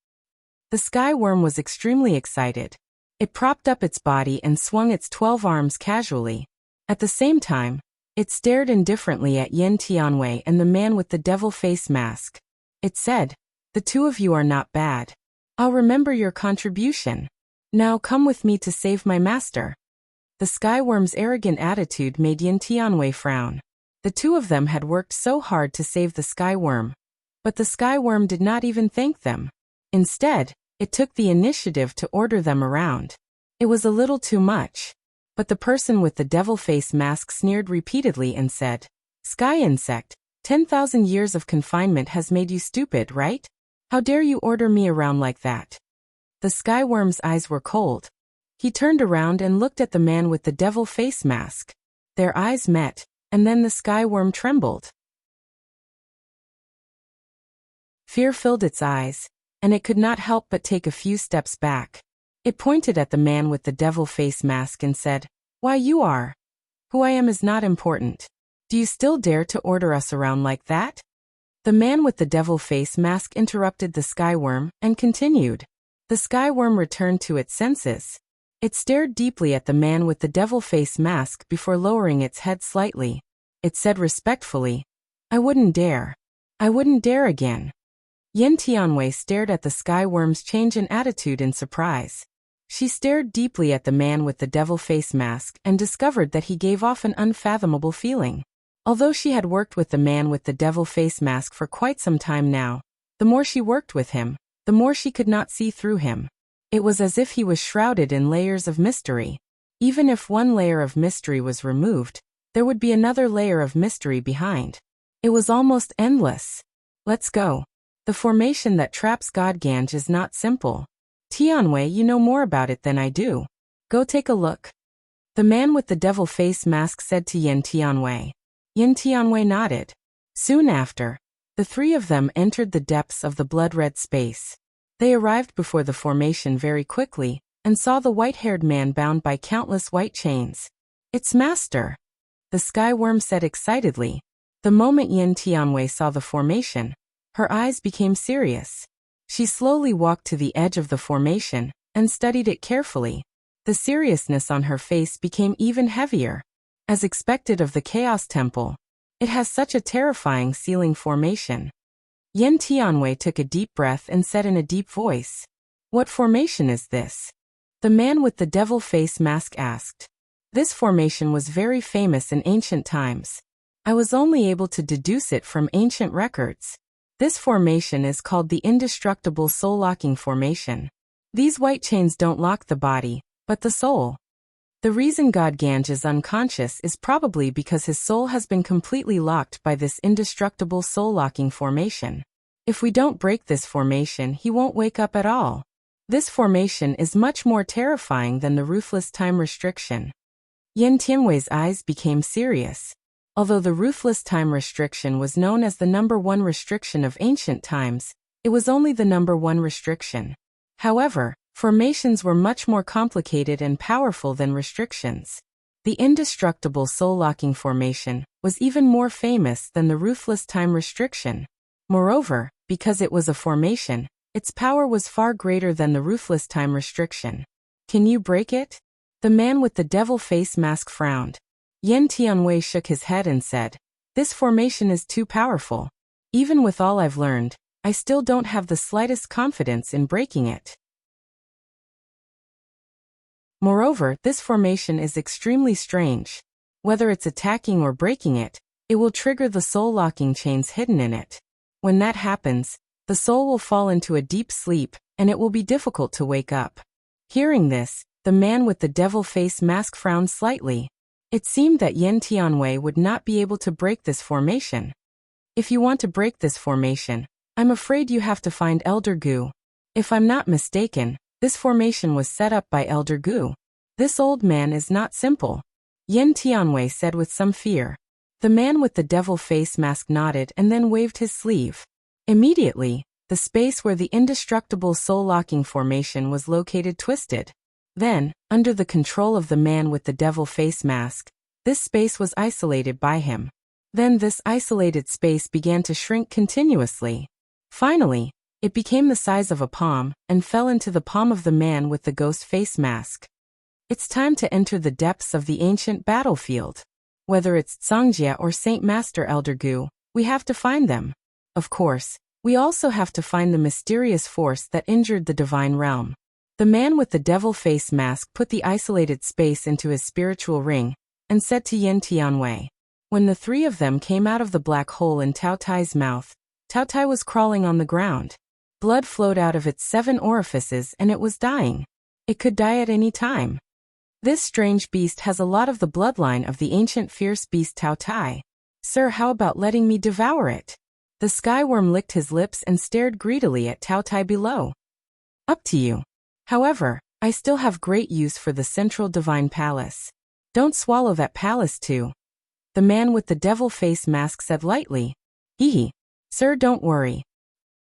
The skyworm was extremely excited. It propped up its body and swung its 12 arms casually. At the same time, it stared indifferently at Yen Tianwei and the man with the devil face mask. It said, "The two of you are not bad. I'll remember your contribution. Now come with me to save my master." The skyworm's arrogant attitude made Yen Tianwei frown. The two of them had worked so hard to save the skyworm, but the skyworm did not even thank them. Instead, it took the initiative to order them around. It was a little too much. But the person with the devil face mask sneered repeatedly and said, "Sky insect, 10,000 years of confinement has made you stupid, right? How dare you order me around like that?" The skyworm's eyes were cold. He turned around and looked at the man with the devil face mask. Their eyes met, and then the skyworm trembled. Fear filled its eyes, and it could not help but take a few steps back. It pointed at the man with the devil face mask and said, "Why, you are Who I am is not important. Do you still dare to order us around like that? The man with the devil face mask interrupted the skyworm and continued. The skyworm returned to its senses. It stared deeply at the man with the devil face mask before lowering its head slightly. It said respectfully, I wouldn't dare. I wouldn't dare again. Yin Tianwei stared at the skyworm's change in attitude in surprise. She stared deeply at the man with the devil face mask and discovered that he gave off an unfathomable feeling. Although she had worked with the man with the devil face mask for quite some time now, the more she worked with him, the more she could not see through him. It was as if he was shrouded in layers of mystery. Even if one layer of mystery was removed, there would be another layer of mystery behind. It was almost endless. Let's go. The formation that traps Godganj is not simple. Tianwei, you know more about it than I do. Go take a look. The man with the devil face mask said to Yin Tianwei. Yin Tianwei nodded. Soon after, the three of them entered the depths of the blood-red space. They arrived before the formation very quickly, and saw the white-haired man bound by countless white chains. It's Master! The skyworm said excitedly. The moment Yin Tianwei saw the formation, her eyes became serious. She slowly walked to the edge of the formation, and studied it carefully. The seriousness on her face became even heavier. As expected of the Chaos Temple, it has such a terrifying sealing formation. Yin Tianwei took a deep breath and said in a deep voice, What formation is this? The man with the devil face mask asked. This formation was very famous in ancient times. I was only able to deduce it from ancient records. This formation is called the indestructible soul-locking formation. These white chains don't lock the body, but the soul. The reason Godganj is unconscious is probably because his soul has been completely locked by this indestructible soul-locking formation. If we don't break this formation, he won't wake up at all. This formation is much more terrifying than the ruthless time restriction. Yin Tianwei's eyes became serious. Although the ruthless time restriction was known as the #1 restriction of ancient times, it was only the #1 restriction. However, formations were much more complicated and powerful than restrictions. The indestructible soul-locking formation was even more famous than the ruthless time restriction. Moreover, because it was a formation, its power was far greater than the ruthless time restriction. Can you break it? The man with the devil face mask frowned. Yin Tianwei shook his head and said, This formation is too powerful. Even with all I've learned, I still don't have the slightest confidence in breaking it. Moreover, this formation is extremely strange. Whether it's attacking or breaking it, it will trigger the soul-locking chains hidden in it. When that happens, the soul will fall into a deep sleep, and it will be difficult to wake up. Hearing this, the man with the devil face mask frowned slightly. It seemed that Yin Tianwei would not be able to break this formation. If you want to break this formation, I'm afraid you have to find Elder Gu. If I'm not mistaken, this formation was set up by Elder Gu. This old man is not simple. Yin Tianwei said with some fear. The man with the devil face mask nodded and then waved his sleeve. Immediately, the space where the indestructible soul-locking formation was located twisted. Then, under the control of the man with the devil face mask, this space was isolated by him. Then this isolated space began to shrink continuously. Finally, it became the size of a palm and fell into the palm of the man with the ghost face mask. It's time to enter the depths of the ancient battlefield. Whether it's Songjia or Saint Master Elder Gu, we have to find them. Of course, we also have to find the mysterious force that injured the divine realm. The man with the devil face mask put the isolated space into his spiritual ring, and said to Yin Tianwei. When the three of them came out of the black hole in Tao Tai's mouth, Tao Tai was crawling on the ground. Blood flowed out of its 7 orifices and it was dying. It could die at any time. This strange beast has a lot of the bloodline of the ancient fierce beast Tao Tai. Sir, how about letting me devour it? The skyworm licked his lips and stared greedily at Tao Tai below. Up to you. However, I still have great use for the central divine palace. Don't swallow that palace too. The man with the devil face mask said lightly. Hee. Sir, don't worry.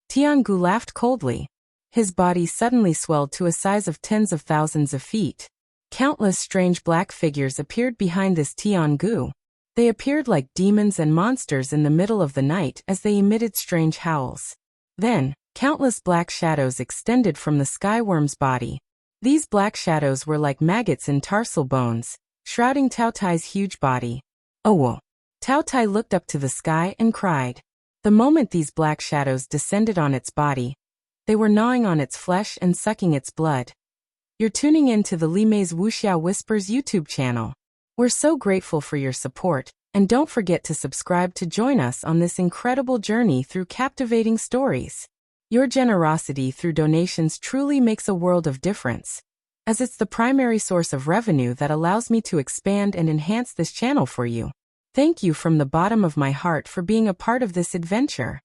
Tiangu laughed coldly. His body suddenly swelled to a size of tens of thousands of feet. Countless strange black figures appeared behind this Tian-gu. They appeared like demons and monsters in the middle of the night as they emitted strange howls. Then, countless black shadows extended from the skyworm's body. These black shadows were like maggots in tarsal bones, shrouding Tao Tai's huge body. Oh whoa! Tao Tai looked up to the sky and cried. The moment these black shadows descended on its body, they were gnawing on its flesh and sucking its blood. You're tuning in to the Li Mei's Wuxia Whispers YouTube channel. We're so grateful for your support, and don't forget to subscribe to join us on this incredible journey through captivating stories. Your generosity through donations truly makes a world of difference, as it's the primary source of revenue that allows me to expand and enhance this channel for you. Thank you from the bottom of my heart for being a part of this adventure.